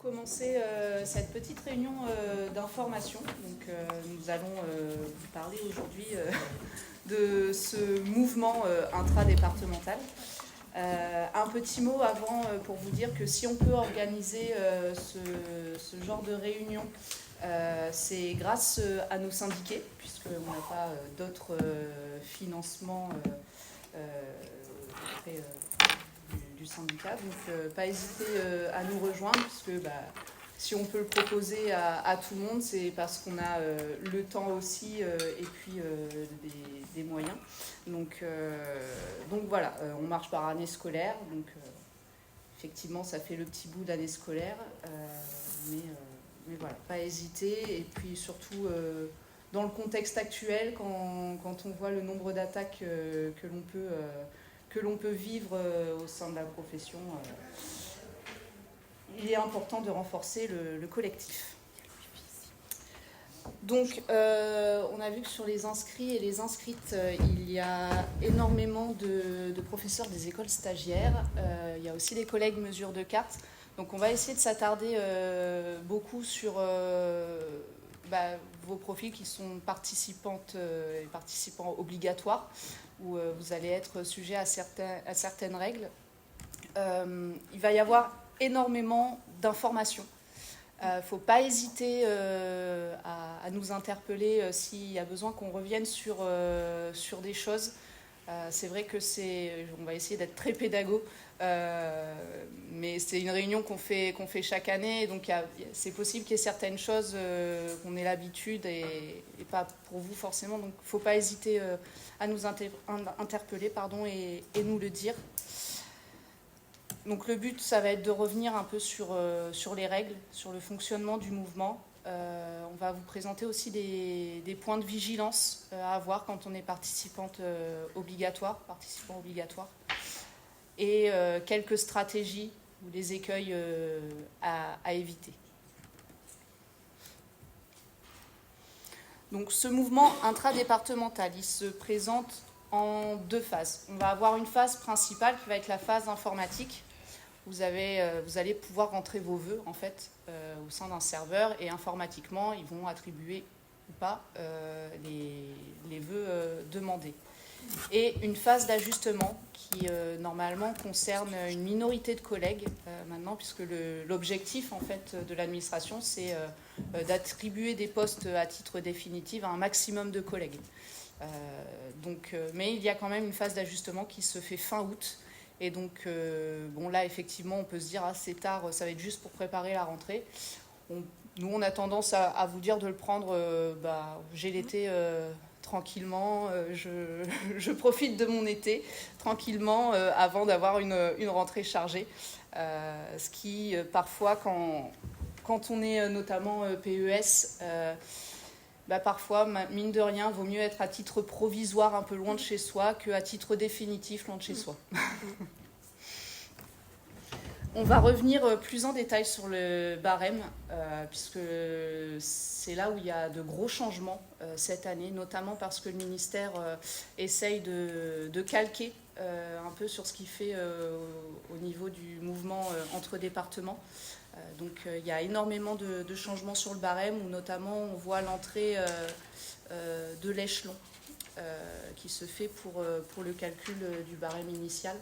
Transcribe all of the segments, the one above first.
commencer cette petite réunion d'information. Donc, nous allons vous parler aujourd'hui de ce mouvement intradépartemental. Un petit mot avant pour vous dire que si on peut organiser ce genre de réunion, c'est grâce à nos syndiqués, puisqu'on n'a pas d'autres financements auprès du syndicat. Donc pas hésiter à nous rejoindre, puisque si on peut le proposer à tout le monde, c'est parce qu'on a le temps aussi et puis des moyens. Donc voilà, on marche par année scolaire, donc effectivement ça fait le petit bout d'année scolaire, mais voilà, pas hésiter. Et puis surtout dans le contexte actuel, quand on voit le nombre d'attaques que l'on peut vivre au sein de la profession, il est important de renforcer le collectif. Donc, on a vu que sur les inscrits et les inscrites, il y a énormément de professeurs des écoles stagiaires. Il y a aussi des collègues mesures de cartes. Donc, on va essayer de s'attarder beaucoup sur vos profils qui sont participantes et participants obligatoires, où vous allez être sujet à certaines règles. Il va y avoir énormément d'informations. Il ne faut pas hésiter à nous interpeller s'il y a besoin qu'on revienne sur des choses. C'est vrai que on va essayer d'être très pédago, mais c'est une réunion qu'on fait chaque année, donc c'est possible qu'il y ait certaines choses qu'on ait l'habitude et pas pour vous forcément, donc il ne faut pas hésiter à nous interpeller et nous le dire. Donc le but, ça va être de revenir un peu sur les règles, sur le fonctionnement du mouvement. On va vous présenter aussi des points de vigilance à avoir quand on est participant obligatoire, et quelques stratégies ou des écueils à éviter. Donc ce mouvement intradépartemental, il se présente en deux phases. On va avoir une phase principale qui va être la phase informatique. Vous allez pouvoir rentrer vos vœux en fait au sein d'un serveur, et informatiquement ils vont attribuer ou pas les vœux demandés. Et une phase d'ajustement qui normalement concerne une minorité de collègues maintenant, puisque l'objectif en fait de l'administration, c'est d'attribuer des postes à titre définitif à un maximum de collègues. Mais il y a quand même une phase d'ajustement qui se fait fin août. Et donc, là, effectivement, on peut se dire, c'est tard, ça va être juste pour préparer la rentrée. Nous, on a tendance à vous dire de le prendre, j'ai l'été tranquillement, je profite de mon été tranquillement avant d'avoir une rentrée chargée. Ce qui, parfois, quand on est notamment PES, parfois, mine de rien, vaut mieux être à titre provisoire un peu loin de chez soi qu'à titre définitif loin de chez soi. On va revenir plus en détail sur le barème, puisque c'est là où il y a de gros changements cette année, notamment parce que le ministère essaye de calquer un peu sur ce qu'il fait au niveau du mouvement entre départements. Donc il y a énormément de changements sur le barème, où notamment on voit l'entrée de l'échelon qui se fait pour le calcul du barème initial.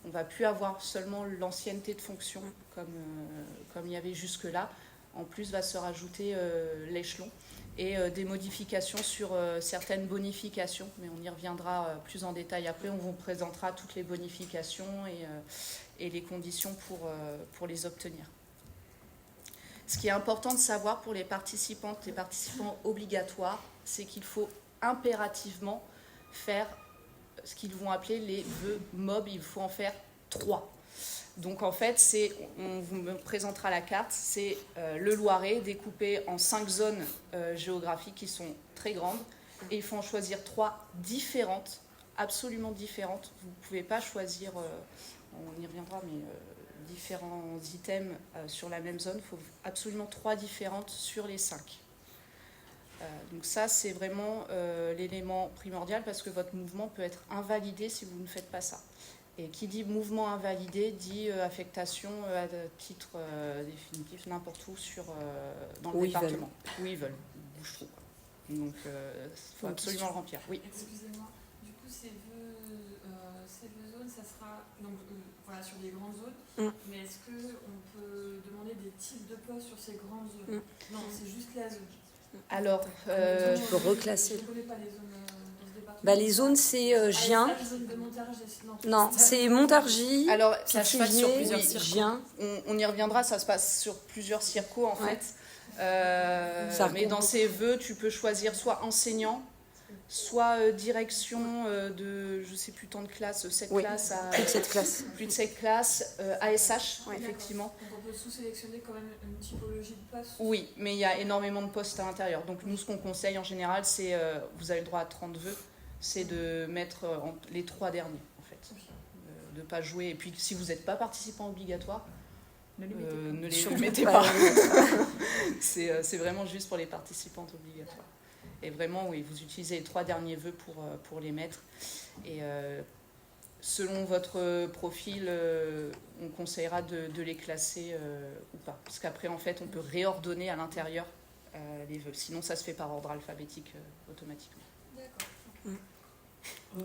On ne va plus avoir seulement l'ancienneté de fonction comme il y avait jusque-là. En plus va se rajouter l'échelon et des modifications sur certaines bonifications, mais on y reviendra plus en détail après. On vous présentera toutes les bonifications et les conditions pour les obtenir. Ce qui est important de savoir pour les participants obligatoires, c'est qu'il faut impérativement faire ce qu'ils vont appeler les vœux MOB. Il faut en faire 3. Donc en fait, on vous présentera la carte, c'est le Loiret découpé en 5 zones géographiques qui sont très grandes, et il faut en choisir 3 différentes, absolument différentes. Vous ne pouvez pas choisir, on y reviendra, mais différents items sur la même zone. Il faut absolument 3 différentes sur les 5. Donc ça, c'est vraiment l'élément primordial, parce que votre mouvement peut être invalidé si vous ne faites pas ça. Et qui dit mouvement invalidé dit affectation à titre définitif n'importe où dans le département. Où ils veulent, bouche-trou. Donc il faut absolument le remplir. Oui. Excusez-moi, du coup ces vœux zones, ça sera donc, voilà, sur des grandes zones, mais est-ce qu'on peut demander des types de postes sur ces grandes zones? Non, c'est juste la zone. Alors, tu peux reclasser. Je ne connais pas les zones dans ce département. Les zones, c'est Gien. La zone de Montargis, non, c'est Montargis. Alors, ça se passe sur plusieurs circos. Gien. On y reviendra, ça se passe sur plusieurs circos en fait. Mais dans ces vœux, tu peux choisir soit enseignant, soit direction de, je ne sais plus tant de classes, 7 classes. Plus de 7 classes. Plus de 7 classes, ASH, effectivement. Donc on peut sous-sélectionner quand même une typologie de postes. Oui, mais il y a énormément de postes à l'intérieur. Donc nous, ce qu'on conseille en général, c'est, vous avez le droit à 30 vœux, c'est de mettre les 3 derniers, en fait. De ne pas jouer. Et puis, si vous n'êtes pas participant obligatoire, ne les mettez pas. C'est vraiment juste pour les participantes obligatoires. Et vraiment, oui, vous utilisez les 3 derniers vœux pour les mettre. Et selon votre profil, on conseillera de les classer ou pas. Parce qu'après, en fait, on peut réordonner à l'intérieur les vœux. Sinon, ça se fait par ordre alphabétique automatiquement. D'accord.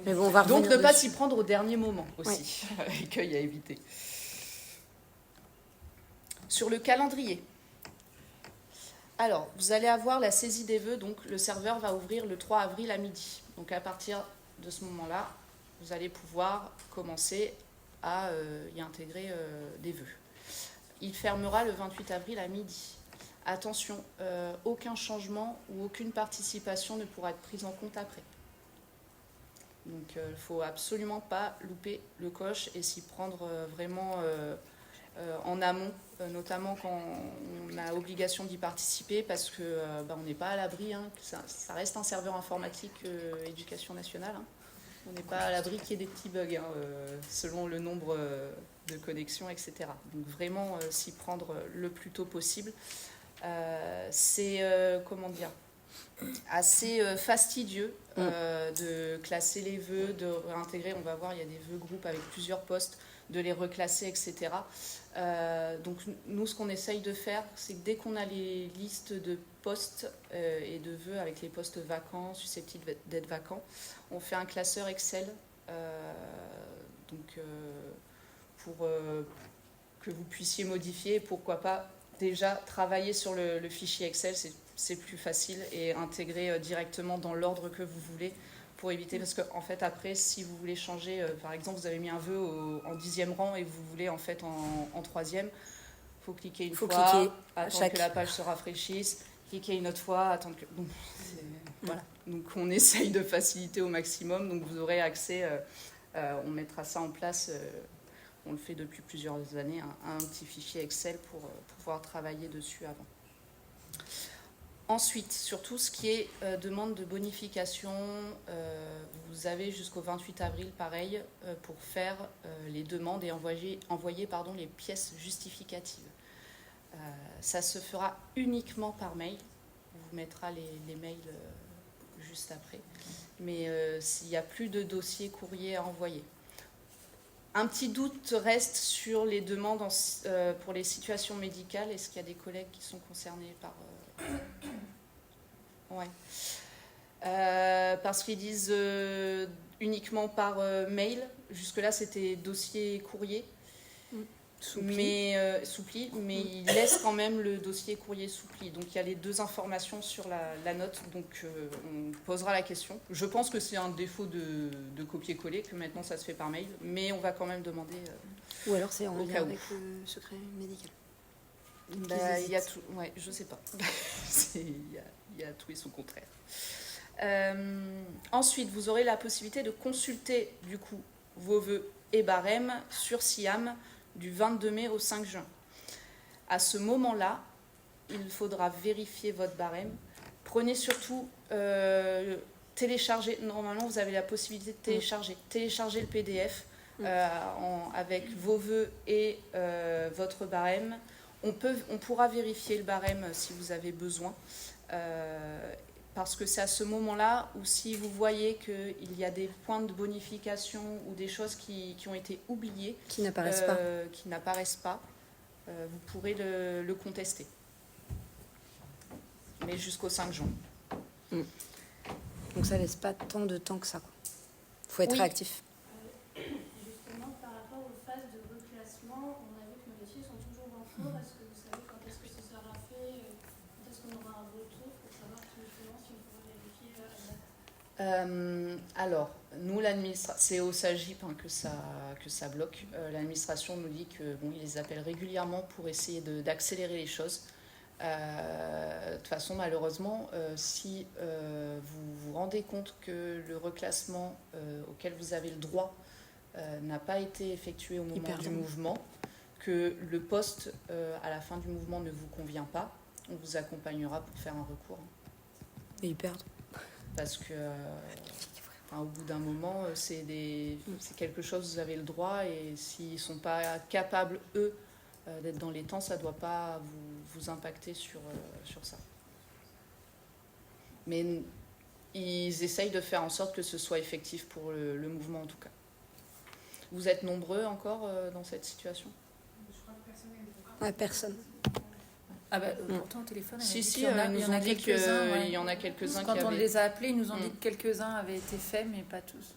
Mais bon, on va donc, ne pas s'y prendre au dernier moment aussi. Écueil à éviter. Sur le calendrier. Alors, vous allez avoir la saisie des vœux, donc le serveur va ouvrir le 3 avril à midi. Donc à partir de ce moment-là, vous allez pouvoir commencer à y intégrer des vœux. Il fermera le 28 avril à midi. Attention, aucun changement ou aucune participation ne pourra être prise en compte après. Donc il ne faut absolument pas louper le coche et s'y prendre vraiment en amont, notamment quand on a obligation d'y participer, parce que on n'est pas à l'abri, hein, ça reste un serveur informatique éducation nationale. Hein. On n'est pas à l'abri qu'il y ait des petits bugs, selon le nombre de connexions, etc. Donc vraiment s'y prendre le plus tôt possible. C'est, assez fastidieux de classer les vœux, de réintégrer. On va voir, il y a des vœux groupes avec plusieurs postes, de les reclasser, etc. Donc nous, ce qu'on essaye de faire, c'est que dès qu'on a les listes de postes et de vœux avec les postes vacants, susceptibles d'être vacants, on fait un classeur Excel pour que vous puissiez modifier, pourquoi pas déjà travailler sur le fichier Excel, c'est plus facile, et intégrer directement dans l'ordre que vous voulez, pour éviter, parce qu'en fait après, si vous voulez changer, par exemple vous avez mis un vœu en 10e rang et vous voulez en fait en 3e, il faut cliquer une fois, attendre que la page se rafraîchisse, cliquer une autre fois, attendre que... Donc, voilà. Donc on essaye de faciliter au maximum, donc vous aurez accès, on mettra ça en place, on le fait depuis plusieurs années, un petit fichier Excel pour pouvoir travailler dessus avant. Ensuite, sur tout ce qui est demande de bonification, vous avez jusqu'au 28 avril, pareil, pour faire les demandes et envoyer les pièces justificatives. Ça se fera uniquement par mail. On vous mettra les mails juste après. Mais s'il n'y a plus de dossier courrier à envoyer. Un petit doute reste sur les demandes pour les situations médicales. Est-ce qu'il y a des collègues qui sont concernés par... Ouais. Parce qu'ils disent uniquement par mail. Jusque-là, c'était dossier courrier. Soupli. Mais il laisse quand même le dossier courrier soupli. Donc il y a les 2 informations sur la note. Donc on posera la question. Je pense que c'est un défaut de copier-coller, que maintenant ça se fait par mail. Mais on va quand même demander. Ou alors c'est en lien avec le secret médical. Il y a tout. Ouais, je sais pas. Il y a tout et son contraire. Ensuite, vous aurez la possibilité de consulter du coup vos vœux et barèmes sur SIAM du 22 mai au 5 juin. À ce moment-là, il faudra vérifier votre barème. Prenez surtout télécharger. Normalement, vous avez la possibilité de télécharger le PDF avec vos vœux et votre barème. On pourra vérifier le barème si vous avez besoin. parce que c'est à ce moment-là où si vous voyez qu'il y a des points de bonification ou des choses qui ont été oubliées, Qui n'apparaissent pas, vous pourrez le contester. Mais jusqu'au 5 juin. Donc ça laisse pas tant de temps que ça. Il faut être réactif. Justement, par rapport aux phases de reclassement, on a vu que nos dossiers sont toujours en cours. Est-ce que vous savez quand est-ce que ce sera fait? Quand est-ce qu'on aura un retour pour savoir justement si on pourra vérifier à date? Alors, nous, l'administration, c'est au SAGIP que ça bloque. L'administration nous dit que ils les appellent régulièrement pour essayer d'accélérer les choses. De toute façon, malheureusement, si vous vous rendez compte que le reclassement auquel vous avez le droit n'a pas été effectué au moment du mouvement, que le poste à la fin du mouvement ne vous convient pas, on vous accompagnera pour faire un recours. Et ils perdent. Parce que au bout d'un moment, c'est quelque chose, vous avez le droit, et s'ils ne sont pas capables, eux, d'être dans les temps, ça ne doit pas vous impacter sur ça. Mais ils essayent de faire en sorte que ce soit effectif pour le mouvement, en tout cas. Vous êtes nombreux encore dans cette situation? Je crois que personne n'est Personne. Pourtant, au téléphone, il y en a quelques-uns qui Quand on avaient... les a appelés, ils nous ont dit que quelques-uns avaient été faits, mais pas tous.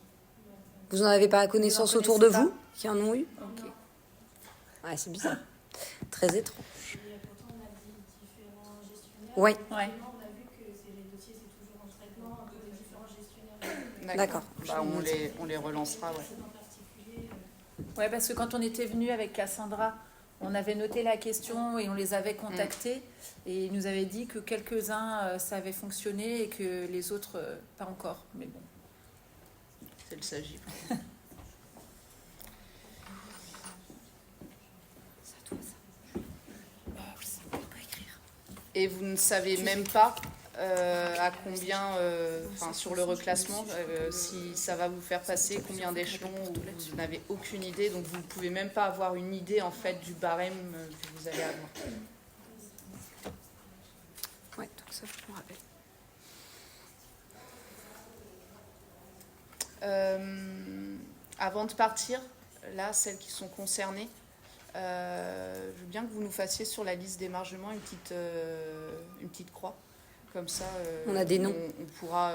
Vous n'en avez pas connaissance autour de vous qui en ont eu? Ok. Ouais, c'est bizarre. Très étrange. Et pourtant, on a dit différents gestionnaires. Oui. On a vu que les dossiers, c'est toujours en traitement entre les différents gestionnaires. D'accord. On les relancera, ouais. En particulier, Ouais, parce que quand on était venu avec Cassandra, on avait noté la question et on les avait contactés. Et ils nous avaient dit que quelques-uns, ça avait fonctionné et que les autres, pas encore. Mais bon. C'est le SAGIP. Et vous ne savez même pas à combien, sur le reclassement, si ça va vous faire passer, combien d'échelons, vous n'avez aucune idée, donc vous ne pouvez même pas avoir une idée en fait du barème que vous allez avoir. Ouais, donc ça, je me rappelle. Avant de partir, là, celles qui sont concernées, je veux bien que vous nous fassiez sur la liste d'émargement une petite croix. Comme ça, on a des noms. On pourra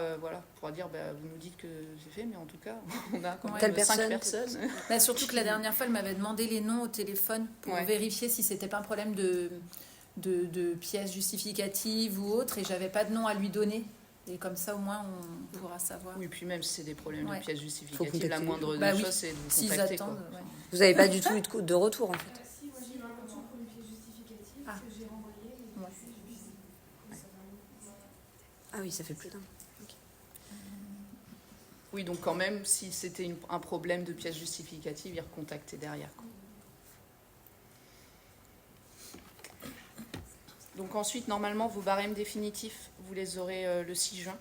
dire, vous nous dites que c'est fait, mais en tout cas, on a quand même Telle 5 personnes. Surtout que la dernière fois, elle m'avait demandé les noms au téléphone pour vérifier si c'était pas un problème de pièces justificatives ou autre, et j'avais pas de nom à lui donner. Et comme ça, au moins, on pourra savoir. Oui, puis même si c'est des problèmes de pièces justificatives, la moindre chose, c'est de vous S'ils contacter. attendent, Vous n'avez pas du tout eu de retour, en fait? si moi j'ai eu un retour pour une pièce justificative que j'ai renvoyée. Ah oui, ça fait plus d'un. Oui, donc quand même, si c'était un problème de pièces justificatives, ils recontactaient derrière. Donc ensuite, normalement, vos barèmes définitifs, vous les aurez le 6 juin.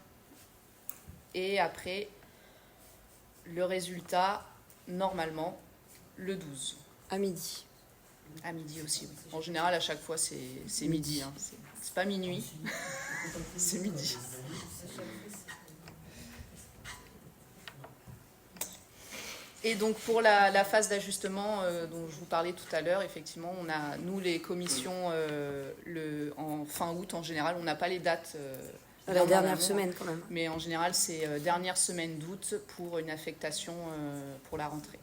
Et après, le résultat, normalement, le 12. À midi. À midi aussi, oui. En général, à chaque fois, c'est midi. Hein. C'est pas minuit, c'est midi. Et donc pour la phase d'ajustement dont je vous parlais tout à l'heure, effectivement, on a, nous, les commissions, en fin août, en général, on n'a pas les dates. La dernière semaine, quand même. Mais en général, c'est dernière semaine d'août pour une affectation pour la rentrée.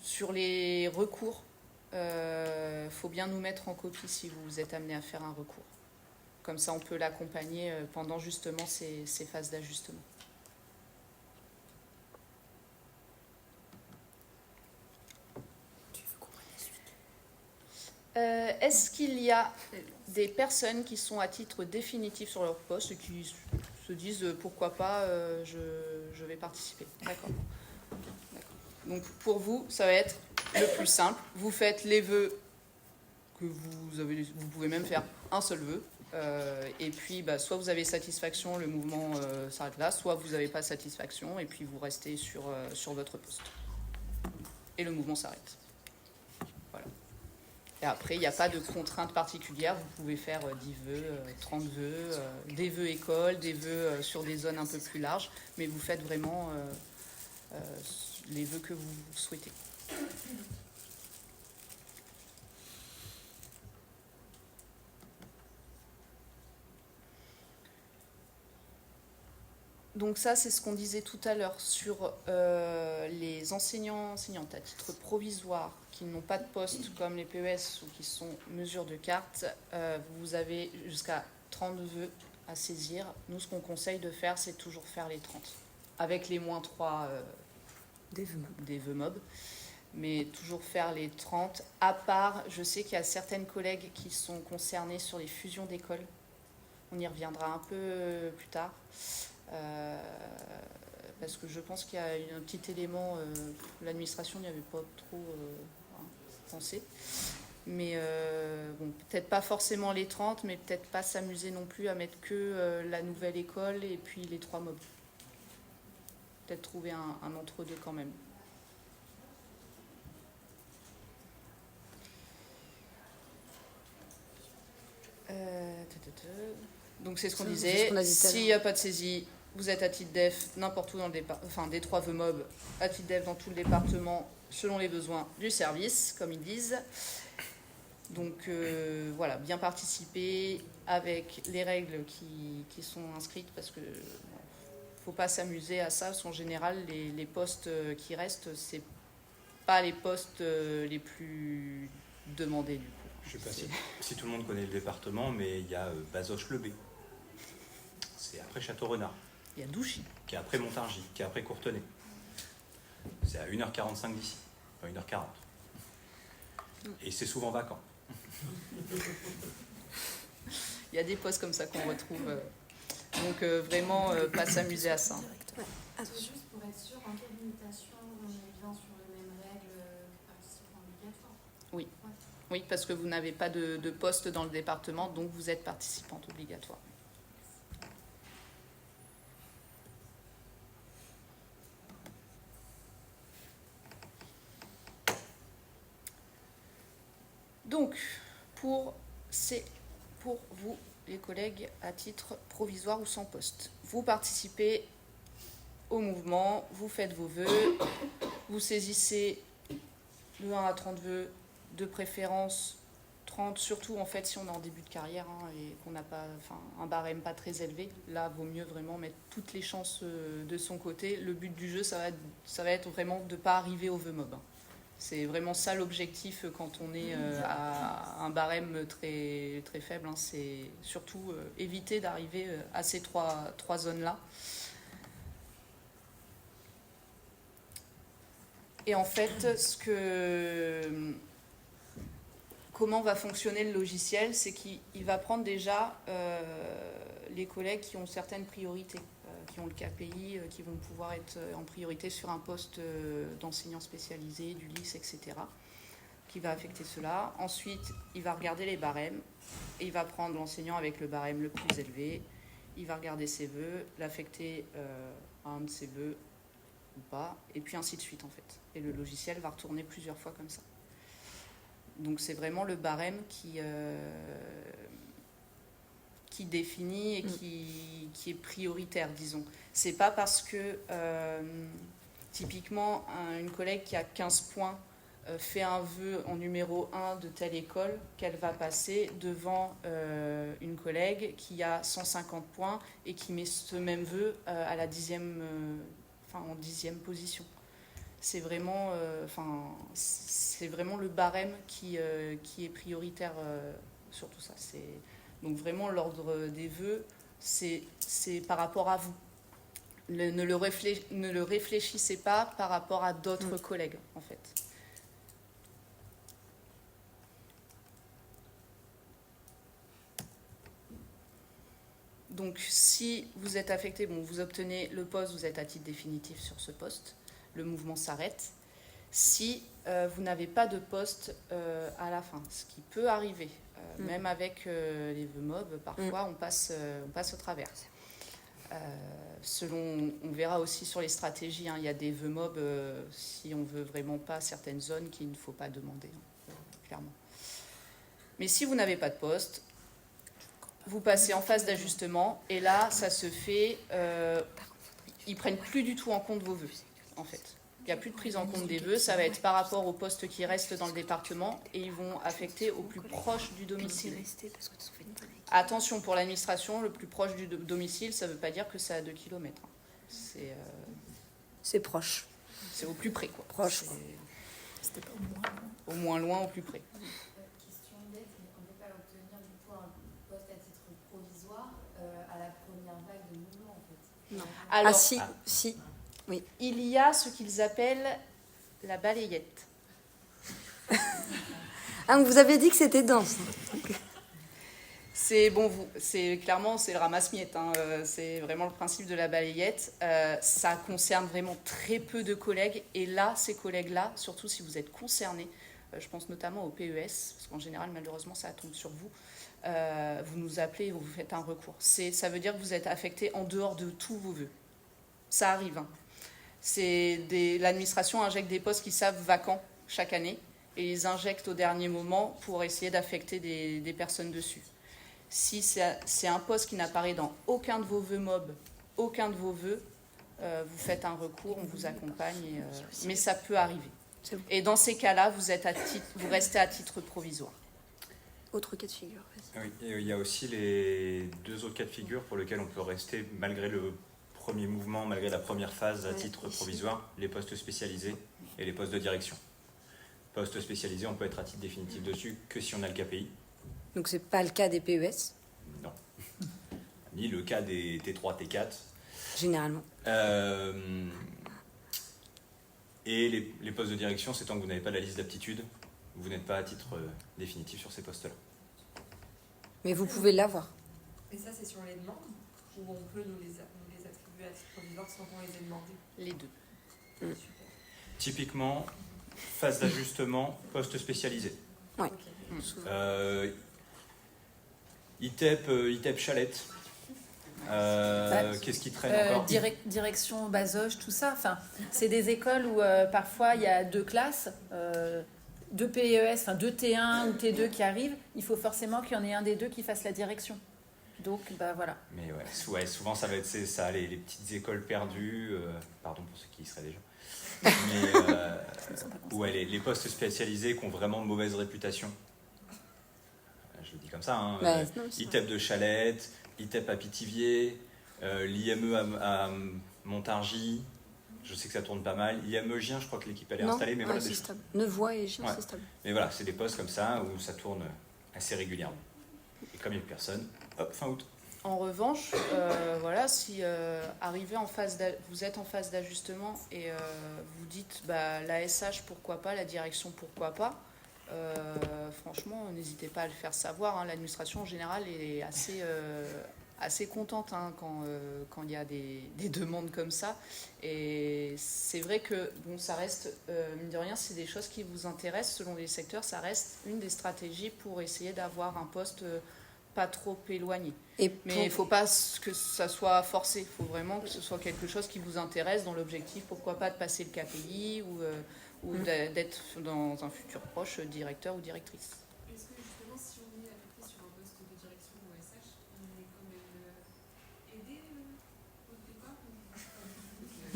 Sur les recours, faut bien nous mettre en copie si vous êtes amené à faire un recours. Comme ça, on peut l'accompagner pendant justement ces phases d'ajustement. Est-ce qu'il y a des personnes qui sont à titre définitif sur leur poste et qui se disent pourquoi pas, je vais participer? D'accord. Donc pour vous, ça va être le plus simple. Vous faites les vœux que vous pouvez même faire un seul vœu. Et puis soit vous avez satisfaction, le mouvement s'arrête là, soit vous n'avez pas satisfaction et puis vous restez sur votre poste. Et le mouvement s'arrête. Voilà. Et après, il n'y a pas de contrainte particulière. Vous pouvez faire 10 vœux, 30 vœux, des vœux écoles, des vœux sur des zones un peu plus larges, mais vous faites vraiment les vœux que vous souhaitez. Donc ça, c'est ce qu'on disait tout à l'heure sur les enseignantes à titre provisoire qui n'ont pas de poste comme les PES ou qui sont mesures de carte. Vous avez jusqu'à 30 vœux à saisir. Nous, ce qu'on conseille de faire, c'est toujours faire les 30, avec les moins 3 des vœux mob. Mais toujours faire les 30, à part, je sais qu'il y a certaines collègues qui sont concernées sur les fusions d'écoles. On y reviendra un peu plus tard. Parce que je pense qu'il y a un petit élément, l'administration n'y avait pas trop pensé. Mais bon, peut-être pas forcément les 30, mais peut-être pas s'amuser non plus à mettre que la nouvelle école et puis les 3 mobs. Peut-être trouver un entre-deux quand même. Donc c'est ce qu'on disait. S'il n'y a pas de saisie, vous êtes à titre def n'importe où dans le département, enfin des 3 vœux mob, à titre def dans tout le département, selon les besoins du service, comme ils disent. Donc voilà, bien participer avec les règles qui sont inscrites, parce que faut pas s'amuser à ça, parce qu'en général, les postes qui restent, c'est pas les postes les plus demandés du coup. Je ne sais pas si tout le monde connaît le département, mais il y a Bazoches-le-Bé. C'est après Château-Renard. Il y a Douchy. Qui est après Montargis, qui est après Courtenay. C'est à 1h45 d'ici. Enfin 1h40. Et c'est souvent vacant. Il y a des postes comme ça qu'on retrouve. Donc vraiment, pas s'amuser à ça. Juste pour être sûr, en quelle limitation on est bien sur les mêmes règles que participant obligatoire? Oui. Oui, parce que vous n'avez pas de poste dans le département, donc vous êtes participante obligatoire. Donc, pour vous, les collègues, à titre provisoire ou sans poste, vous participez au mouvement, vous faites vos vœux, vous saisissez de 1 à 30 vœux, de préférence 30, surtout en fait si on est en début de carrière et qu'on n'a pas un barème pas très élevé. Là, vaut mieux vraiment mettre toutes les chances de son côté. Le but du jeu, ça va être vraiment de ne pas arriver au vœu mob. C'est vraiment ça l'objectif quand on est à un barème très, très faible. C'est surtout éviter d'arriver à ces trois zones-là. Et en fait, comment va fonctionner le logiciel, c'est qu'il va prendre déjà les collègues qui ont certaines priorités, qui ont le KPI, qui vont pouvoir être en priorité sur un poste d'enseignant spécialisé, du LIS, etc., qui va affecter cela. Ensuite, il va regarder les barèmes, et il va prendre l'enseignant avec le barème le plus élevé, il va regarder ses vœux, l'affecter à un de ses vœux ou pas, et puis ainsi de suite en fait. Et le logiciel va retourner plusieurs fois comme ça. Donc c'est vraiment le barème qui définit et qui est prioritaire, disons. C'est pas parce que typiquement une collègue qui a 15 points fait un vœu en numéro 1 de telle école qu'elle va passer devant une collègue qui a 150 points et qui met ce même vœu à la en 10e position. C'est vraiment, le barème qui est prioritaire sur tout ça. Donc vraiment l'ordre des vœux, c'est par rapport à vous. Ne le réfléchissez pas par rapport à d'autres collègues, en fait. Donc si vous êtes affecté, vous obtenez le poste, vous êtes à titre définitif sur ce poste, le mouvement s'arrête. Si vous n'avez pas de poste à la fin, ce qui peut arriver, même avec les vœux mob, parfois on passe au travers. On verra aussi sur les stratégies, il y a des vœux mob si on veut vraiment pas certaines zones qu'il ne faut pas demander, clairement. Mais si vous n'avez pas de poste, vous passez en phase d'ajustement et là, ça se fait... ils prennent plus du tout en compte vos vœux, en fait. Il n'y a plus de prise en compte des vœux, ça va être par rapport aux postes qui restent dans le département et ils vont affecter au plus proche du domicile. Attention, pour l'administration, le plus proche du domicile, ça ne veut pas dire que c'est à 2 km. C'est proche. C'est au plus près, quoi. Proche. C'était pas au moins. Au moins loin, au plus près. Question bête, mais on ne peut pas obtenir du coup un poste à titre provisoire à la première vague de mouvement en fait. Non. Alors, si. il y a ce qu'ils appellent la balayette. Ah, vous avez dit que c'était dense. C'est bon, c'est le ramasse-miettes. Hein, c'est vraiment le principe de la balayette. Ça concerne vraiment très peu de collègues. Et là, ces collègues-là, surtout si vous êtes concernés, je pense notamment au PES, parce qu'en général, malheureusement, ça tombe sur vous. Vous nous appelez et vous faites un recours. Ça veut dire que vous êtes affecté en dehors de tous vos vœux. Ça arrive. Hein. L'administration injecte des postes qui savent vacants chaque année et les injecte au dernier moment pour essayer d'affecter des personnes dessus. Si c'est un poste qui n'apparaît dans aucun de vos vœux MOB, aucun de vos vœux, vous faites un recours, on vous accompagne, mais ça peut arriver. Et dans ces cas-là, vous restez à titre provisoire. Autre cas de figure. Oui, et il y a aussi les 2 autres cas de figure pour lesquels on peut rester malgré le premier mouvement, malgré la première phase à titre provisoire, les postes spécialisés et les postes de direction. Postes spécialisés, on peut être à titre définitif dessus que si on a le KPI. Donc c'est pas le cas des PES, Non. Ni le cas des T3, T4. généralement. Et les postes de direction, c'est tant que vous n'avez pas la liste d'aptitude, vous n'êtes pas à titre définitif sur ces postes-là. Mais vous pouvez l'avoir. Et ça, c'est sur les demandes ou on peut nous les attribuer à titre provisoire sans qu'on les ait demandés? Les deux. Super. Typiquement, phase d'ajustement, poste spécialisé. Ouais. Ok. ITEP Chalette. Qu'est-ce qui traîne encore? Direction Bazoches, tout ça. Enfin, c'est des écoles où parfois il y a 2 classes, 2 PES, enfin 2 T1 ou T2 qui arrivent. Il faut forcément qu'il y en ait un des 2 qui fasse la direction. Donc, voilà. Mais souvent ça va être ça, les petites écoles perdues, pardon pour ceux qui y seraient déjà. Mais les postes spécialisés qui ont vraiment de mauvaise réputation. Je le dis comme ça. Hein, ITEP de Chalette, ITEP à Pithiviers, l'IME à Montargis. Je sais que ça tourne pas mal. IME Gien, je crois que l'équipe elle est installée. Mais voilà, c'est stable. Nevoix et Gien, c'est stable. Mais voilà, c'est des postes comme ça où ça tourne assez régulièrement. Et comme il n'y a plus personne, hop, fin août. En revanche, si vous êtes en phase d'ajustement et vous dites la SH pourquoi pas, la direction pourquoi pas, franchement n'hésitez pas à le faire savoir. Hein. L'administration en général est assez contente quand il y a des demandes comme ça. Et c'est vrai que ça reste, mine de rien, c'est des choses qui vous intéressent selon les secteurs, ça reste une des stratégies pour essayer d'avoir un poste pas trop éloigné. Mais il ne faut pas que ça soit forcé, il faut vraiment que ce soit quelque chose qui vous intéresse dans l'objectif, pourquoi pas de passer le KPI ou d'être dans un futur proche directeur ou directrice. Est-ce que justement, si on est affecté sur un poste de direction ou SH, on est quand même aidé au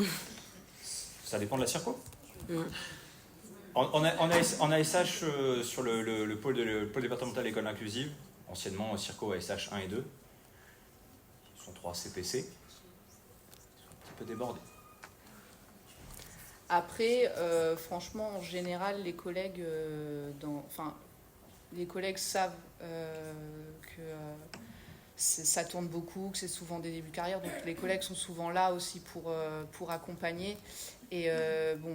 départ? Ça dépend de la circo. En ASH, sur le pôle départemental école inclusive, anciennement Circo ASH 1 et 2, ils sont 3 CPC, ils sont un petit peu débordés. Après, franchement, en général, les collègues savent que ça tourne beaucoup, que c'est souvent des débuts de carrière, donc les collègues sont souvent là aussi pour accompagner. Et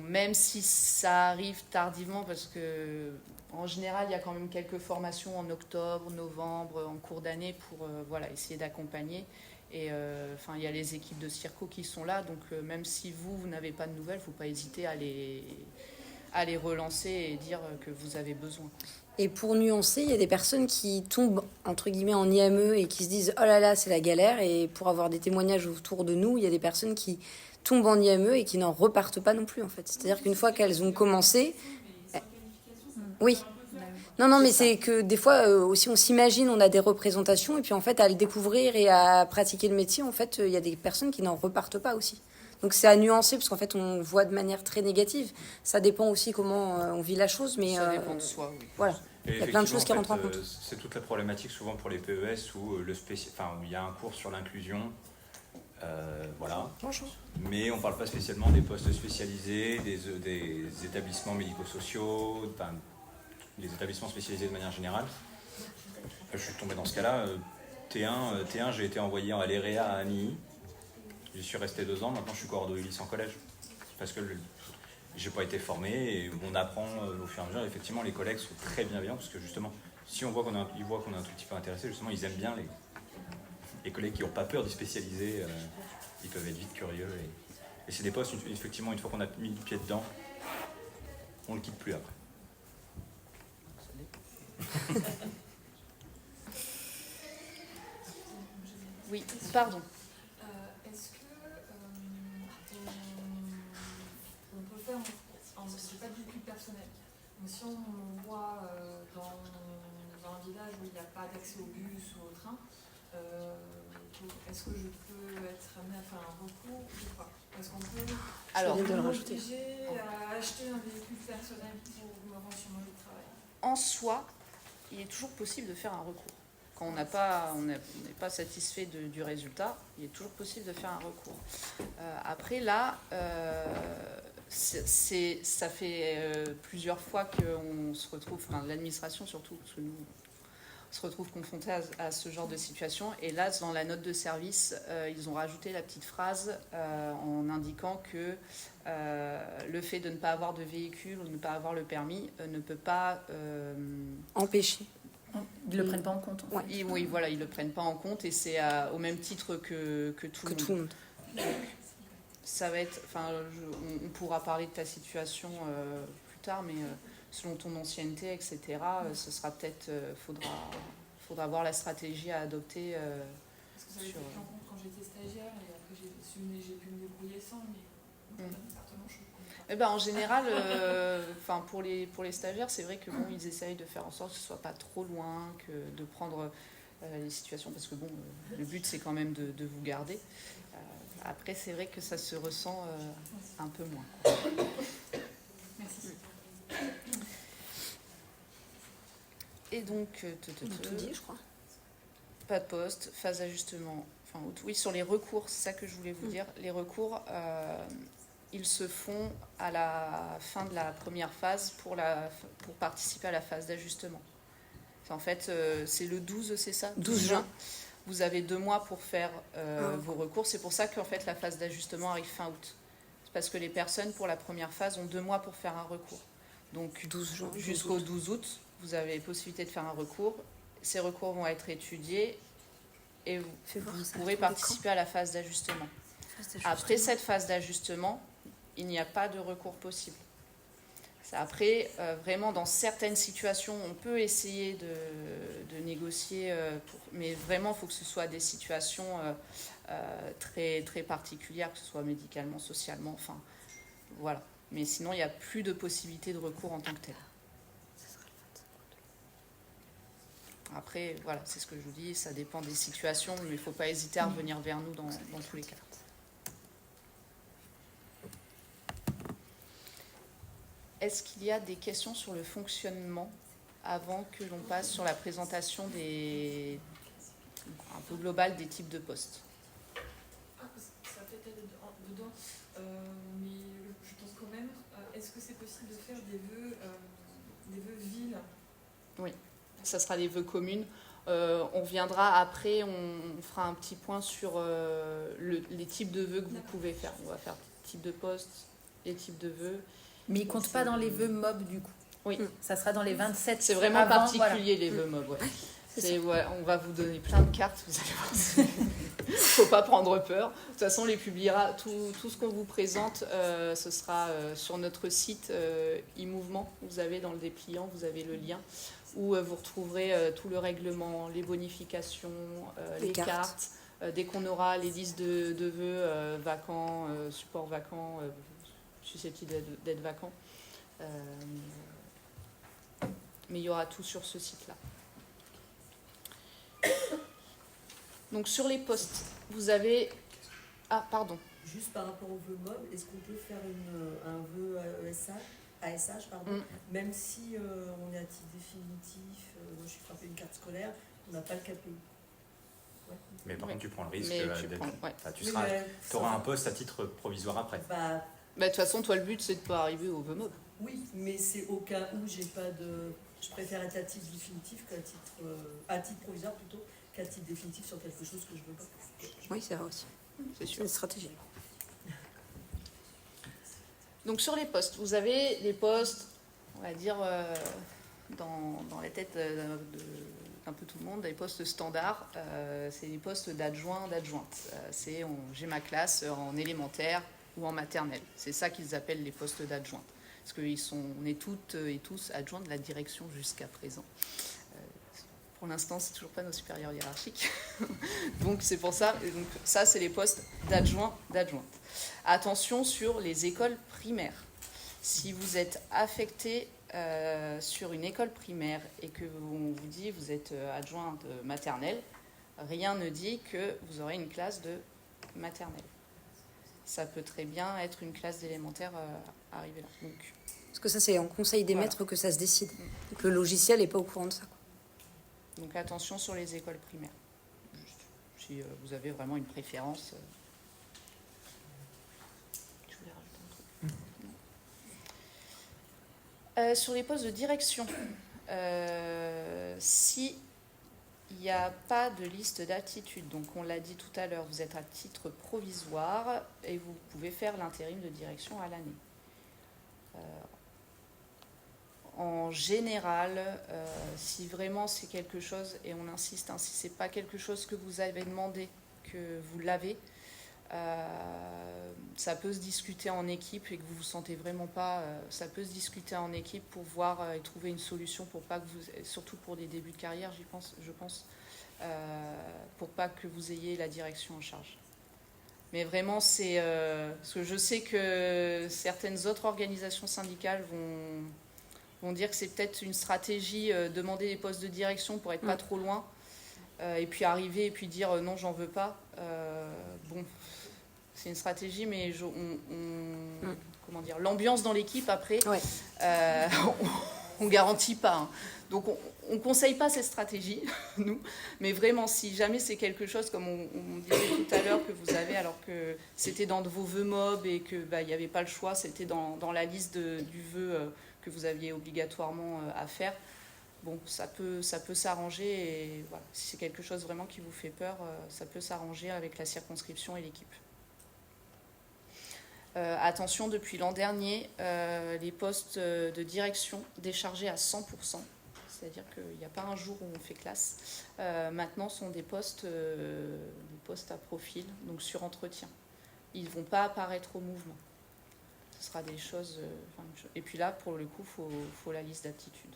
même si ça arrive tardivement, parce que en général, il y a quand même quelques formations en octobre, novembre, en cours d'année pour essayer d'accompagner. Et il y a les équipes de Circo qui sont là, donc même si vous n'avez pas de nouvelles, il ne faut pas hésiter à les relancer et dire que vous avez besoin. Et pour nuancer, il y a des personnes qui tombent, entre guillemets, en IME et qui se disent « Oh là là, c'est la galère ». Et pour avoir des témoignages autour de nous, il y a des personnes qui tombent en IME et qui n'en repartent pas non plus, en fait. C'est-à-dire qu'une fois qu'elles ont commencé... Oui. Non, mais c'est que des fois aussi on s'imagine, on a des représentations et puis en fait à le découvrir et à pratiquer le métier, en fait il y a des personnes qui n'en repartent pas aussi. Donc c'est à nuancer parce qu'en fait on le voit de manière très négative. Ça dépend aussi comment on vit la chose, mais ça dépend de soi. Oui. Voilà. Il y a plein de choses qui rentrent en compte. C'est toute la problématique souvent pour les PES où il y a un cours sur l'inclusion. Voilà. Bonjour. Mais on ne parle pas spécialement des postes spécialisés, des établissements médico-sociaux, des établissements spécialisés de manière générale. Je suis tombé dans ce cas-là. T1, j'ai été envoyé à l'EREA à Amilly. J'y suis resté 2 ans. Maintenant, je suis coordonné lycée en collège. Parce que j'ai pas été formé et on apprend au fur et à mesure. Effectivement, les collègues sont très bienveillants parce que justement, si on voit ils voient qu'on est un tout petit peu intéressé, justement, ils aiment bien les collègues qui n'ont pas peur d'y spécialiser. Ils peuvent être vite curieux. Et c'est des postes, effectivement, une fois qu'on a mis le pied dedans, on ne le quitte plus après. Oui, pardon. Est-ce que on peut faire, j'ai pas de véhicule personnel, mais si on voit dans un village où il n'y a pas d'accès au bus ou au train, est-ce que je peux être amenée à faire un recours ou pas? Est-ce qu'on peut m'obliger à acheter un véhicule personnel pour me rendre sur mon lieu de travail? En soi, il est toujours possible de faire un recours. Quand on n'est pas satisfait du résultat, il est toujours possible de faire un recours. Après, là, ça fait plusieurs fois qu'on se retrouve, enfin l'administration surtout, parce que nous, on se retrouve confronté à ce genre de situation. Et là, dans la note de service, ils ont rajouté la petite phrase en indiquant que le fait de ne pas avoir de véhicule ou de ne pas avoir le permis ne peut pas empêcher. Ils ne le prennent pas en compte. En fait. Oui, voilà, ils ne le prennent pas en compte et c'est au même titre que tout le monde. Donc, ça va être, on pourra parler de ta situation plus tard, mais selon ton ancienneté, etc., ce sera peut-être, faudra voir la stratégie à adopter. Parce que ça avait été pris en compte quand j'étais stagiaire et après j'ai pu me débrouiller sans, mais certainement je en général, pour les stagiaires, c'est vrai que ils essayent de faire en sorte que ce soit pas trop loin, que de prendre les situations, parce que le but c'est quand même de vous garder. Après, c'est vrai que ça se ressent un peu moins. Merci. Et donc, on a tout dit, je crois. Pas de poste, phase d'ajustement. Oui, sur les recours, c'est ça que je voulais vous dire. Les recours, ils se font à la fin de la première phase pour participer à la phase d'ajustement. En fait, c'est le 12, c'est ça 12 juin. Vous avez 2 mois pour faire vos recours. C'est pour ça qu'en fait, la phase d'ajustement arrive fin août. C'est parce que les personnes, pour la première phase, ont 2 mois pour faire un recours. Donc, 12 juin, jusqu'au 12 août, vous avez possibilité de faire un recours. Ces recours vont être étudiés et vous pourrez participer à la phase d'ajustement. Après cette phase d'ajustement, il n'y a pas de recours possible. Après, vraiment, dans certaines situations, on peut essayer de négocier, mais vraiment, il faut que ce soit des situations très, très particulières, que ce soit médicalement, socialement, voilà. Mais sinon, il n'y a plus de possibilité de recours en tant que tel. Après, voilà, c'est ce que je vous dis, ça dépend des situations, mais il ne faut pas hésiter à revenir vers nous dans tous les cas. Est-ce qu'il y a des questions sur le fonctionnement avant que l'on passe sur la présentation un peu globale des types de postes? Ça peut être dedans, mais je pense quand même, est-ce que c'est possible de faire des vœux villes? Oui, ça sera des vœux communes. On reviendra après, on fera un petit point sur les types de vœux que vous pouvez faire. On va faire type de poste, les types de vœux. Mais ils ne comptent pas dans les vœux MOB du coup. Oui. Ça sera dans les 27. C'est vraiment particulier les vœux MOB. Ouais. On va vous donner plein de cartes, vous allez voir. Il ne faut pas prendre peur. De toute façon, on les publiera. Tout ce qu'on vous présente, ce sera sur notre site e-mouvement. Vous avez dans le dépliant, vous avez le lien où vous retrouverez tout le règlement, les bonifications, les cartes. Dès qu'on aura les listes de vœux vacants, supports vacants, susceptibles d'être vacants. Mais il y aura tout sur ce site-là. Donc sur les postes, vous avez... Ah, pardon. Juste par rapport au vœu mob, est-ce qu'on peut faire un vœu ASH, même si on est à titre définitif, moi je suis frappée une carte scolaire, on n'a pas le KPI. Ouais. Mais par contre, tu prends le risque tu auras un poste à titre provisoire après. De toute façon, toi, le but, c'est de ne pas arriver au vœu mob. Oui, mais c'est au cas où j'ai pas de... Je préfère être à titre définitif à titre provisoire plutôt qu'à titre définitif sur quelque chose que je veux pas. Oui, c'est vrai aussi. C'est sûr. C'est une stratégie. Donc sur les postes, vous avez les postes, on va dire, dans la tête d'un peu tout le monde, des postes standards. C'est les postes d'adjoint, d'adjointe. J'ai ma classe en élémentaire ou en maternelle. C'est ça qu'ils appellent les postes d'adjointe. Parce qu'on est toutes et tous adjoints de la direction jusqu'à présent. Pour l'instant, c'est toujours pas nos supérieurs hiérarchiques. Donc c'est pour ça. Et donc, ça, c'est les postes d'adjoint, d'adjointe. Attention sur les écoles primaires. Si vous êtes affecté sur une école primaire et que on vous dit vous êtes adjointe maternelle, rien ne dit que vous aurez une classe de maternelle. Ça peut très bien être une classe d'élémentaire arrivée là. Donc, parce que ça, c'est en conseil des maîtres que ça se décide. Donc le logiciel n'est pas au courant de ça. Donc attention sur les écoles primaires. Juste, si vous avez vraiment une préférence. Je voulais rajouter un truc. Sur les postes de direction, si il n'y a pas de liste d'aptitude, donc on l'a dit tout à l'heure, vous êtes à titre provisoire et vous pouvez faire l'intérim de direction à l'année. En général, si vraiment c'est quelque chose, et on insiste, si ce n'est pas quelque chose que vous avez demandé, que vous l'avez, ça peut se discuter en équipe et que vous ne vous sentez vraiment pas, ça peut se discuter en équipe pour voir et trouver une solution pour pas que vous, surtout pour des débuts de carrière, je pense, pour pas que vous ayez la direction en charge. Mais vraiment, c'est parce que je sais que certaines autres organisations syndicales vont dire que c'est peut-être une stratégie, demander des postes de direction pour être pas trop loin, et puis arriver et puis dire non, j'en veux pas. Bon, c'est une stratégie, mais comment dire, l'ambiance dans l'équipe après, on garantit pas. Hein. Donc on conseille pas cette stratégie, nous, mais vraiment si jamais c'est quelque chose comme on disait tout à l'heure que vous avez, alors que c'était dans vos vœux mob et que il n'y avait pas le choix, c'était dans la liste du vœu que vous aviez obligatoirement à faire. Bon, ça peut s'arranger et voilà, si c'est quelque chose vraiment qui vous fait peur, ça peut s'arranger avec la circonscription et l'équipe. Attention, depuis l'an dernier, les postes de direction déchargés à 100%, c'est-à-dire qu'il n'y a pas un jour où on fait classe. Maintenant, sont des postes à profil, donc sur entretien. Ils ne vont pas apparaître au mouvement. Ce sera des choses... et puis là, pour le coup, faut la liste d'aptitude.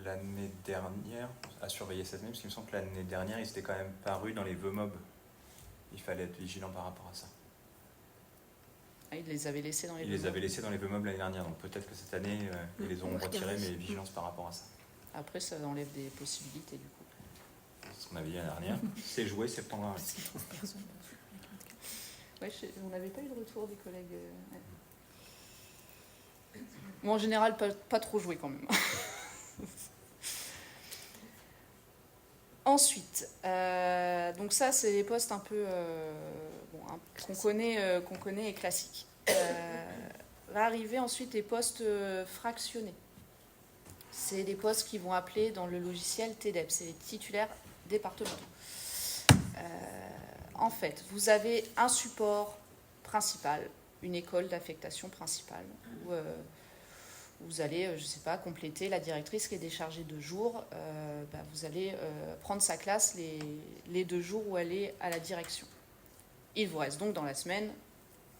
L'année dernière, à surveiller cette année, parce qu'il me semble que l'année dernière, ils étaient quand même parus dans les vœux mob. Il fallait être vigilant par rapport à ça. Ah, ils les avaient laissés dans les vœux mob. Ils les avaient laissés dans les vœux mob l'année dernière, donc peut-être que cette année, ils les auront retirés, mais vigilance par rapport à ça. Après, ça enlève des possibilités, du coup. C'est ce qu'on avait dit l'année dernière. C'est joué septembre. Ouais, on n'avait pas eu de retour des collègues. Moi, en général, pas trop joué quand même. Ensuite, donc ça, c'est les postes un peu qu'on connaît et classiques. Va arriver ensuite les postes fractionnés. C'est les postes qui vont appeler dans le logiciel TDEP, c'est les titulaires départementaux. En fait, vous avez un support principal, une école d'affectation principale, où vous allez, je ne sais pas, compléter la directrice qui est déchargée 2 jours. Vous allez prendre sa classe les 2 jours où elle est à la direction. Il vous reste donc dans la semaine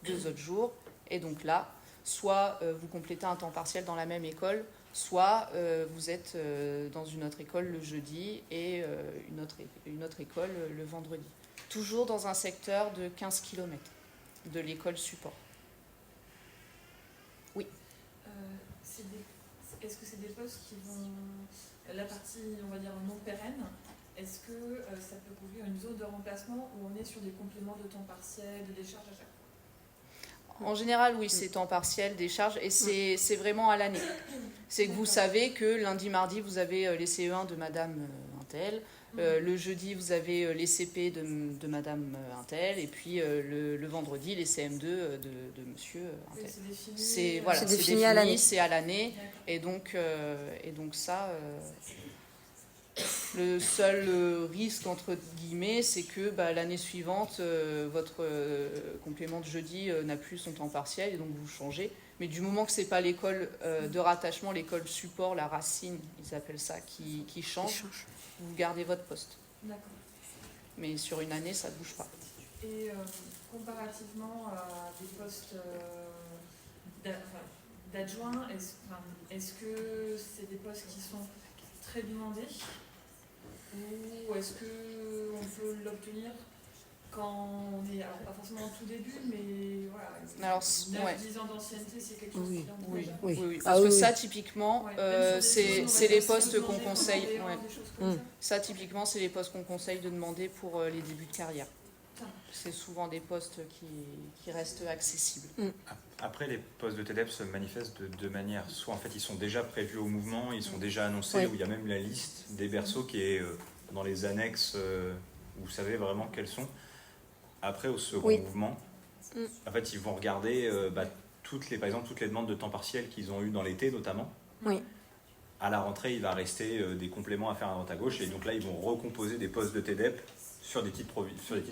2 autres jours. Et donc là, soit vous complétez un temps partiel dans la même école, soit vous êtes dans une autre école le jeudi et une autre école le vendredi. Toujours dans un secteur de 15 km de l'école support. Oui. est-ce que c'est des postes qui vont, la partie, on va dire, non pérenne, est-ce que ça peut couvrir une zone de remplacement où on est sur des compléments de temps partiel, de décharge à chaque fois? En général, oui, c'est temps partiel, décharge, et c'est vraiment à l'année. C'est que vous savez que lundi, mardi, vous avez les CE1 de Madame Untel, le jeudi, vous avez les CP de Madame Untel, et puis le vendredi, les CM2 de Monsieur Untel. C'est défini à l'année. C'est à l'année, et donc ça... Le seul risque, entre guillemets, c'est que l'année suivante, votre complément de jeudi n'a plus son temps partiel et donc vous changez. Mais du moment que ce n'est pas l'école de rattachement, l'école support, la racine, ils appellent ça, qui change, vous gardez votre poste. D'accord. Mais sur une année, ça ne bouge pas. Et comparativement à des postes d'adjoint, est-ce que c'est des postes qui sont très demandés? Ou est-ce qu'on peut l'obtenir quand on est, alors pas forcément au tout début, mais voilà, alors, 9-10 ans d'ancienneté, c'est quelque chose qui oui. Parce que ça, typiquement, c'est les postes qu'on conseille. Ça, typiquement, c'est les postes qu'on conseille de demander pour les débuts de carrière. C'est souvent des postes qui restent accessibles. Après, les postes de TDEP se manifestent de deux manières. Soit en fait, ils sont déjà prévus au mouvement, ils sont déjà annoncés, où il y a même la liste des berceaux qui est dans les annexes, où vous savez vraiment quels sont. Après, au second mouvement, en fait, ils vont regarder par exemple, toutes les demandes de temps partiel qu'ils ont eues dans l'été, notamment. Oui. À la rentrée, il va rester des compléments à faire à droite à gauche, et donc là, ils vont recomposer des postes de TDEP sur des titres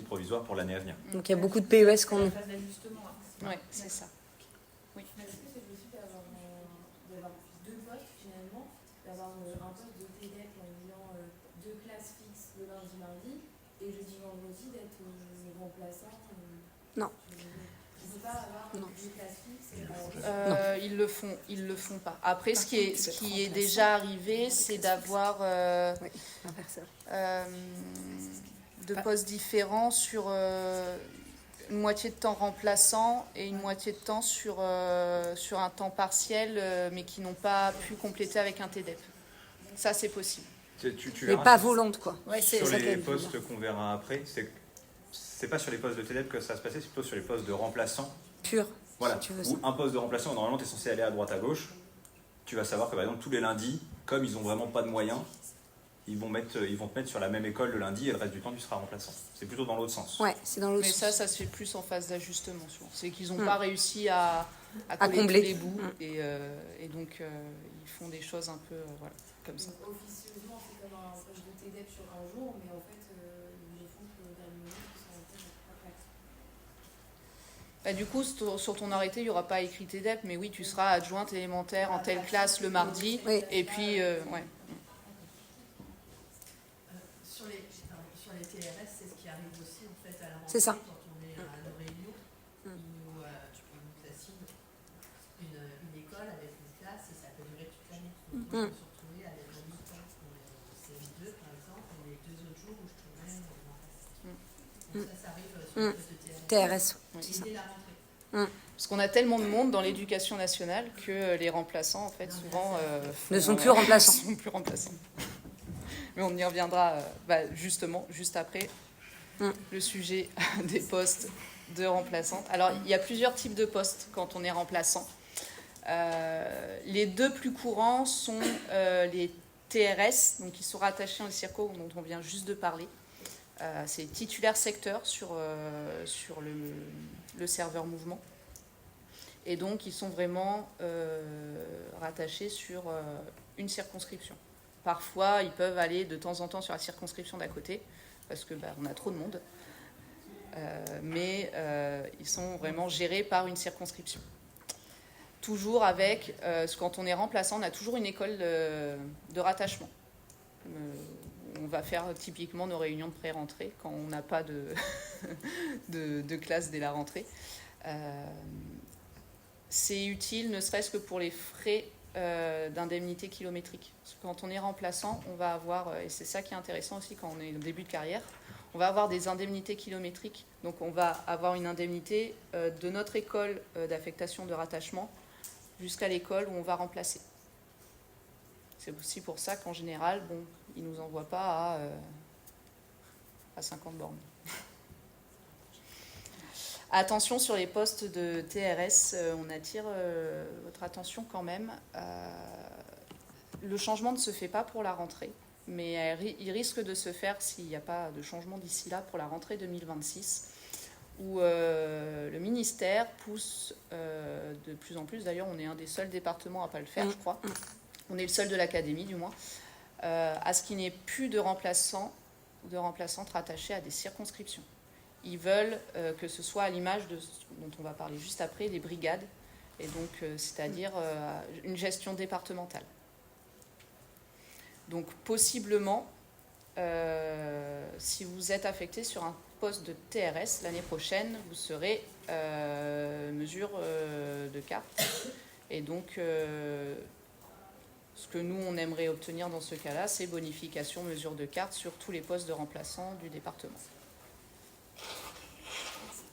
provisoires pour l'année à venir. Donc il y a beaucoup de PES qu'on... Oui, c'est ça. Oui. Est-ce que c'est possible d'avoir deux postes finalement, d'avoir un poste de TDEP en ayant deux classes fixes le lundi, mardi, et jeudi, vendredi d'être remplaçant? Non. On ne peut pas avoir deux classes fixes Ils le font pas. Après, ce qui est déjà arrivé, c'est d'avoir de postes différents sur une moitié de temps remplaçant et une moitié de temps sur un temps partiel, mais qui n'ont pas pu compléter avec un TDEP. Ça, c'est possible. Mais pas volante, quoi. Sur les postes qu'on verra après, c'est pas sur les postes de TDEP que ça va se passer, c'est plutôt sur les postes de remplaçants. Pur. Voilà, si tu veux où un poste de remplaçant, normalement, tu es censé aller à droite à gauche. Tu vas savoir que, par exemple, tous les lundis, comme ils n'ont vraiment pas de moyens, ils vont te mettre sur la même école le lundi et le reste du temps, tu seras remplaçant. C'est plutôt dans l'autre sens. Ouais, c'est dans l'autre sens. Mais ça se fait plus en phase d'ajustement, souvent. C'est qu'ils n'ont pas réussi à combler tous les bouts. Et donc, ils font des choses un peu comme ça. Donc, officieusement, c'est comme un poste de TDEP sur un jour, mais en fait, ils le font que dans le moment qui sont en tête. Du coup, sur ton arrêté, il n'y aura pas écrit TDEP, mais oui, tu seras adjointe élémentaire en telle classe le mardi. Et puis, Sur les TRS, c'est ce qui arrive aussi en fait à la rentrée. C'est ça. Quand on est à nos réunions, où tu peux nous assigner une école avec une classe et ça peut durer toute l'année. Donc moi, je me suis retrouvée avec un mi-temps pour CM2 par exemple, et les 2 autres jours où je tournais en classe. Donc ça arrive sur les postes de TRS. C'est la rentrée. Parce qu'on a tellement de monde dans l'éducation nationale que les remplaçants, en fait, souvent... ne sont plus remplaçants. sont plus remplaçants. Mais on y reviendra justement, juste après, le sujet des postes de remplaçantes. Alors, il y a plusieurs types de postes quand on est remplaçant. Les deux plus courants sont les TRS, donc qui sont rattachés au CIRCO, dont on vient juste de parler. C'est titulaire secteur sur le serveur mouvement. Et donc, ils sont vraiment rattachés sur une circonscription. Parfois, ils peuvent aller de temps en temps sur la circonscription d'à côté, parce que on a trop de monde. Mais ils sont vraiment gérés par une circonscription. Toujours avec, quand on est remplaçant, on a toujours une école de rattachement. On va faire typiquement nos réunions de pré-rentrée quand on n'a pas de classe dès la rentrée. C'est utile, ne serait-ce que pour les frais d'indemnité kilométrique. Parce que quand on est remplaçant, on va avoir, et c'est ça qui est intéressant aussi quand on est au début de carrière, on va avoir des indemnités kilométriques. Donc on va avoir une indemnité de notre école d'affectation de rattachement jusqu'à l'école où on va remplacer. C'est aussi pour ça qu'en général, ils ne nous envoient pas à 50 bornes. Attention sur les postes de TRS, on attire votre attention quand même. Le changement ne se fait pas pour la rentrée, mais il risque de se faire s'il n'y a pas de changement d'ici là pour la rentrée 2026, où le ministère pousse de plus en plus, d'ailleurs on est un des seuls départements à ne pas le faire, je crois, on est le seul de l'académie du moins, à ce qu'il n'y ait plus de remplaçants ou de remplaçantes rattachés à des circonscriptions. Ils veulent que ce soit à l'image de ce dont on va parler juste après, des brigades, et donc c'est-à-dire une gestion départementale. Donc possiblement, si vous êtes affecté sur un poste de TRS l'année prochaine, vous serez mesure de carte. Et donc, ce que nous, on aimerait obtenir dans ce cas-là, c'est bonification mesure de carte sur tous les postes de remplaçants du département.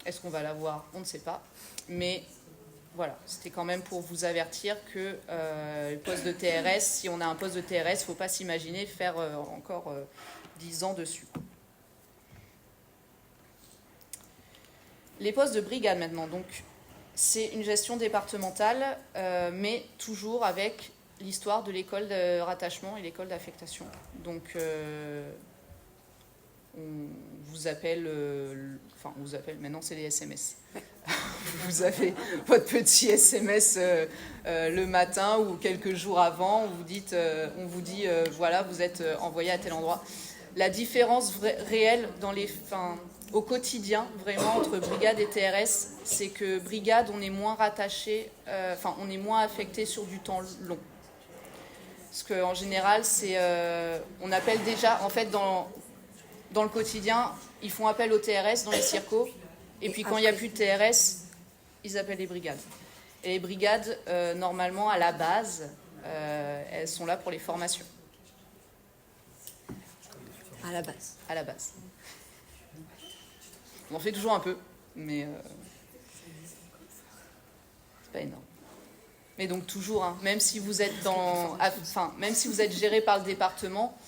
Est-ce qu'on va l'avoir? On ne sait pas. Mais voilà, c'était quand même pour vous avertir que le poste de TRS, si on a un poste de TRS, il ne faut pas s'imaginer faire encore 10 ans dessus. Les postes de brigade maintenant, donc c'est une gestion départementale, mais toujours avec l'histoire de l'école de rattachement et l'école d'affectation. Donc on vous appelle, maintenant c'est les SMS. Vous avez votre petit SMS le matin ou quelques jours avant, on vous dit voilà, vous êtes envoyé à tel endroit. La différence réelle au quotidien, vraiment, entre brigade et TRS, c'est que brigade, on est moins rattaché, on est moins affecté sur du temps long. Parce qu'en général, on appelle déjà, en fait, dans le quotidien, ils font appel au TRS dans les circos, et puis quand il n'y a plus de TRS, ils appellent les brigades. Et les brigades, normalement, à la base, elles sont là pour les formations. À la base. À la base. On en fait toujours un peu, mais c'est pas énorme. Mais donc toujours, même si vous êtes même si vous êtes géré par le département,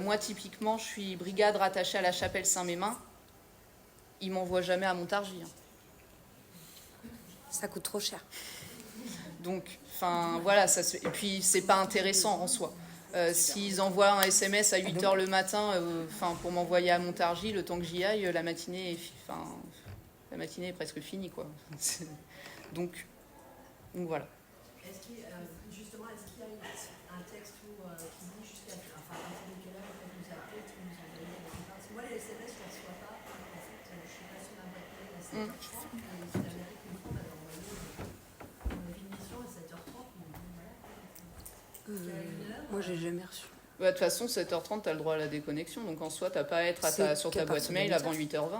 moi typiquement, je suis brigade rattachée à la Chapelle Saint-Mémin. Ils m'envoient jamais à Montargis. Ça coûte trop cher. Donc, voilà, et puis c'est pas intéressant en soi. S'ils envoient un SMS à 8h le matin pour m'envoyer à Montargis, le temps que j'y aille, la matinée est presque finie, quoi. Donc voilà. Est-ce qu'il y a un texte qui dit jusqu'à partir de quelle heure vous appelez, vous nous envoyez la plupart? Parce que moi, les SMS, je ne reçois pas. En fait, je suis pas sur ma boîte mail à 7h30. Et c'est l'Amérique, une fois, on m'avait envoyé une émission à 7h30. Moi, j'ai jamais reçu. De toute façon, 7h30, tu as le droit à la déconnexion. Donc en soi, tu n'as pas à être sur ta boîte mail avant 8h20. Donc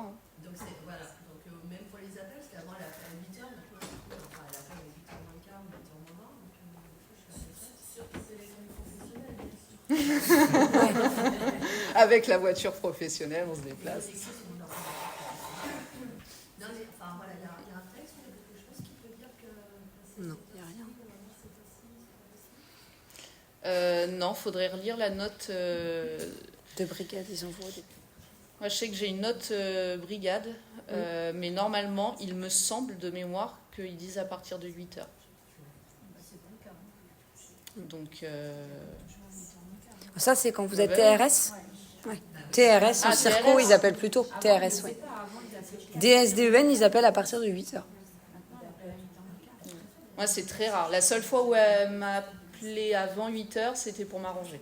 voilà. Donc même pour les appels, parce qu'avant, elle a fait à 8h, maintenant, elle a fait à 8h moins le quart, 8h moins 20. Donc je suis sur téléphone professionnel. Avec la voiture professionnelle, on se déplace. Non, mais voilà, il y a un texte, il y a quelque chose qui peut dire que. Non, il n'y a rien. Non, faudrait relire la note de brigade, ils envoient des... Moi, je sais que j'ai une note brigade, mais normalement, il me semble de mémoire qu'ils disent à partir de 8h. Donc, ça, c'est quand vous êtes TRS. Ouais. TRS, en circo, ils appellent plutôt TRS, oui. DSDEN, ils appellent à partir de 8h. Moi, c'est très rare. La seule fois où elle m'a appelé avant 8h, c'était pour m'arranger.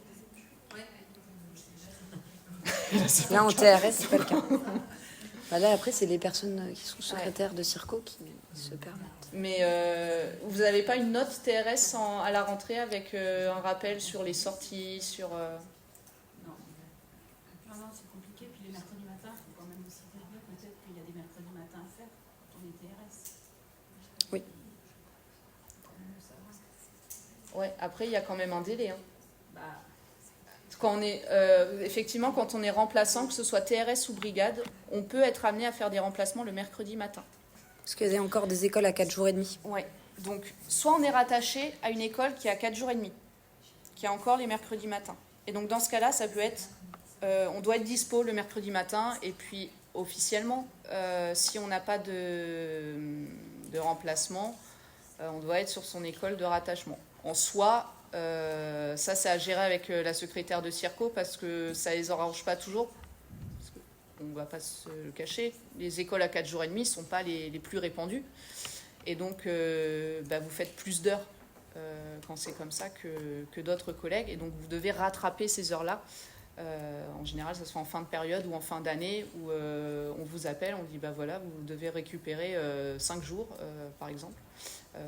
Là, en TRS, c'est pas le cas. Là, après, c'est les personnes qui sont secrétaires de circo qui se permettent. Mais vous n'avez pas une note TRS à la rentrée avec un rappel sur les sorties, sur... Non, c'est compliqué. Puis les mercredis matins, il faut quand même aussi dire peut-être qu'il y a des mercredis matins à faire quand on est TRS. Oui. Ouais, après, il y a quand même un délai. Quand on est, effectivement, quand on est remplaçant, que ce soit TRS ou brigade, on peut être amené à faire des remplacements le mercredi matin. Parce qu'il y a encore des écoles à 4 jours et demi. Ouais. Donc, soit on est rattaché à une école qui a 4 jours et demi. qu'il y a encore les mercredis matins. Et donc dans ce cas-là, ça peut être, on doit être dispo le mercredi matin, et puis officiellement, si on n'a pas de remplacement, on doit être sur son école de rattachement. En soi, ça c'est à gérer avec la secrétaire de Circo, parce que ça ne les arrange pas toujours. On ne va pas se le cacher, les écoles à 4 jours et demi ne sont pas les plus répandues. Et donc, vous faites plus d'heures quand c'est comme ça que d'autres collègues. Et donc, vous devez rattraper ces heures-là. En général, ça se fait en fin de période ou en fin d'année où on vous appelle, on dit, voilà, vous devez récupérer 5 jours, par exemple.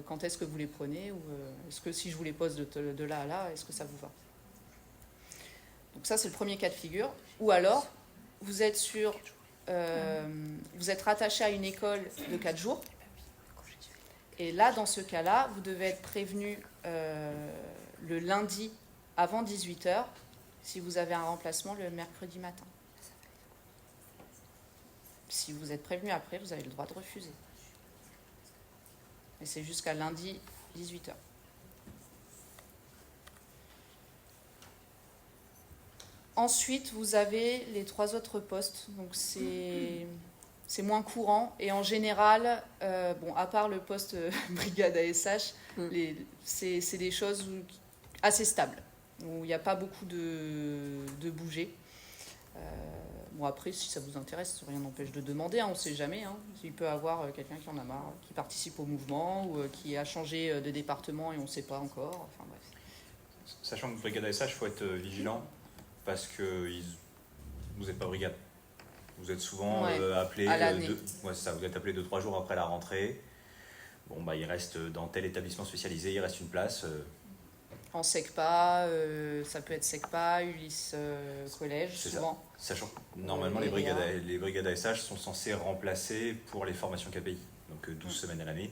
Quand est-ce que vous les prenez, ou est-ce que si je vous les pose de là à là, est-ce que ça vous va? Donc ça, c'est le premier cas de figure. Ou alors, vous êtes vous êtes rattaché à une école de 4 jours. Et là, dans ce cas-là, vous devez être prévenu le lundi avant 18h si vous avez un remplacement le mercredi matin. Si vous êtes prévenu après, vous avez le droit de refuser. Et c'est jusqu'à lundi 18h. Ensuite, vous avez les 3 autres postes. Donc, c'est moins courant. Et en général, à part le poste brigade ASH, c'est des choses assez stables, où il n'y a pas beaucoup de bouger. Après, si ça vous intéresse, rien n'empêche de demander, on ne sait jamais. Il peut y avoir quelqu'un qui en a marre, qui participe au mouvement, ou qui a changé de département et on ne sait pas encore. Enfin, bref. Sachant que brigade ASH, il faut être vigilant, parce que vous n'êtes pas brigade. Vous êtes souvent appelé vous êtes appelé 2-3 jours après la rentrée. Il reste dans tel établissement spécialisé, il reste une place. En SECPA, ça peut être SECPA, Ulysse Collège, souvent. Sachant que normalement, les brigades ASH sont censées remplacer pour les formations KPI, donc 12 semaines à l'année.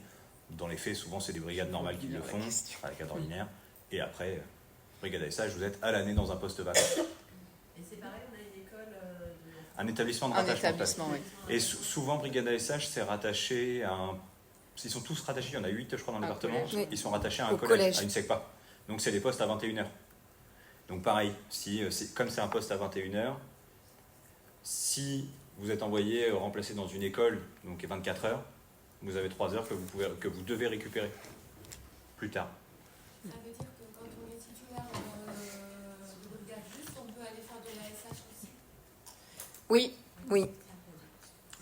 Dans les faits, souvent, c'est des brigades normales qui le font, à la cadre ordinaire. Et après, brigade ASH, vous êtes à l'année dans un poste vacant. Et c'est pareil, on a une école un établissement de rattachement. Et souvent, brigade ASH, c'est rattaché à un... Ils sont tous rattachés, il y en a 8, je crois, dans le département. Ils sont rattachés à un collège, à une SECPA. Donc, c'est des postes à 21h. Donc, pareil, comme c'est un poste à 21h, si vous êtes envoyé remplacer dans une école, donc 24 heures, vous avez 3 heures que vous devez récupérer plus tard. Ça veut dire que quand on est titulaire de brigade juste, on peut aller faire de l'ASH aussi? Oui.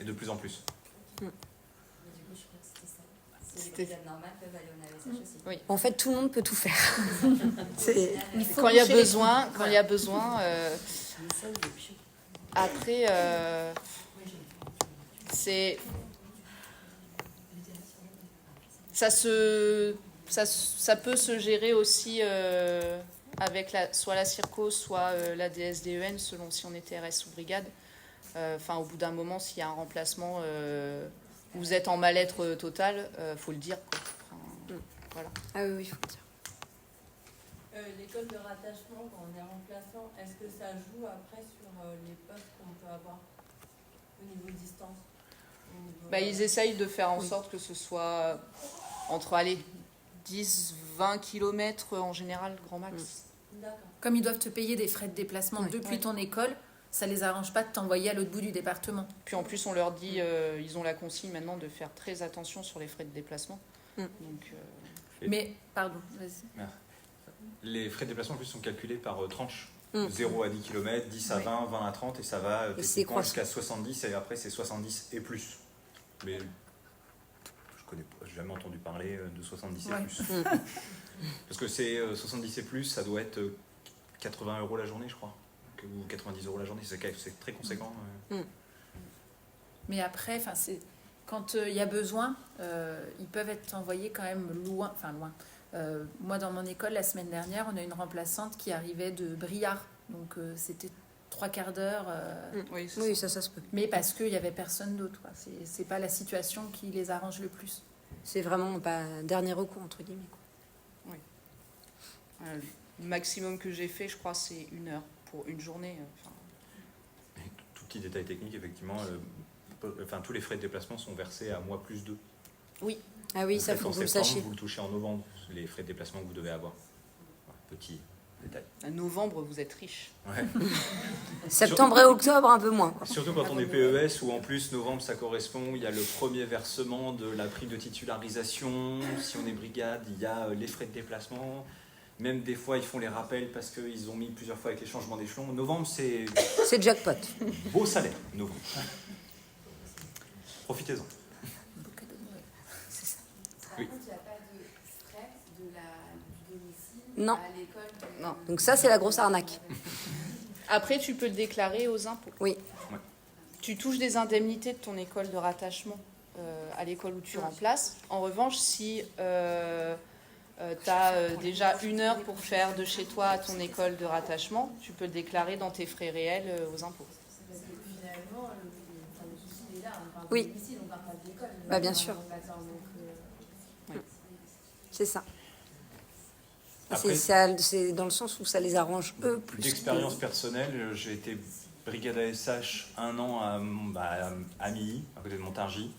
Et de plus en plus. Du coup, je crois que c'était ça. Si les brigades normales peuvent aller en ASH aussi. Oui. En fait, tout le monde peut tout faire. Quand il y a besoin, après, ça peut se gérer aussi avec soit la Circo, soit la DSDEN, selon si on est TRS ou brigade. Au bout d'un moment, s'il y a un remplacement, vous êtes en mal-être total, faut le dire, quoi. Voilà. Ah oui, il faut le dire. L'école de rattachement, quand on est remplaçant, est-ce que ça joue après sur les postes qu'on peut avoir au niveau distance? Ils essayent de faire en sorte que ce soit entre 10-20 km en général, grand max. D'accord. Comme ils doivent te payer des frais de déplacement depuis ton école, ça les arrange pas de t'envoyer à l'autre bout du département. Puis en plus, on leur dit, ils ont la consigne maintenant de faire très attention sur les frais de déplacement. Donc, Mais, pardon, vas-y. Les frais de déplacement en plus sont calculés par tranche. 0 à 10 km, 10 à 20, 20 à 30, et ça va techniquement jusqu'à 70, et après c'est 70 et plus. Mais j'ai jamais entendu parler de 70 et plus. Parce que c'est 70 et plus, ça doit être 80 € la journée, je crois. Ou 90 € la journée, c'est très conséquent. Mais après, quand il y a besoin, ils peuvent être envoyés quand même loin. Moi, dans mon école, la semaine dernière, on a une remplaçante qui arrivait de Briard. Donc, c'était 3/4 d'heure. Oui, ça se peut. Mais parce qu'il n'y avait personne d'autre. C'est pas la situation qui les arrange le plus. C'est vraiment pas dernier recours, entre guillemets. Oui. Le maximum que j'ai fait, je crois, c'est 1 heure pour une journée. Tout petit détail technique, effectivement, tous les frais de déplacement sont versés à mois plus 2. Oui. Ah oui, ça faut que vous le sachiez. Vous le touchez en novembre, les frais de déplacement que vous devez avoir. Petit détail. Novembre, vous êtes riche. Ouais. Septembre et octobre, un peu moins. Surtout quand on est PES, où en plus novembre ça correspond, il y a le premier versement de la prime de titularisation, si on est brigade, il y a les frais de déplacement, même des fois ils font les rappels parce qu'ils ont mis plusieurs fois avec les changements d'échelon. Novembre c'est jackpot. Beau salaire, novembre. Profitez-en. C'est ça. Par Oui. contre, il n'y a pas de frais du domicile Non. à l'école. Non. Donc ça, c'est la grosse arnaque. Après, tu peux le déclarer aux impôts. Oui. Ouais. Tu touches des indemnités de ton école de rattachement à l'école où tu remplaces. En revanche, si tu as déjà 1 heure pour faire de chez toi à ton école de rattachement, tu peux le déclarer dans tes frais réels aux impôts. Parce que finalement, le souci est là. On parle Oui. de domicile, on parle pas de l'école. Bah, bien sûr. Donc, C'est ça. Après- C'est dans le sens où ça les arrange eux plus. D'expérience personnelle, j'ai été brigade ASH 1 an à Milly, à côté de Montargis.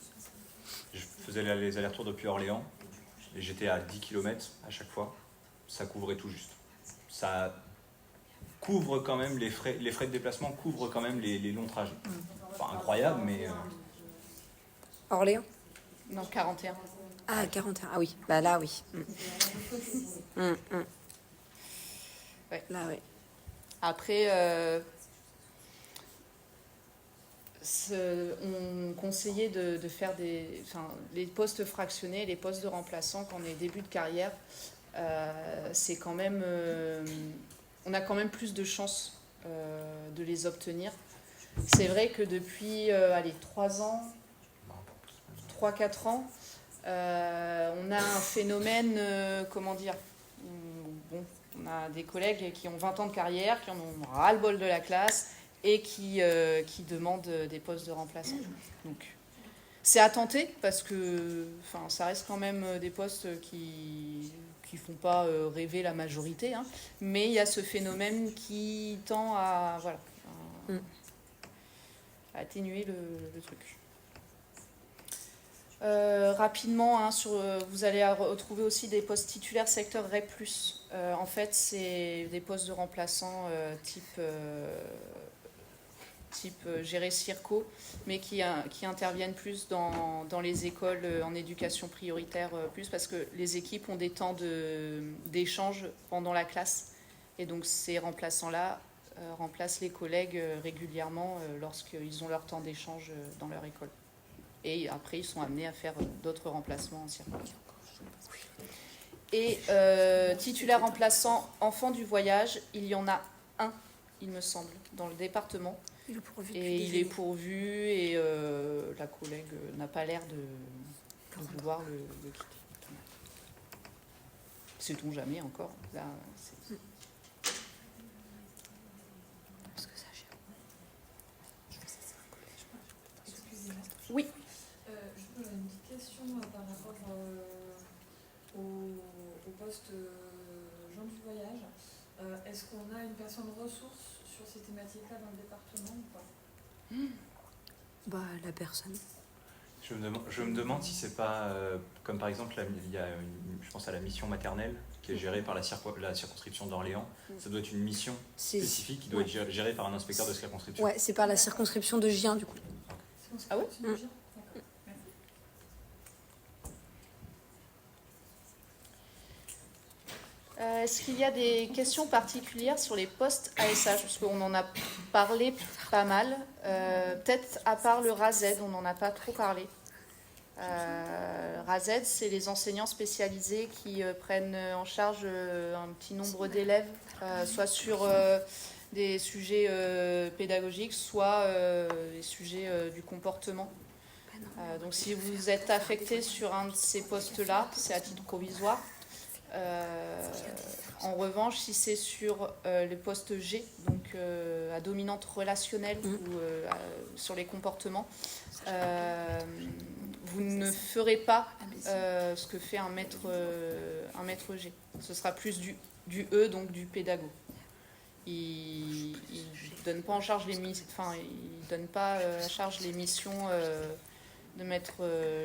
Je faisais les allers-retours depuis Orléans et j'étais à 10 km à chaque fois. Ça couvrait tout juste. Ça couvre quand même les frais de déplacement, couvre quand même les longs trajets. Enfin, incroyable, mais Orléans. Non, 41. Ah, 41. Ah oui. Bah là, oui. Ouais. Là, oui. Après, on conseillait de faire les postes fractionnés, les postes de remplaçants quand on est début de carrière. C'est quand même, on a quand même plus de chances de les obtenir. C'est vrai que depuis 3 ans, 3-4 ans, on a un phénomène, bon, on a des collègues qui ont 20 ans de carrière, qui en ont ras-le-bol de la classe et qui demandent des postes de remplaçants. Donc, c'est à tenter parce que ça reste quand même des postes qui font pas rêver la majorité, hein, mais il y a ce phénomène qui tend à atténuer le truc. Rapidement, hein, vous allez retrouver aussi des postes titulaires secteur REP+. En fait, c'est des postes de remplaçants type géré circo, mais qui interviennent plus dans les écoles en éducation prioritaire, parce que les équipes ont des temps d'échange pendant la classe. Et donc ces remplaçants-là remplacent les collègues régulièrement lorsqu'ils ont leur temps d'échange dans leur école. Et après, ils sont amenés à faire d'autres remplacements en circo. Et titulaire remplaçant enfant du voyage, il y en a un, il me semble, dans le département. Il est pourvu et la collègue n'a pas l'air de vouloir le quitter. Sait-on jamais encore. Là, oui. Une petite question par rapport au poste Jean du voyage. Est-ce qu'on a une personne ressource sur ces thématiques-là dans le département ou pas? Bah, la personne. je me demande si c'est pas, comme par exemple, il y a je pense à la mission maternelle qui est gérée par la circonscription d'Orléans. Ça doit être une mission spécifique qui doit être gérée par un inspecteur de circonscription. Ouais, c'est par la circonscription de Gien, du coup. Ah ouais? Est-ce qu'il y a des questions particulières sur les postes ASH? Parce qu'on en a parlé pas mal. Peut-être à part le RASED, on n'en a pas trop parlé. RASED, c'est les enseignants spécialisés qui prennent en charge un petit nombre d'élèves, soit sur des sujets pédagogiques, soit des sujets du comportement. Donc si vous êtes affecté sur un de ces postes-là, c'est à titre provisoire. En revanche, si c'est sur le poste G, donc à dominante relationnelle ou sur les comportements, vous ne ferez pas ce que fait un maître G. Ce sera plus du E, donc du pédago. Il ne donne pas en charge les missions de maître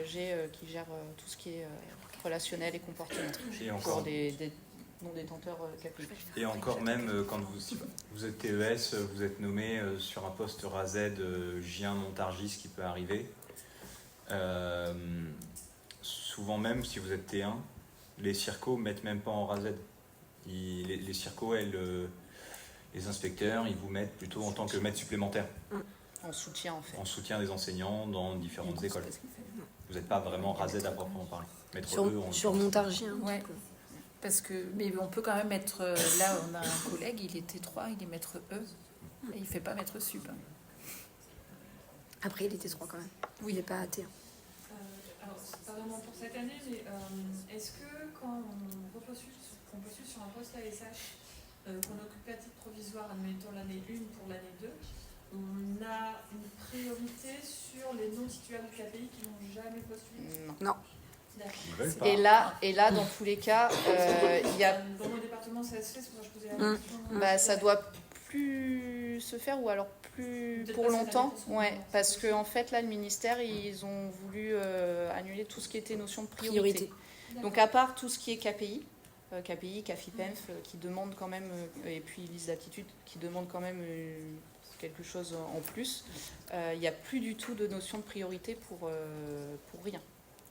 G qui gère tout ce qui est relationnel et comportement. Et encore, non détenteurs KPI. Et encore même, quand vous êtes TES, vous êtes nommé sur un poste RAZ J1 Montargis qui peut arriver. Souvent même, si vous êtes T1, les circos ne mettent même pas en RAZ. Les circos, les inspecteurs, ils vous mettent plutôt en tant que maître supplémentaire. En soutien, en fait. En soutien des enseignants dans différentes écoles. Vous n'êtes pas vraiment RAZ à proprement parler. Sur Montargis. Ouais. Parce que, mais on peut quand même être... là, on a un collègue, il est T3, il est maître E. Et il ne fait pas maître sup. Après, il était 3 quand même. Oui, il n'est pas à T1. Alors, c'est pas vraiment pour cette année, mais est-ce que quand on postule sur un poste ASH, qu'on occupe à titre provisoire, admettons l'année 1 pour l'année 2, on a une priorité sur les non-titulaires du KPI qui n'ont jamais postulé? Non. Et là, dans tous les cas, il y a... Dans mon département, ça se fait, c'est pour ça que je posais la question. Ça doit plus se faire ou alors plus pour longtemps. Ouais, parce que en fait, là, le ministère, ils ont voulu annuler tout ce qui était notion de priorité. Donc, à part tout ce qui est KPI, CAFIPENF, qui demande quand même, et puis liste d'aptitude, qui demande quand même quelque chose en plus, il n'y a plus du tout de notion de priorité pour rien.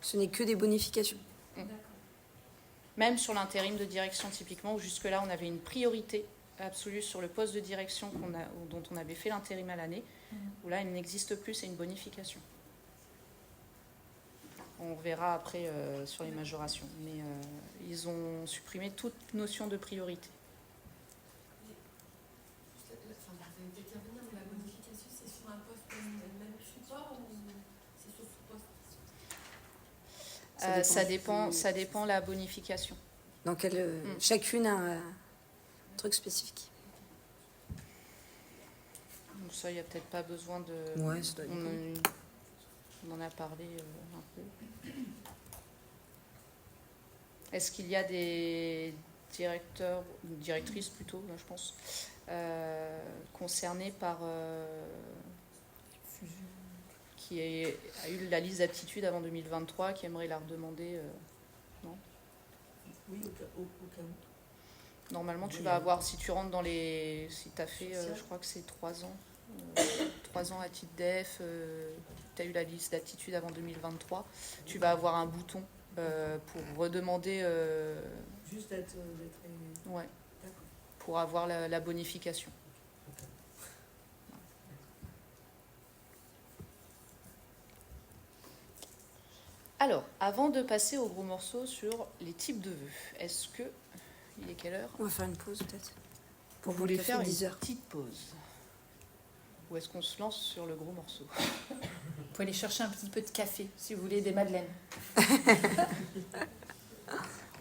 Ce n'est que des bonifications. Même sur l'intérim de direction, typiquement, où jusque-là, on avait une priorité absolue sur le poste de direction dont on avait fait l'intérim à l'année, où là, il n'existe plus, c'est une bonification. On verra après sur les majorations. Mais ils ont supprimé toute notion de priorité. La bonification, c'est sur un poste même support ou c'est sur sous-poste? Ça dépend la bonification. Donc chacune a un truc spécifique. Donc ça, il n'y a peut-être pas besoin de... Ouais, ça doit être on en a parlé un peu. Est-ce qu'il y a des directeurs, ou directrices plutôt, je pense, concernés par... qui a eu la liste d'aptitudes avant 2023, qui aimerait la redemander, non? Oui, au cas où. Normalement, tu vas avoir, si tu rentres dans les... Si tu as fait, je crois que c'est 3 ans. 3 ans à titre DEF, tu as eu la liste d'aptitudes avant 2023, tu vas avoir un bouton pour redemander... Juste d'être... Ouais, pour avoir la bonification. Alors, avant de passer au gros morceau sur les types de vœux, est-ce que... Il est quelle heure? On va faire une pause peut-être. Vous voulez faire une petite pause? Ou est-ce qu'on se lance sur le gros morceau? Vous pouvez aller chercher un petit peu de café, si vous voulez, des madeleines.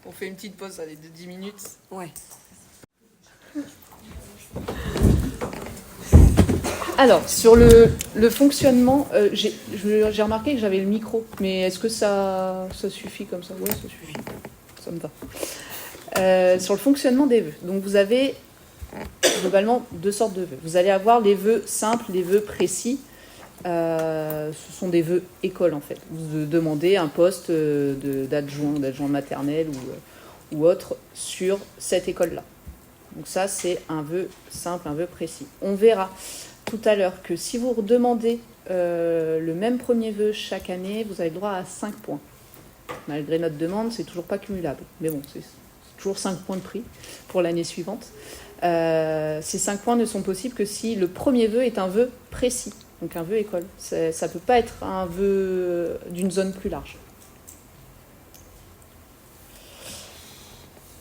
On fait une petite pause, allez, de 10 minutes. Ouais. Alors, sur le fonctionnement, j'ai remarqué que j'avais le micro, mais est-ce que ça suffit comme ça? Ouais, ça suffit. Ça me va. Sur le fonctionnement des vœux. Donc, vous avez globalement 2 sortes de vœux. Vous allez avoir les vœux simples, les vœux précis. Ce sont des vœux école, en fait. Vous demandez un poste d'adjoint maternel ou autre sur cette école-là. Donc ça, c'est un vœu simple, un vœu précis. On verra tout à l'heure que si vous redemandez le même premier vœu chaque année, vous avez le droit à 5 points. Malgré notre demande, c'est toujours pas cumulable. Mais bon, c'est toujours 5 points de prix pour l'année suivante. Ces 5 points ne sont possibles que si le premier vœu est un vœu précis, donc un vœu école. Ça ne peut pas être un vœu d'une zone plus large.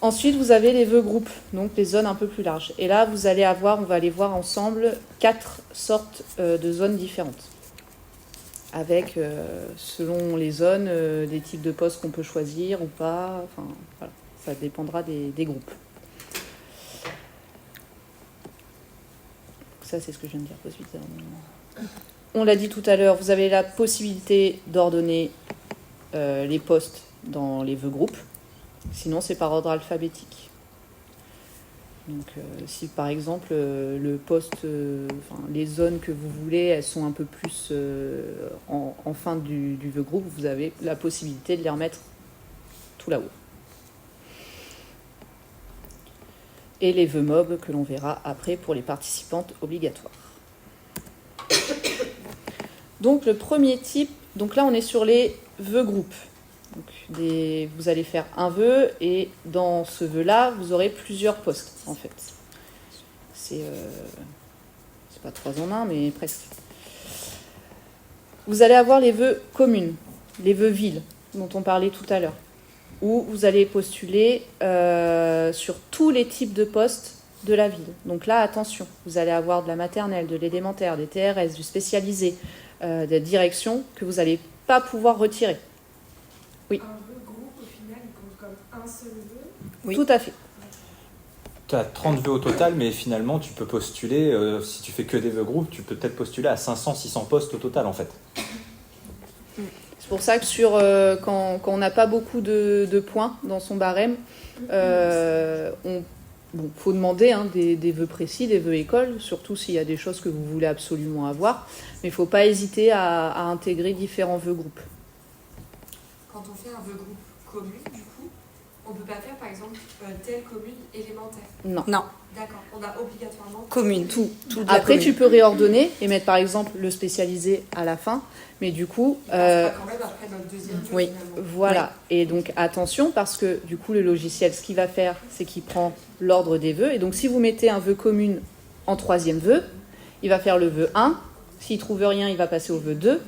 Ensuite, vous avez les vœux groupes, donc les zones un peu plus larges. Et là, on va aller voir ensemble 4 sortes de zones différentes. Avec, selon les zones, des types de postes qu'on peut choisir ou pas. Enfin, voilà, ça dépendra des groupes. Ça, c'est ce que je viens de dire. Pause vite. On l'a dit tout à l'heure, vous avez la possibilité d'ordonner les postes dans les vœux groupes. Sinon, c'est par ordre alphabétique. Donc, si par exemple, le poste, les zones que vous voulez, elles sont un peu plus en fin du vœu groupe, vous avez la possibilité de les remettre tout là-haut. et les vœux MOB que l'on verra après pour les participantes obligatoires. Donc le premier type, donc là on est sur les vœux groupes. Donc, vous allez faire un vœu et dans ce vœu-là, vous aurez plusieurs postes en fait. C'est pas 3 en 1, mais presque. Vous allez avoir les vœux communes, les vœux villes dont on parlait tout à l'heure, où vous allez postuler sur tous les types de postes de la ville. Donc là, attention, vous allez avoir de la maternelle, de l'élémentaire, des TRS, du spécialisé, des directions que vous n'allez pas pouvoir retirer. Oui. Un vœu groupe, au final, il compte comme un seul vœu. Oui. Tout à fait. Tu as 30 vœux au total, mais finalement, tu peux postuler, si tu fais que des vœux groupes, tu peux peut-être postuler à 500, 600 postes au total, en fait. C'est pour ça que quand on n'a pas beaucoup de points dans son barème, faut demander des vœux précis, des vœux écoles, surtout s'il y a des choses que vous voulez absolument avoir, mais il ne faut pas hésiter à intégrer différents vœux groupes. Quand on fait un vœu groupe commune, du coup, on ne peut pas faire par exemple telle commune élémentaire. Non. D'accord, on a obligatoirement commune. Tout Après, tu peux réordonner et mettre par exemple le spécialisé à la fin, mais du coup. On passera quand même après notre deuxième vœu. Oui, voilà. Oui. Et donc attention parce que du coup, le logiciel, ce qu'il va faire, c'est qu'il prend l'ordre des vœux. Et donc, si vous mettez un vœu commune en 3e vœu, il va faire le vœu 1. S'il ne trouve rien, il va passer au vœu 2.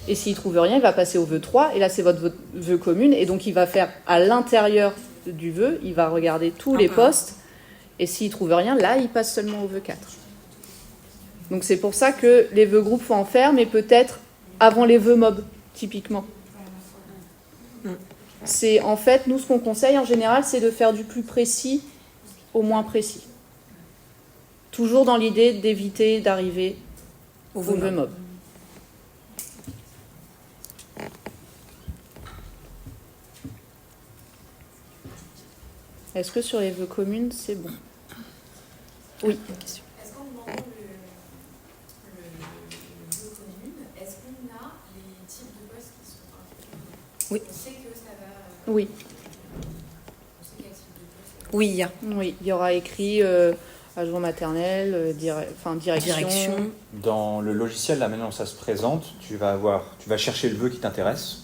Et s'il ne trouve rien, il va passer au vœu 3. Et là, c'est votre vœu commune. Et donc, il va faire à l'intérieur du vœu, il va regarder tous les postes. Et s'il ne trouve rien, là, il passe seulement au vœu 4. Donc, c'est pour ça que les vœux groupes, faut en faire, mais peut-être avant les vœux MOB, typiquement. C'est en fait, nous, ce qu'on conseille en général, c'est de faire du plus précis au moins précis. Toujours dans l'idée d'éviter d'arriver au vœu MOB. Est-ce que sur les vœux communes, c'est bon? Oui. Est-ce qu'en demandant le vœu commune, est-ce qu'on a les types de postes qui sont... Oui. On sait que ça va... Oui. On sait quel type de poste... Oui, il y a. Oui, il y aura écrit adjoint maternel, direction. Dans le logiciel, là maintenant ça se présente, tu vas chercher le vœu qui t'intéresse.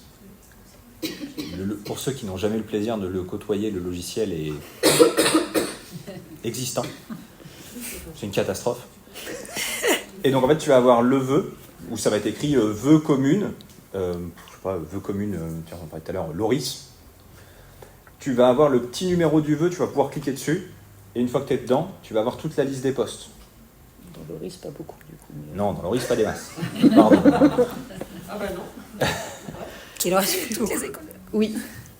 Pour ceux qui n'ont jamais eu le plaisir de le côtoyer, le logiciel est existant. C'est une catastrophe. Et donc en fait, tu vas avoir le vœu, où ça va être écrit vœu commune, vœu commune, tiens, on parlait tout à l'heure, Loris. Tu vas avoir le petit numéro du vœu, tu vas pouvoir cliquer dessus, et une fois que tu es dedans, tu vas avoir toute la liste des postes. Dans Loris, pas beaucoup du coup. Mais... Non, dans Loris, pas des masses. Pardon. Ah bah non. Il reste toutes les écoles. Oui.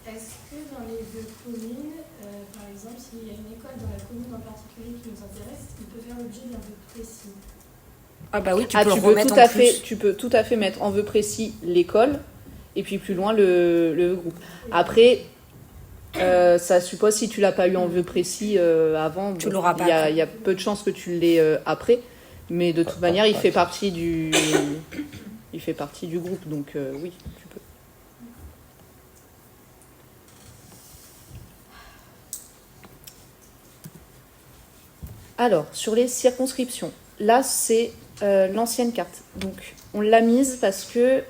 Est-ce que dans les vœux communes, par exemple, s'il y a une école dans la commune en particulier qui nous intéresse, il peut faire l'objet d'un vœu précis? Ah bah oui, tu tu peux peux remettre tout en à plus. fait, tu peux tout à fait mettre en vœu précis l'école et puis plus loin le groupe. Après, ça suppose si tu l'as pas eu en vœu précis avant, Tu l'auras pas il y a peu de chances que tu l'aies après, mais de toute manière, il fait partie du groupe, donc oui, tu peux. Alors, sur les circonscriptions, là, c'est l'ancienne carte. Donc, on l'a mise parce que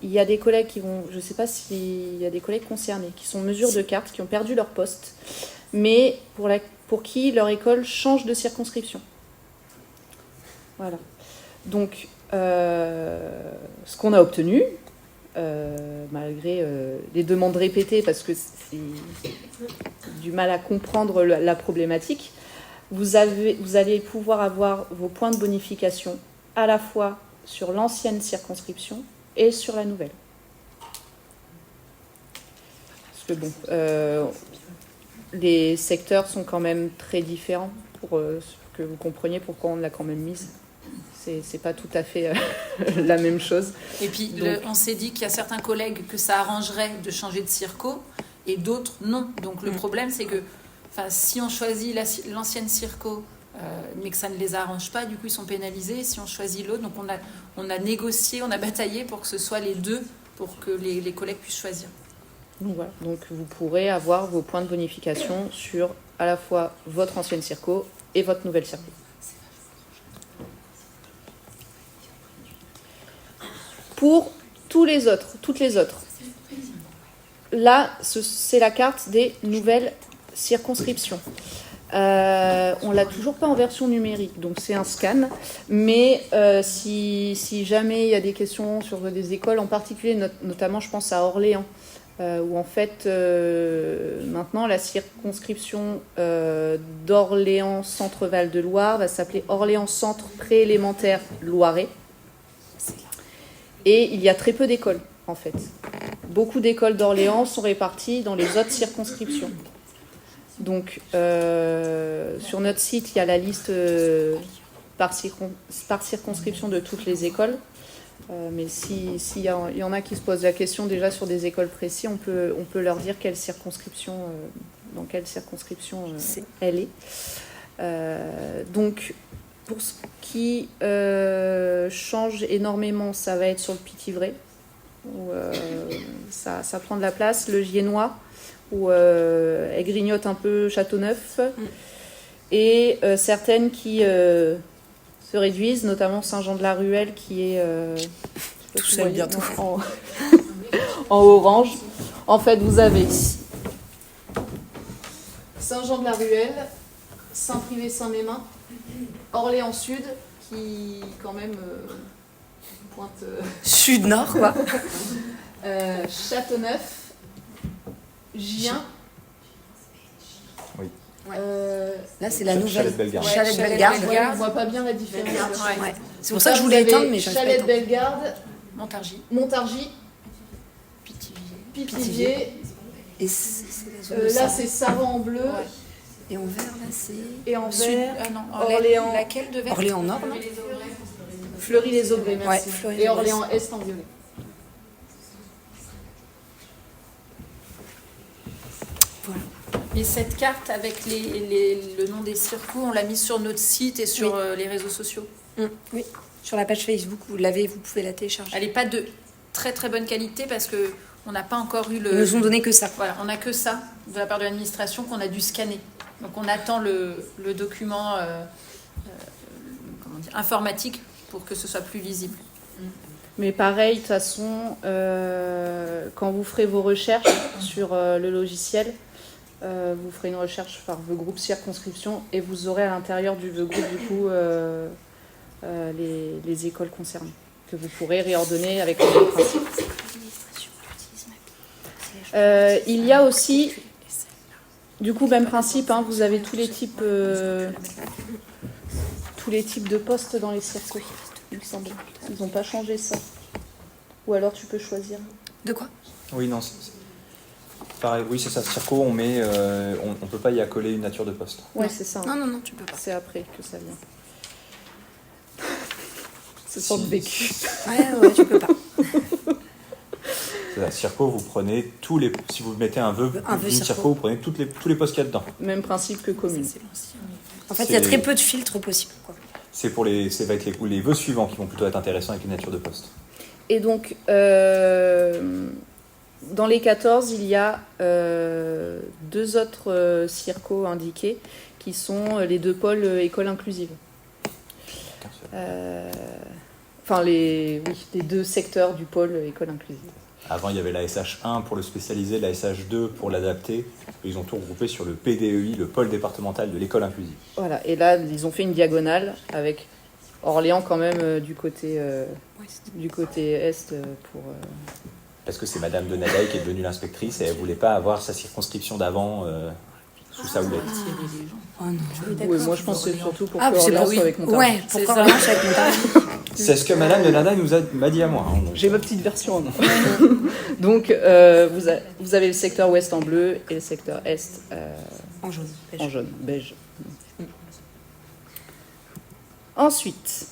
il y a des collègues qui vont... Je ne sais pas s'il y a des collègues concernés qui sont mesures de carte, qui ont perdu leur poste, mais pour qui leur école change de circonscription. Voilà. Donc, ce qu'on a obtenu, malgré les demandes répétées, parce que c'est du mal à comprendre la problématique, vous allez pouvoir avoir vos points de bonification à la fois sur l'ancienne circonscription et sur la nouvelle. Parce que bon, les secteurs sont quand même très différents pour que vous compreniez pourquoi on l'a quand même mise. C'est pas tout à fait la même chose. Et puis, on s'est dit qu'il y a certains collègues que ça arrangerait de changer de circo et d'autres non. Donc, le problème, c'est que si on choisit l'ancienne circo, mais que ça ne les arrange pas, du coup, ils sont pénalisés. Si on choisit l'autre, donc on a négocié, on a bataillé pour que ce soit les deux, pour que les collègues puissent choisir. Donc voilà, donc vous pourrez avoir vos points de bonification sur à la fois votre ancienne circo et votre nouvelle circo. Pour toutes les autres, là, c'est la carte des nouvelles circonscriptions. On l'a toujours pas en version numérique, donc c'est un scan. Mais si jamais il y a des questions sur des écoles en particulier, notamment je pense à Orléans, où en fait maintenant la circonscription d'Orléans Centre-Val de Loire va s'appeler Orléans Centre Préélémentaire Loiret. Et il y a très peu d'écoles en fait. Beaucoup d'écoles d'Orléans sont réparties dans les autres circonscriptions. Donc, sur notre site, il y a la liste par circonscription de toutes les écoles. Mais s'il y en a qui se posent la question déjà sur des écoles précises, on peut leur dire quelle circonscription, dans quelle circonscription elle est. Donc, pour ce qui change énormément, ça va être sur le Pithiviers, où ça prend de la place. Le Giennois, où elle grignote un peu Châteauneuf, et certaines qui se réduisent, notamment Saint-Jean-de-la-Ruelle qui est tout seul bientôt en orange. En fait, vous avez Saint-Jean-de-la-Ruelle, Saint-Privé-Saint-Mémin, Orléans Sud qui quand même pointe sud-nord quoi. Châteauneuf, Gien. Oui. Là, c'est la nouvelle. Chalette-Bellegarde. Chalette-Bellegarde. Ouais, on ne voit pas bien la différence. Ouais. C'est pour ça que je voulais éteindre, mais j'arrive pas à éteindre. Chalette-Bellegarde, Montargis, Pithiviers. Et Là, c'est Savant en bleu. Ouais. Et en vert, là, c'est. Et en Sud, vert, Orléans. Laquelle de vert? Orléans Nord, non? Fleury-les-Aubrais, merci. Ouais, Fleury-les-Aubrais. Et Orléans Est en violet. Voilà. Et cette carte avec le nom des circuits, on l'a mise sur notre site et sur les réseaux sociaux. Oui, sur la page Facebook, vous pouvez la télécharger. Elle n'est pas de très très bonne qualité parce que on n'a pas encore eu Ils nous ont donné que ça. Voilà, on n'a que ça de la part de l'administration qu'on a dû scanner. Donc on attend le document informatique pour que ce soit plus visible. Mais pareil, de toute façon, quand vous ferez vos recherches sur le logiciel, vous ferez une recherche par vos groupes circonscription et vous aurez à l'intérieur du groupe du coup les écoles concernées que vous pourrez réordonner avec le même principe. Il y a aussi, du coup, même principe, hein, vous avez tous les types de postes dans les circos, il me semble. Ils n'ont pas changé ça. Ou alors tu peux choisir. De quoi? Oui, non, pareil, oui, c'est ça. Circo, on met, on peut pas y accoler une nature de poste. Ouais, c'est ça. Non, tu peux pas. C'est après que ça vient. C'est sur le vécu. Ouais, tu peux pas. C'est ça. Circo, vous prenez si vous mettez un vœu d'une circo, vous prenez tous les postes qu'il y a dedans. Même principe que commune. En fait, il y a très peu de filtres possibles, quoi. Ça va être les vœux suivants qui vont plutôt être intéressants avec une nature de poste. Et donc, dans les 14, il y a 2 autres circos indiqués qui sont les 2 pôles école inclusive. Les 2 secteurs du pôle école inclusive. Avant, il y avait la SH1 pour le spécialiser, la SH2 pour l'adapter. Ils ont tout regroupé sur le PDEI, le pôle départemental de l'école inclusive. Voilà, et là, ils ont fait une diagonale avec Orléans quand même du côté est pour... Parce que c'est Madame de Nadaï qui est devenue l'inspectrice et elle ne voulait pas avoir sa circonscription d'avant sous sa houlette. Oh non, oui, moi je pense que c'est surtout pour que Orléans soit avec Montargis. Ouais, pour que Orléans soit avec Montargis. C'est ce que Madame de Nadaï m'a dit à moi. Hein, j'ai ma petite version. Donc, vous avez le secteur ouest en bleu et le secteur est en jaune. Beige. Ensuite,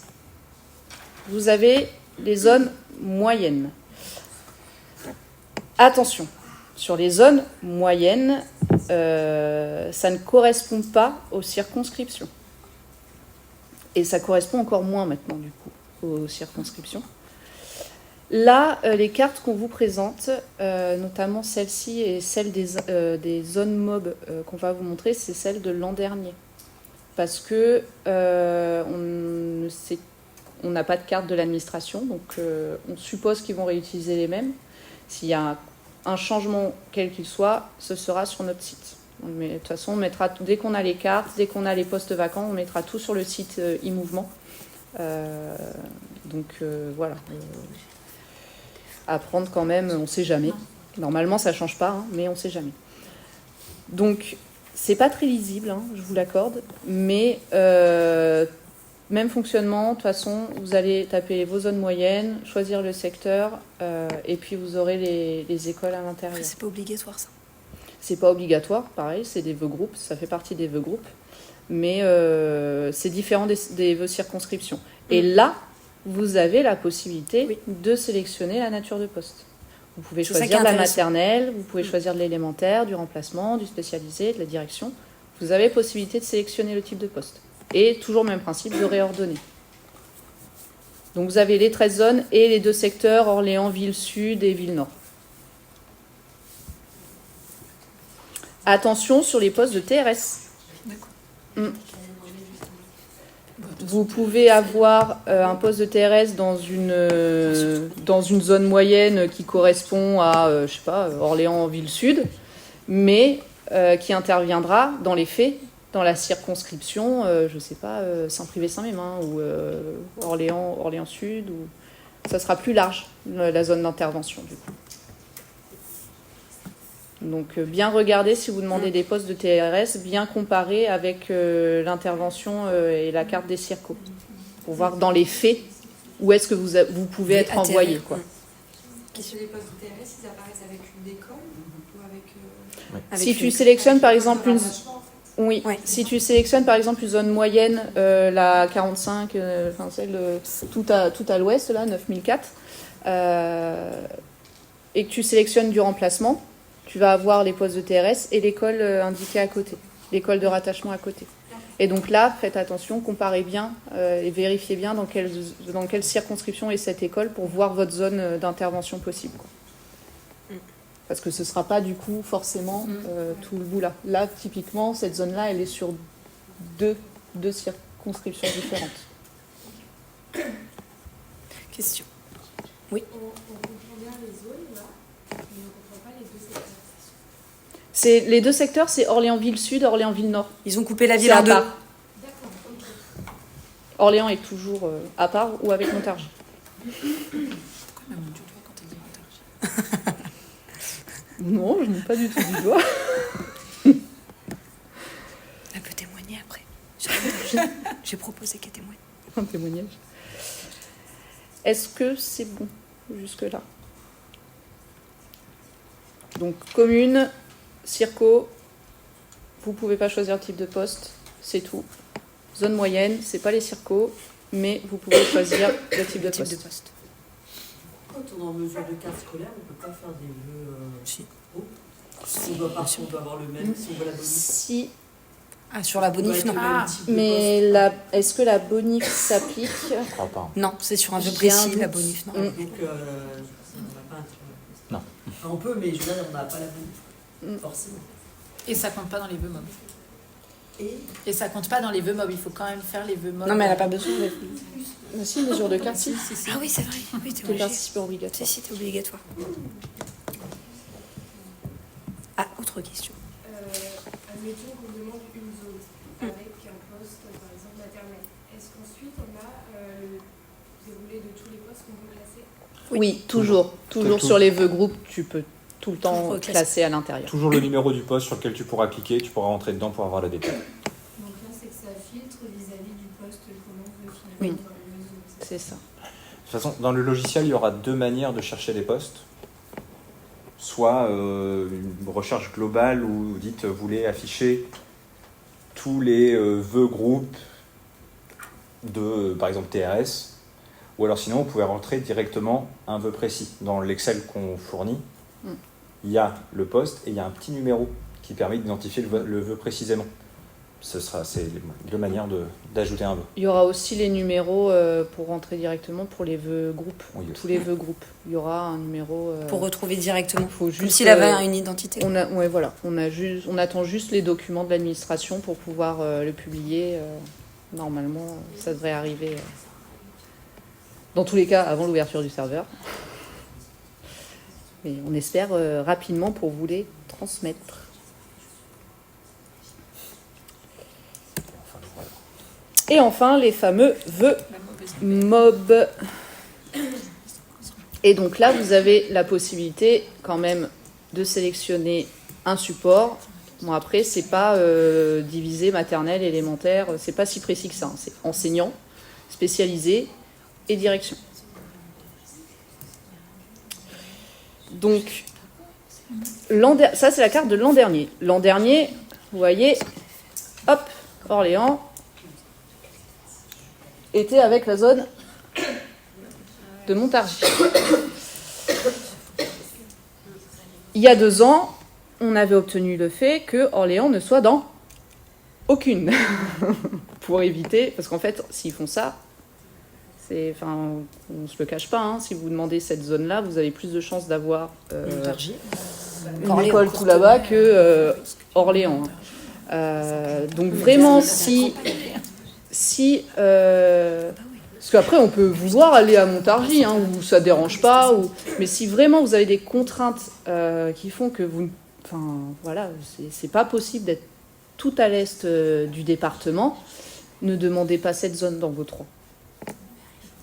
vous avez les zones moyennes. Attention, sur les zones moyennes, ça ne correspond pas aux circonscriptions. Et ça correspond encore moins maintenant, du coup, aux circonscriptions. Là, les cartes qu'on vous présente, notamment celle-ci et celle des zones mob qu'on va vous montrer, c'est celle de l'an dernier. Parce que on n'a pas de carte de l'administration, donc on suppose qu'ils vont réutiliser les mêmes. S'il y a un changement quel qu'il soit, ce sera sur notre site. Mais de toute façon, on mettra, dès qu'on a les cartes, dès qu'on a les postes vacants, on mettra tout sur le site e-mouvement. Voilà. À prendre quand même, on ne sait jamais. Normalement, ça ne change pas, hein, mais on ne sait jamais. Donc, c'est pas très lisible, hein, je vous l'accorde, mais même fonctionnement. De toute façon, vous allez taper vos zones moyennes, choisir le secteur, et puis vous aurez les écoles à l'intérieur. Après, c'est pas obligatoire, ça. C'est pas obligatoire, pareil, c'est des vœux groupes, ça fait partie des vœux groupes, mais c'est différent des vœux circonscriptions. Et là, vous avez la possibilité de sélectionner la nature de poste. Vous pouvez choisir de la maternelle, vous pouvez choisir de l'élémentaire, du remplacement, du spécialisé, de la direction. Vous avez possibilité de sélectionner le type de poste. Et toujours le même principe de réordonner. Donc vous avez les 13 zones et les 2 secteurs, Orléans, Ville-Sud et Ville-Nord. Attention sur les postes de TRS. Vous pouvez avoir un poste de TRS dans une zone moyenne qui correspond à, je sais pas, Orléans, Ville-Sud, mais qui interviendra dans les faits, dans la circonscription, je sais pas, Saint-Privé-Saint-Mémin ou Orléans-Sud. Ça sera plus large, la zone d'intervention, du coup. Donc, bien regarder si vous demandez des postes de TRS, bien comparer avec l'intervention et la carte des circos, pour voir dans les faits où est-ce que vous pouvez être envoyé. Quoi. Est-ce que les postes de TRS, ils apparaissent avec une école ou avec... Si tu sélectionnes par exemple une... Oui, si tu sélectionnes par exemple une zone moyenne, la 45, celle tout à l'ouest, là, 9004, et que tu sélectionnes du remplacement, tu vas avoir les postes de TRS et l'école indiquée à côté, l'école de rattachement à côté. Et donc là, faites attention, comparez bien et vérifiez bien dans quelle circonscription est cette école pour voir votre zone d'intervention possible. Quoi. Parce que ce ne sera pas du coup forcément tout le bout là. Là, typiquement, cette zone-là, elle est sur deux circonscriptions différentes. Question. Oui. On comprend bien les zones là, mais on ne comprend pas les 2 secteurs. Les 2 secteurs, c'est Orléans-Ville-Sud, Orléans-Ville-Nord. Ils ont coupé la ville en 2. D'accord, ok. Orléans est toujours à part ou avec Montargis. Non, je n'ai pas du tout du doigt. Elle peut témoigner après. J'ai proposé qu'elle témoigne. Un témoignage. Est-ce que c'est bon jusque-là? Donc, commune, circo, vous ne pouvez pas choisir le type de poste, c'est tout. Zone moyenne, c'est pas les circos, mais vous pouvez choisir le type de poste. Quand on est en mesure de carte scolaire, on ne peut pas faire des vœux si on doit avoir le même, si on veut la bonif. Si. Ah, sur la bonif, non. Mais est-ce que la bonif s'applique? Je crois pas. Non, c'est sur un vœu précis, la bonif, non. Donc, on n'a pas un... Non. Enfin, on peut, mais je veux dire, on n'a pas la bonif, forcément. Et ça compte pas dans les vœux mobs. Et ça compte pas dans les vœux mobs, il faut quand même faire les vœux mobs. Non, mais elle n'a pas besoin de... Si, mesure de carte. Si. Ah oui, c'est vrai. Oui, C'est participant obligatoire. Si, c'est obligatoire. Ah, autre question. Admettons qu'on demande une zone avec un poste, par exemple, maternel. Est-ce qu'ensuite on a le déroulé de tous les postes qu'on peut classer? Oui, toujours. Toujours sur les vœux groupes, tu peux tout le temps classer à l'intérieur. Toujours le numéro du poste sur lequel tu pourras cliquer, tu pourras rentrer dedans pour avoir la détail. Donc là, c'est que ça filtre vis-à-vis du poste qu'on veut finalement dans les zones. C'est ça. De toute façon, dans le logiciel, il y aura 2 manières de chercher les postes. Soit une recherche globale où vous dites vous voulez afficher tous les vœux groupes de, par exemple, TRS. Ou alors sinon, vous pouvez rentrer directement un vœu précis. Dans l'Excel qu'on fournit, il y a le poste et il y a un petit numéro qui permet d'identifier le vœu précisément. c'est deux manières d'ajouter un vœu. Il y aura aussi les numéros pour rentrer directement pour les vœux groupes. Oui, tous les vœux groupes. Il y aura un numéro... Pour retrouver directement. Faut juste, comme s'il avait une identité. Voilà. On attend juste les documents de l'administration pour pouvoir le publier. Normalement, ça devrait arriver... dans tous les cas, avant l'ouverture du serveur. Mais on espère rapidement pour vous les transmettre. Et enfin, les fameux vœux MOB. Et donc là, vous avez la possibilité quand même de sélectionner un support. Bon, après, c'est pas divisé maternelle, élémentaire, c'est pas si précis que ça. Hein. C'est enseignant, spécialisé et direction. Donc, ça, c'est la carte de l'an dernier. L'an dernier, vous voyez, hop, Orléans était avec la zone de Montargis. Il y a 2 ans, on avait obtenu le fait que Orléans ne soit dans aucune. Pour éviter, parce qu'en fait, s'ils font ça, on ne se le cache pas, hein, si vous demandez cette zone-là, vous avez plus de chances d'avoir une école tout là-bas que Orléans. Donc vraiment, parce qu'après on peut vouloir aller à Montargis où ça dérange pas, mais si vraiment vous avez des contraintes qui font que c'est pas possible d'être tout à l'est du département, ne demandez pas cette zone dans vos 3.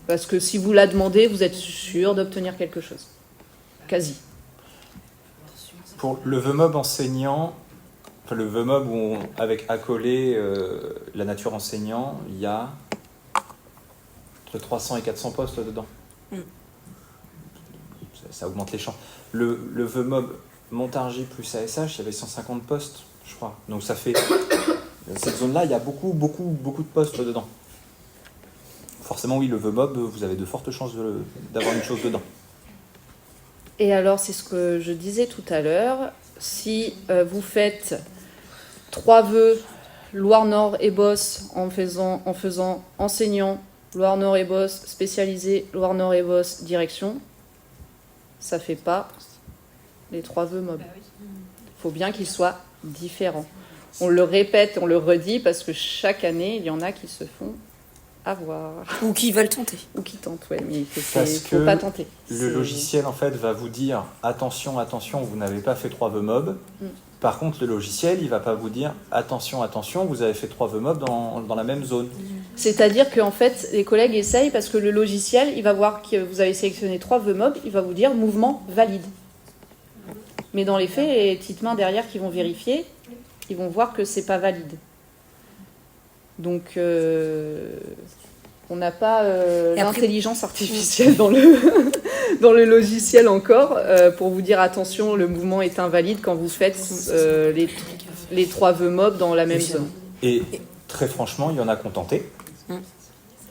Parce que si vous la demandez, vous êtes sûr d'obtenir quelque chose. Quasi. Pour le vœu MOB enseignant, le vœu MOB avec accolé la nature enseignant, il y a entre 300 et 400 postes dedans. Ça augmente les champs. Le vœu MOB Montargis plus ASH, il y avait 150 postes, je crois. Donc ça fait... Cette zone-là, il y a beaucoup de postes dedans. Forcément, oui, le vœu MOB, vous avez de fortes chances d'avoir une chose dedans. Et alors, c'est ce que je disais tout à l'heure. Si vous faites 3 vœux Loire-Nord et Bosse en faisant enseignant, Loire-Nord et Bosse spécialisé, Loire-Nord et Bosse direction, ça fait pas les 3 vœux MOB. Il faut bien qu'ils soient différents. On le répète, on le redit, parce que chaque année, il y en a qui se font avoir. Ou qui veulent tenter. Ou qui tentent, oui, mais il faut pas tenter. Le logiciel, en fait, va vous dire « Attention, vous n'avez pas fait 3 vœux MOB ». Par contre, le logiciel, il ne va pas vous dire « Attention, vous avez fait 3 vœux MOB dans la même zone ». C'est-à-dire qu'en fait, les collègues essayent, parce que le logiciel, il va voir que vous avez sélectionné 3 vœux MOB, il va vous dire « Mouvement valide ». Mais dans les faits, les petites mains derrière qui vont vérifier, ils vont voir que c'est pas valide. Donc, on n'a pas l'intelligence artificielle dans le logiciel encore pour vous dire attention, le mouvement est invalide quand vous faites les 3 vœux MOB dans la même zone. Et très franchement, il y en a contenté.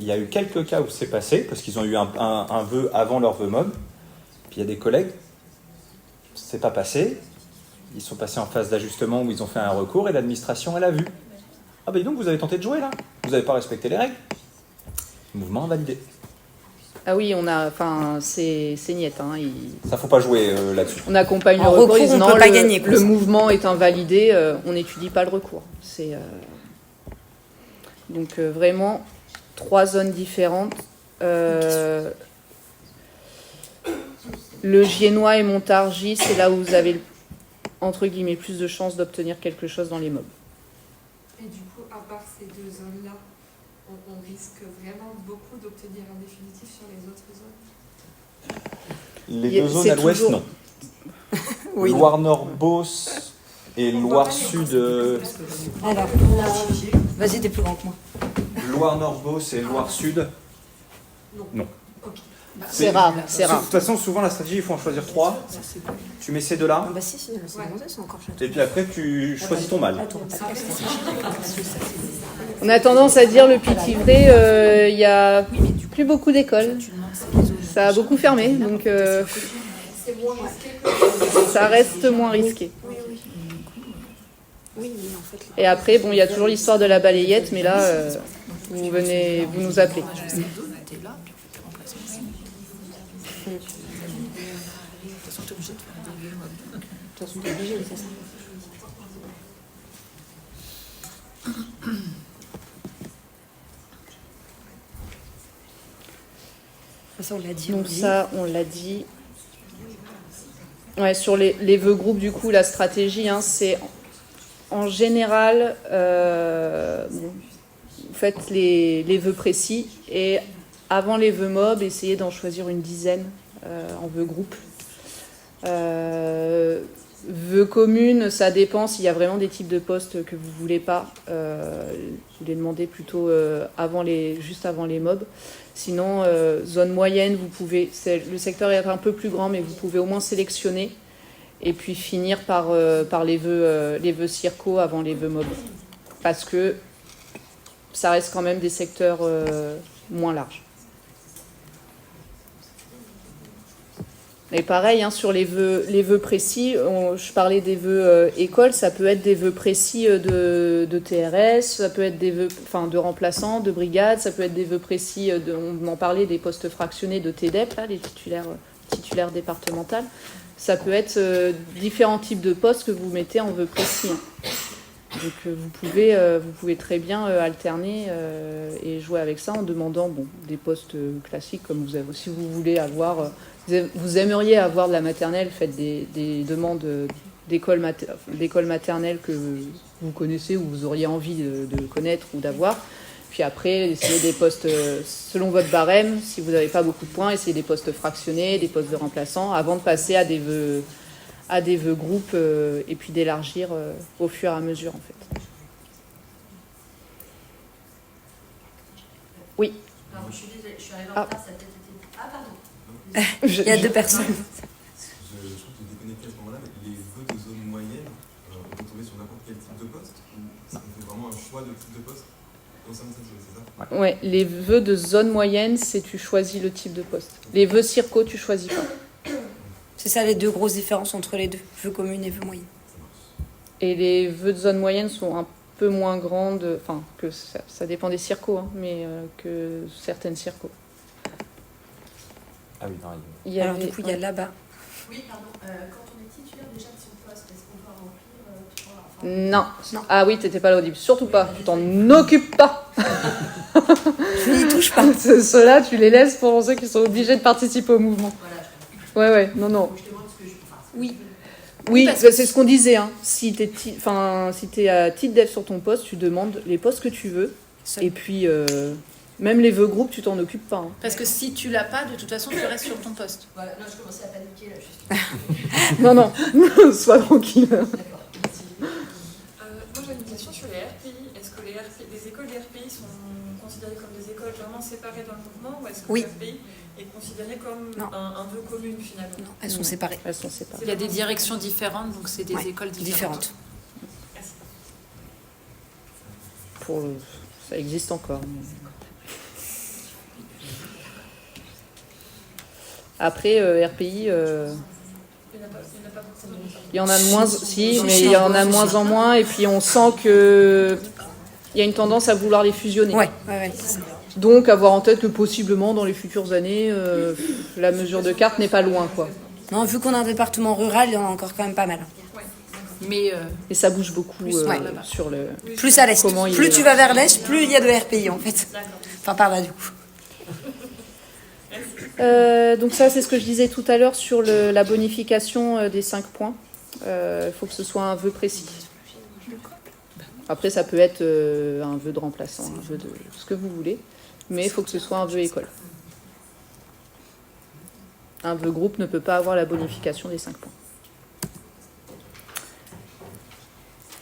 Il y a eu quelques cas où c'est passé, parce qu'ils ont eu un vœu avant leur vœu MOB. Puis il y a des collègues, c'est pas passé. Ils sont passés en phase d'ajustement où ils ont fait un recours et l'administration, elle a vu. Ah ben donc vous avez tenté de jouer là. Vous n'avez pas respecté les règles. Mouvement invalidé. Ah oui, c'est niette. Ça faut pas jouer là-dessus. On accompagne le recours, on ne peut pas gagner. Le mouvement est invalidé, on n'étudie pas le recours. Donc vraiment 3 zones différentes. Le Giennois et Montargis, c'est là où vous avez entre guillemets plus de chances d'obtenir quelque chose dans les MOB. Et du coup, à part ces 2 zones-là, on risque vraiment beaucoup d'obtenir un définitif sur les autres zones. Les 2 zones à l'ouest, non. Oui, Loire-Nord-Beauce et Loire-Sud. Alors, vas-y, t'es plus grand que moi. Loire-Nord-Beauce et Loire-Sud. Non. Okay. C'est rare. De toute façon, souvent la stratégie, il faut en choisir 3. Tu mets ces 2-là. Bah si, c'est encore chouette. Et puis après, tu choisis ton mâle. On a tendance à dire le Pithiviers, il n'y a plus beaucoup d'écoles. Ça a beaucoup fermé, donc ça reste moins risqué. Oui, mais en fait. Et après, bon, il y a toujours l'histoire de la balayette, mais là, vous nous appelez. T'es là, puis on te remplace ici. De toute façon, t'es obligé de faire des vieux mobs. De toute façon, t'es obligé, c'est ça. Ça, on l'a dit. Donc ça, on l'a dit. Ouais, sur les vœux groupes, du coup, la stratégie, hein, c'est en général, vous faites les vœux précis et avant les vœux mobs, essayez d'en choisir une dizaine en vœux groupes. Vœux communes, ça dépend s'il y a vraiment des types de postes que vous voulez pas. Vous les demandez plutôt juste avant les mobs. Sinon, zone moyenne, vous pouvez. Le secteur est un peu plus grand, mais vous pouvez au moins sélectionner et puis finir par les vœux circo avant les vœux mobs, parce que ça reste quand même des secteurs moins larges. Et pareil, hein, sur les vœux précis, je parlais des vœux écoles, ça peut être des vœux précis de TRS, ça peut être des vœux de remplaçants, de brigades, ça peut être des vœux précis, on en parlait, des postes fractionnés de TDEP, là, les titulaires départementales. Ça peut être différents types de postes que vous mettez en vœux précis. Hein. Donc vous pouvez très bien alterner et jouer avec ça en demandant des postes classiques, comme vous avez, si vous voulez avoir... Vous aimeriez avoir de la maternelle, faites des demandes d'école maternelle que vous connaissez ou vous auriez envie de connaître ou d'avoir. Puis après, essayez des postes selon votre barème. Si vous n'avez pas beaucoup de points, essayez des postes fractionnés, des postes de remplaçants, avant de passer à des vœux groupes et puis d'élargir au fur et à mesure, en fait. Oui. Pardon, je suis désolée, je suis arrivée en retard, ça a peut-être été... Ah, pardon. Il y a deux personnes. Je trouve que j'ai déconnecté à ce moment-là, mais les vœux de zone moyenne, on peut tomber sur n'importe quel type de poste, ou on fait vraiment un choix de type de poste au sein de cette zone, c'est ça? Ouais, les vœux de zone moyenne, c'est tu choisis le type de poste. Les vœux circo, tu choisis pas. C'est ça les deux grosses différences entre les deux, vœux communes et vœux moyennes. Et les vœux de zone moyenne sont un peu moins grandes, que ça dépend des circos, hein, mais que certaines circos. Ah oui, non, Alors du coup, il y a là-bas. Oui, pardon. Quand on est titulaire déjà de son poste, est-ce qu'on doit remplir Non. Ah oui, t'étais pas là au début. Surtout pas. Tu t'en occupes pas. Tu n'y touches pas. Ceux-là, tu les laisses pour ceux qui sont obligés de participer au mouvement. Voilà, Ouais, non. je demande ce que je... Oui. Oui, c'est ce qu'on disait. Hein. Si t'es titre dev sur ton poste, tu demandes les postes que tu veux. Et puis... même les vœux groupes, tu t'en occupes pas. Hein. Parce que si tu l'as pas, de toute façon, tu restes sur ton poste. Voilà, non, je commençais à paniquer là, juste. Non, sois tranquille. Moi, j'ai une question sur les RPI. Est-ce que les écoles des RPI sont considérées comme des écoles vraiment séparées dans le mouvement, ou est-ce que oui. le RPI est considéré comme un vœu commun finalement? Non, elles sont séparées. Elles sont séparées. Il y a des directions différentes, donc c'est des écoles différentes. Ça existe encore. Après, RPI, il y en a de moins, mais il y en a de moins en moins, et puis on sent que il y a une tendance à vouloir les fusionner. Ouais, c'est ça. Donc avoir en tête que possiblement dans les futures années, la mesure de carte n'est pas loin, quoi. Non, vu qu'on a un département rural, il y en a encore quand même pas mal. Mais et ça bouge beaucoup sur le. Plus à l'est. Plus tu vas vers l'est, plus il y a de RPI en fait. Enfin par là du coup. Donc ça, c'est ce que je disais tout à l'heure sur la bonification des 5 points. Il faut que ce soit un vœu précis. Après, ça peut être un vœu de remplaçant, un vœu de ce que vous voulez, mais il faut que ce soit un vœu école. Un vœu groupe ne peut pas avoir la bonification des 5 points.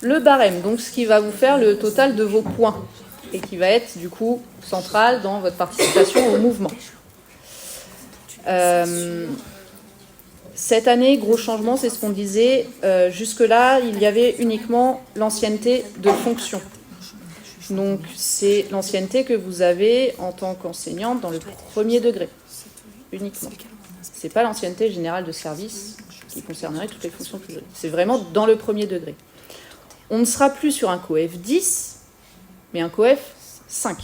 Le barème, donc ce qui va vous faire le total de vos points et qui va être du coup central dans votre participation au mouvement. Cette année, gros changement, c'est ce qu'on disait. Jusque-là, il y avait uniquement l'ancienneté de fonction. Donc, c'est l'ancienneté que vous avez en tant qu'enseignante dans le premier degré, uniquement. C'est pas l'ancienneté générale de service qui concernerait toutes les fonctions publiques. C'est vraiment dans le premier degré. On ne sera plus sur un coef 10, mais un coef 5.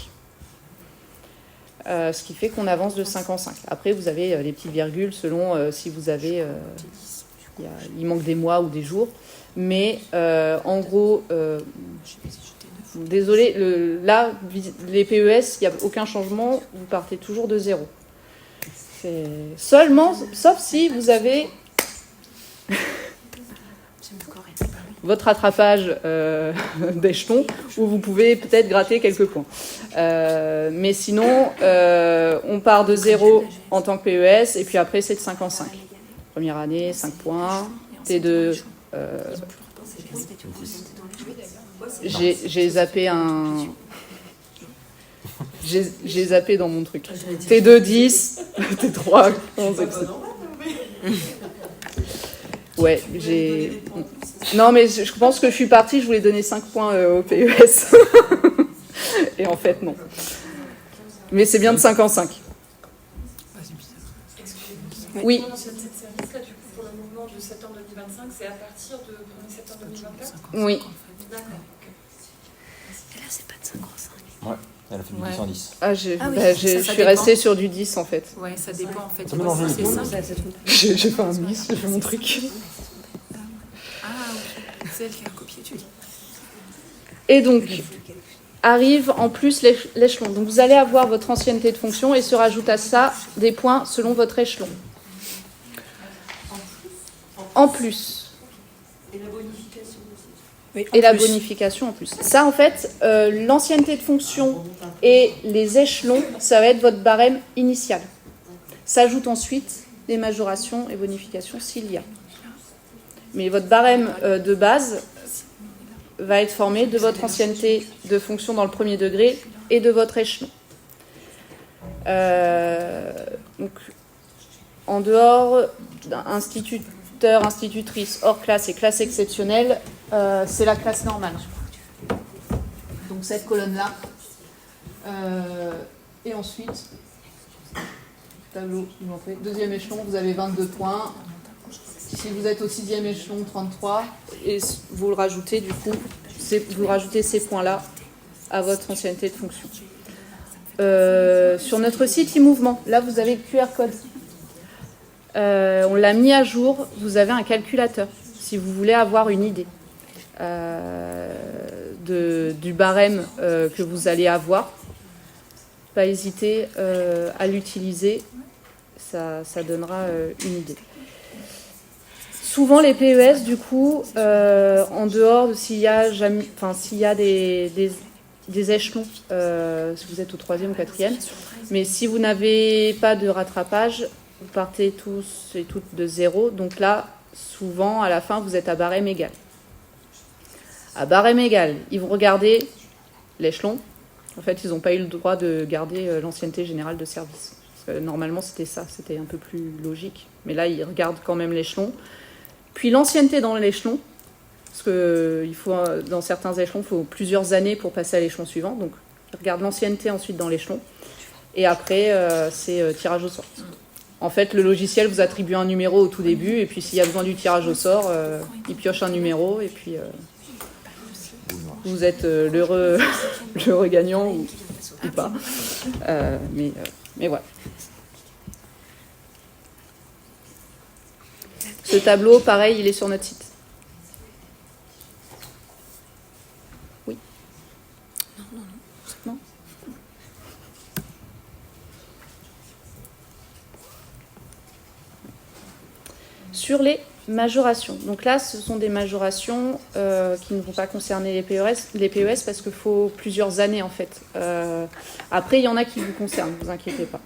Ce qui fait qu'on avance de 5 en 5. Après, vous avez les petites virgules selon si vous avez... il manque des mois ou des jours. Mais en gros, désolé, là, les PES, il n'y a aucun changement. Vous partez toujours de 0. Seulement, sauf si vous avez votre rattrapage d'échelon, où vous pouvez peut-être gratter quelques points. Mais sinon, on part de 0 en tant que PES, et puis après, c'est de 5 en 5. Première année, 5 points. T2, j'ai zappé un... J'ai zappé dans mon truc. T2, 10, T3, 11, etc. Ouais, j'ai... Non, mais je pense que je suis partie, je voulais donner 5 points au PES. Et en fait, non. Mais c'est bien de 5 en 5. Oui. Cette service-là, du coup, pour le mouvement de septembre 2025, c'est à partir de 1er septembre 2024 ? Oui. D'accord. Et là, c'est pas de 5 en 5. Ouais, elle a fait du 10 en 10. Ah, je suis restée sur du 10 en fait. Ouais, ça dépend en fait. C'est ça. J'ai fait un miss, j'ai fait mon truc. Ah, ok. C'est elle qui a copié, tu dis. Et donc, arrive en plus l'échelon. Donc, vous allez avoir votre ancienneté de fonction et se rajoute à ça des points selon votre échelon. En plus. Et la bonification aussi. Oui, Et la bonification en plus. Ça, en fait, l'ancienneté de fonction et les échelons, ça va être votre barème initial. S'ajoutent ensuite les majorations et bonifications s'il y a. Mais votre barème de base va être formé de votre ancienneté de fonction dans le premier degré et de votre échelon. Donc, en dehors d'instituteur, institutrice, hors classe et classe exceptionnelle, c'est la classe normale. Donc cette colonne-là. Et ensuite, tableau, deuxième échelon, vous avez 22 points. Si vous êtes au 6e échelon, 33. Et vous le rajoutez, du coup, vous rajoutez ces points-là à votre ancienneté de fonction. Sur notre site e-mouvement, là, vous avez le QR code. On l'a mis à jour. Vous avez un calculateur, si vous voulez avoir une idée du barème que vous allez avoir. Pas hésiter à l'utiliser. Ça donnera une idée. Souvent, les PES, du coup, en dehors de s'il y a des échelons, si vous êtes au 3e ou 4e, mais si vous n'avez pas de rattrapage, vous partez tous et toutes de 0. Donc là, souvent, à la fin, vous êtes à barème égal. À barème égal, ils vont regarder l'échelon. En fait, ils n'ont pas eu le droit de garder l'ancienneté générale de service. Parce que normalement, c'était ça, c'était un peu plus logique. Mais là, ils regardent quand même l'échelon. Puis l'ancienneté dans l'échelon, parce que dans certains échelons, il faut plusieurs années pour passer à l'échelon suivant. Donc, ils regardent l'ancienneté ensuite dans l'échelon. Et après, c'est tirage au sort. En fait, le logiciel vous attribue un numéro au tout début. Et puis, s'il y a besoin du tirage au sort, il pioche un numéro. Et puis, vous êtes l'heureux gagnant ou pas. Mais voilà. Ce tableau, pareil, il est sur notre site. Oui. Non. Sur les majorations. Donc là, ce sont des majorations qui ne vont pas concerner les PES parce qu'il faut plusieurs années en fait. Après, il y en a qui vous concernent, ne vous inquiétez pas.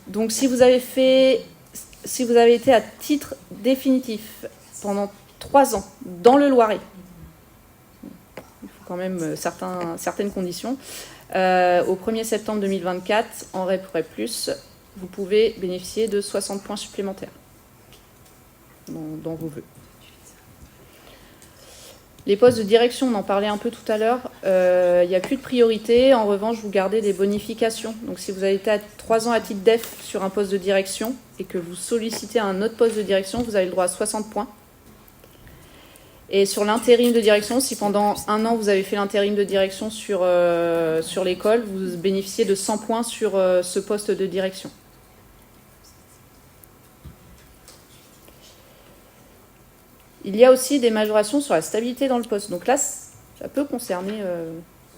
Donc si vous avez été à titre définitif pendant 3 ans dans le Loiret, il faut quand même certaines conditions, au 1er septembre 2024, en REP ou REP+, vous pouvez bénéficier de 60 points supplémentaires dans vos vœux. Les postes de direction, on en parlait un peu tout à l'heure, il n'y a plus de priorité. En revanche, vous gardez des bonifications. Donc si vous avez été à 3 ans à titre def sur un poste de direction et que vous sollicitez un autre poste de direction, vous avez le droit à 60 points. Et sur l'intérim de direction, si pendant 1 an vous avez fait l'intérim de direction sur l'école, vous bénéficiez de 100 points sur ce poste de direction. Il y a aussi des majorations sur la stabilité dans le poste. Donc là, ça peut concerner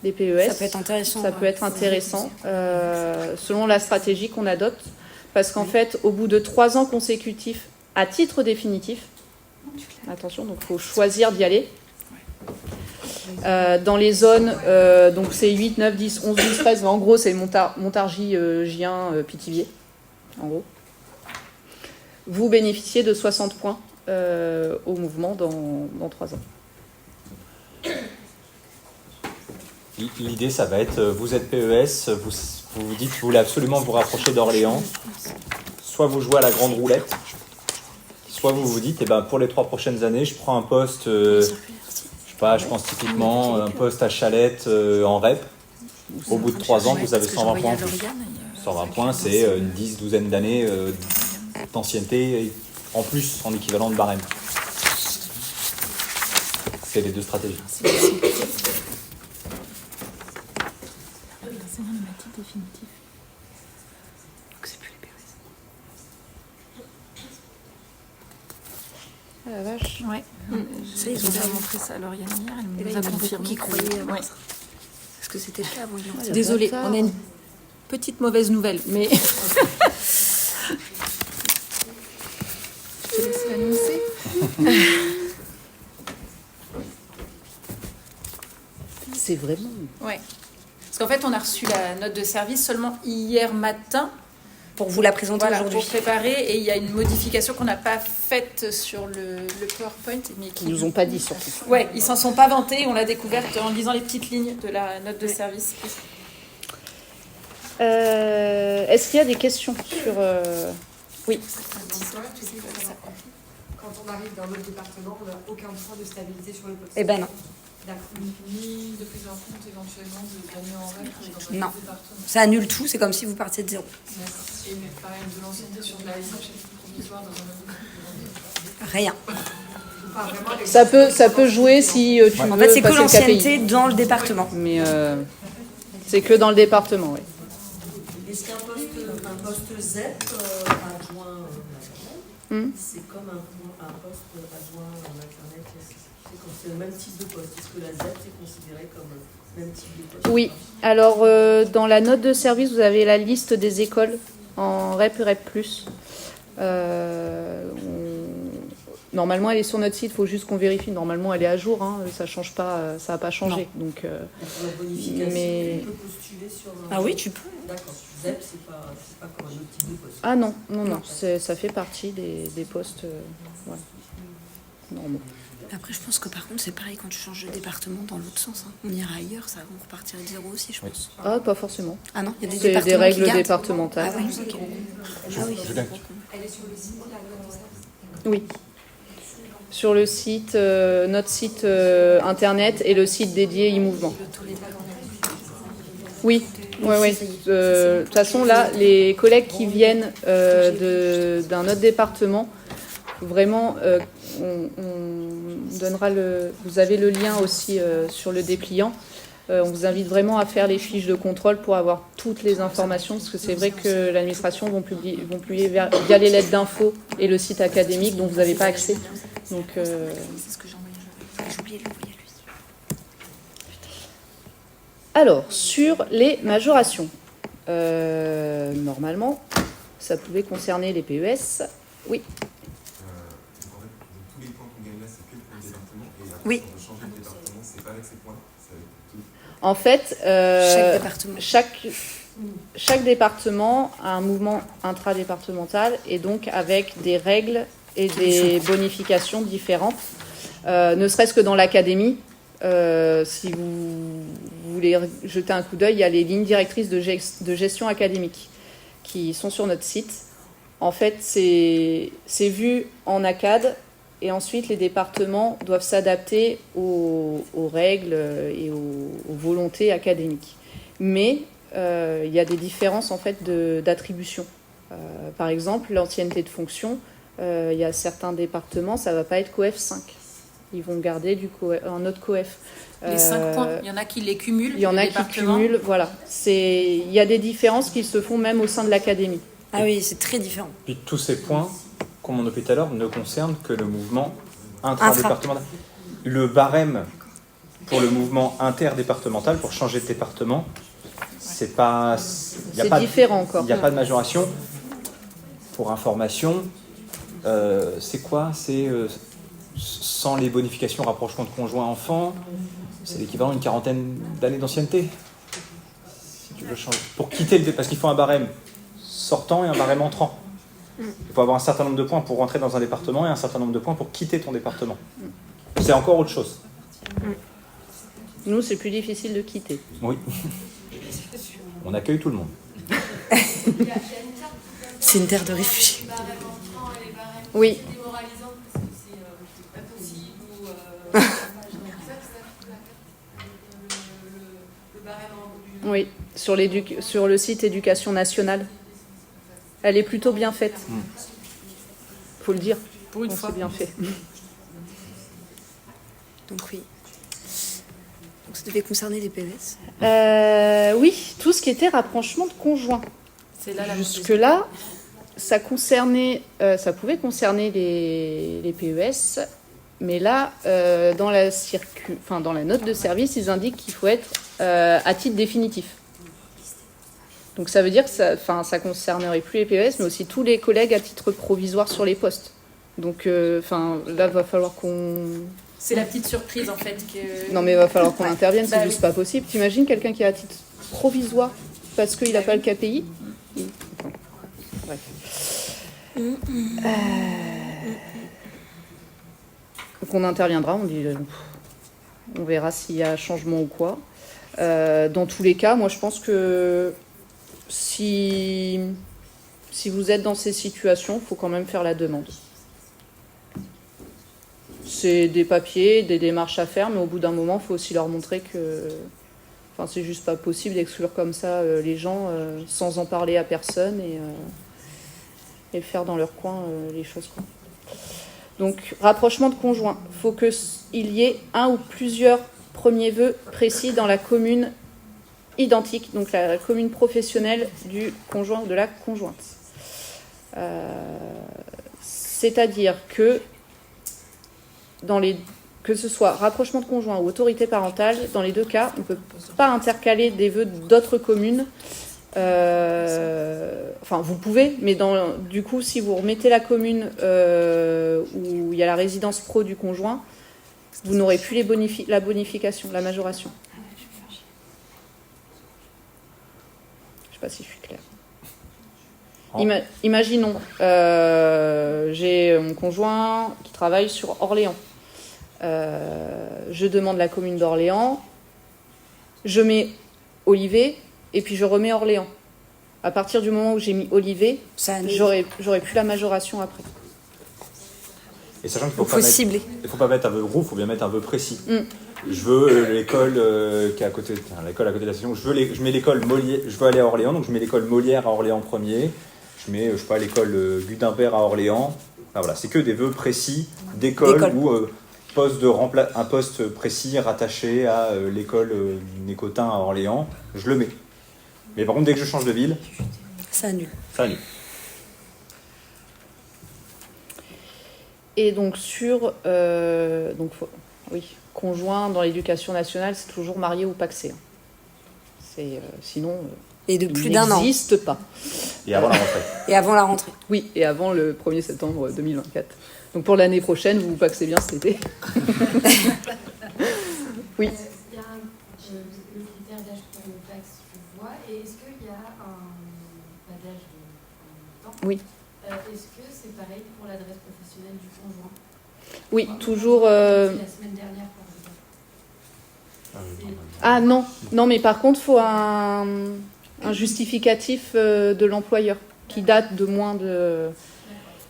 des PES. Ça peut être intéressant. Ça peut être intéressant selon la stratégie qu'on adopte. Parce qu'en fait, au bout de 3 ans consécutifs, à titre définitif, attention, donc il faut choisir d'y aller. Dans les zones, donc c'est 8, 9, 10, 11, 12, 13, mais en gros c'est Montargis, Gien, Pithiviers, en gros. Vous bénéficiez de 60 points au mouvement dans 3 ans. L'idée, ça va être, vous êtes PES, vous vous dites que vous voulez absolument vous rapprocher d'Orléans, soit vous jouez à la grande roulette, soit vous vous dites, pour les 3 prochaines années, je prends un poste, je pense typiquement un poste à Chalette en REP. Au bout de 3 ans, vous avez 120 points en plus. 120 points, c'est une 10-12aine d'années d'ancienneté en plus, en équivalent de barème. C'est les 2 stratégies. Ah la vache. Ouais. Ça, ils ont déjà montré ça à Lauriane hier. Elle nous a confirmé qui croyaient. Ouais. Est-ce que c'était le cas avant? Désolée, on a une petite mauvaise nouvelle, mais... Je te laisse l'annoncer. C'est vraiment... Ouais. Parce qu'en fait, on a reçu la note de service seulement hier matin. Pour vous la présenter aujourd'hui. Pour préparer, et il y a une modification qu'on n'a pas faite sur le PowerPoint. Mais qui Ils nous ont pas dit surtout. Ouais, ils s'en sont pas vantés, on l'a découverte en lisant les petites lignes de la note de service. Est-ce qu'il y a des questions sur... Oui. Quand on arrive dans notre département, on n'a aucun point de stabilité sur le poste. Eh ben non. Ni de prise en compte éventuellement de gagner en REP dans un Non. département. Ça annule tout, c'est comme si vous partiez de 0. Et pareil, de l'ancienneté sur de la SH provisoire dans un autre. Rien. Ça peut jouer si tu veux. En fait, c'est que passer le l'ancienneté KPI. dans le département. Mais c'est que dans le département, oui. Est-ce qu'un poste ZEP adjoint maternel, c'est comme un poste adjoint maternel classique? C'est le même type de poste. Est-ce que la ZEP est considérée comme le même type de poste? Oui. Alors, dans la note de service, vous avez la liste des écoles en REP et REP+. Normalement, elle est sur notre site. Il faut juste qu'on vérifie. Normalement, elle est à jour. Hein. Ça change pas. Ça n'a pas changé. Donc, mais... Tu peux postuler sur un... Ah oui, tu peux. D'accord. ZEP, c'est pas comme un autre type de poste. Ah non. Ça fait partie des postes normaux. Après, je pense que par contre, c'est pareil quand tu changes de département dans l'autre sens. Hein. On ira ailleurs, ça, on repartira de 0 aussi, je pense. Ah, pas forcément. Ah non, il y a des C'est départements des règles qui gardent. départementales. Ah oui, ok. Ah oui. Elle est sur le site, la note de service. Oui. Sur le site, notre site internet et le site dédié e-mouvement. Oui. De toute façon, là, les collègues qui viennent d'un autre département, vraiment, on donnera vous avez le lien aussi sur le dépliant. On vous invite vraiment à faire les fiches de contrôle pour avoir toutes les informations, parce que c'est vrai que l'administration vont publier via les lettres d'info et le site académique dont vous n'avez pas accès. Donc, C'est ce que j'ai envoyé. J'ai oublié de l'envoyer à lui. alors, sur les majorations, normalement, ça pouvait concerner les PES. Oui. Oui. En fait, chaque département a un mouvement intradépartemental et donc avec des règles et des bonifications différentes. Ne serait-ce que dans l'académie, si vous voulez jeter un coup d'œil, il y a les lignes directrices de gestion académique qui sont sur notre site. En fait, c'est vu en ACAD. Et ensuite, les départements doivent s'adapter aux règles et aux volontés académiques. Mais il y a des différences en fait d'attribution. Par exemple, l'ancienneté de fonction, il y a certains départements, ça ne va pas être qu'au F5. Ils vont garder un autre coef. Les 5 points, il y en a qui les cumulent. Il y en a qui cumulent, voilà. Il y a des différences qui se font même au sein de l'académie. Ah oui, c'est très différent. Puis tous ces points, comme on a dit tout à l'heure, ne concernent que le mouvement intradépartemental. Le barème pour le mouvement interdépartemental, pour changer de département, c'est pas... C'est différent encore. Il n'y a pas de majoration. Pour information, c'est quoi ? C'est sans les bonifications rapprochement de conjoints enfants, c'est l'équivalent d'une 40aine d'années d'ancienneté. Si tu veux changer. Pour quitter parce qu'il faut un barème sortant et un barème entrant. Il faut avoir un certain nombre de points pour rentrer dans un département et un certain nombre de points pour quitter ton département. C'est encore autre chose. Nous, c'est plus difficile de quitter. Oui. On accueille tout le monde. C'est une terre de réfugiés. Oui. Oui, sur le site Éducation nationale. Elle est plutôt bien faite. Faut le dire. Pour une fois. C'est bien fait. Donc oui. Donc ça devait concerner les PES. Oui, tout ce qui était rapprochement de conjoints. C'est là jusque-là, ça pouvait concerner les PES, mais là, dans la note de service, ils indiquent qu'il faut être à titre définitif. Donc ça veut dire que ça concernerait plus les PES, mais aussi tous les collègues à titre provisoire sur les postes. Donc là, il va falloir qu'on... C'est la petite surprise, en fait. Non, mais il va falloir qu'on intervienne, c'est juste pas possible. T'imagines quelqu'un qui est à titre provisoire parce qu'il n'a pas le KPI ? Bref. Donc on interviendra, on verra s'il y a changement ou quoi. Dans tous les cas, moi je pense que si vous êtes dans ces situations, il faut quand même faire la demande. C'est des papiers, des démarches à faire, mais au bout d'un moment, il faut aussi leur montrer que... c'est juste pas possible d'exclure comme ça les gens sans en parler à personne et faire dans leur coin les choses, quoi. Donc, rapprochement de conjoints. Il faut qu'il y ait un ou plusieurs premiers vœux précis dans la commune identique, donc la commune professionnelle du conjoint ou de la conjointe. C'est-à-dire que que ce soit rapprochement de conjoint ou autorité parentale, dans les deux cas, on ne peut pas intercaler des vœux d'autres communes. Vous pouvez, mais du coup, si vous remettez la commune où il y a la résidence pro du conjoint, vous n'aurez plus la bonification, la majoration. Je ne sais pas si je suis claire. Imaginons, j'ai mon conjoint qui travaille sur Orléans. Je demande la commune d'Orléans, je mets Olivet et puis je remets Orléans. À partir du moment où j'ai mis Olivet, j'aurai plus la majoration après. Et sachant qu'il faut cibler. Il ne faut pas mettre un vœu gros, il faut bien mettre un veu précis. Je veux l'école qui est à côté, l'école à côté de la station. Je mets l'école Molière. Je veux aller à Orléans, donc je mets l'école Molière à Orléans premier. Je mets, l'école Gutenberg à Orléans. Voilà, c'est que des vœux précis d'école ou un poste précis rattaché à l'école Nécotin à Orléans. Je le mets. Mais par contre, dès que je change de ville, ça annule. Et donc conjoint dans l'éducation nationale, c'est toujours marié ou pacsé. Sinon, et de plus d'un an. N'existe pas. Et avant la rentrée. Et avant la rentrée. Oui, et avant le 1er septembre 2024. Donc pour l'année prochaine, vous pacsez bien cet été. Oui. Il y a le critère d'âge pour le PAX, je vois. Et est-ce qu'il y a un d'âge de temps ? Oui. Est-ce que c'est pareil pour l'adresse professionnelle du conjoint ? Oui, toujours... La semaine dernière, par exemple. Non, mais par contre, il faut un justificatif de l'employeur qui date de moins de...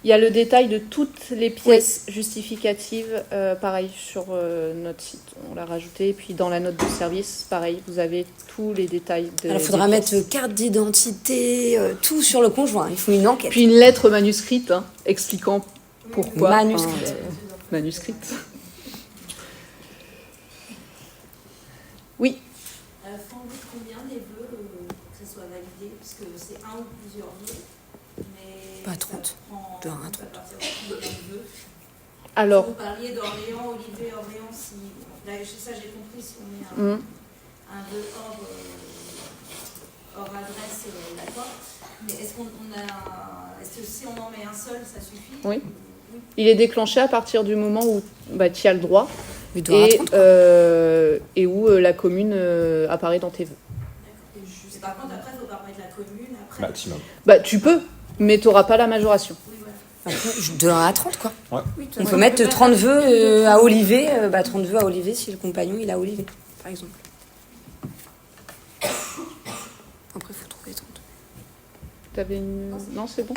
Il y a le détail de toutes les pièces justificatives, pareil, sur notre site. On l'a rajouté. Et puis dans la note de service, pareil, vous avez tous les détails. Alors, il faudra mettre carte d'identité, tout sur le conjoint. Il faut une enquête. Puis une lettre manuscrite expliquant pourquoi. Manuscrite. Manuscrite. Faut enlever combien des vœux pour que ça soit validé? Parce que c'est un ou plusieurs vœux. Mais pas 30. De 1 à 30. Alors, vous parliez d'Orléans, Olivet, Orléans, si. Là, ça j'ai compris, si on met un vœu hors adresse, d'accord. Mais est-ce que si on en met un seul, ça suffit? Oui. Il est déclenché à partir du moment où tu as le droit et où la commune apparaît dans tes vœux. D'accord. Et par contre, après, il faut pas mettre la commune. Après. Maximum. Tu peux, mais tu n'auras pas la majoration. Oui, De 1 à 30, quoi. Ouais. On peut mettre 30 vœux à Olivet, 30 vœux à Olivet si le compagnon il a Olivet, par exemple. Après, il faut trouver 30. T'avais une... Non, c'est bon.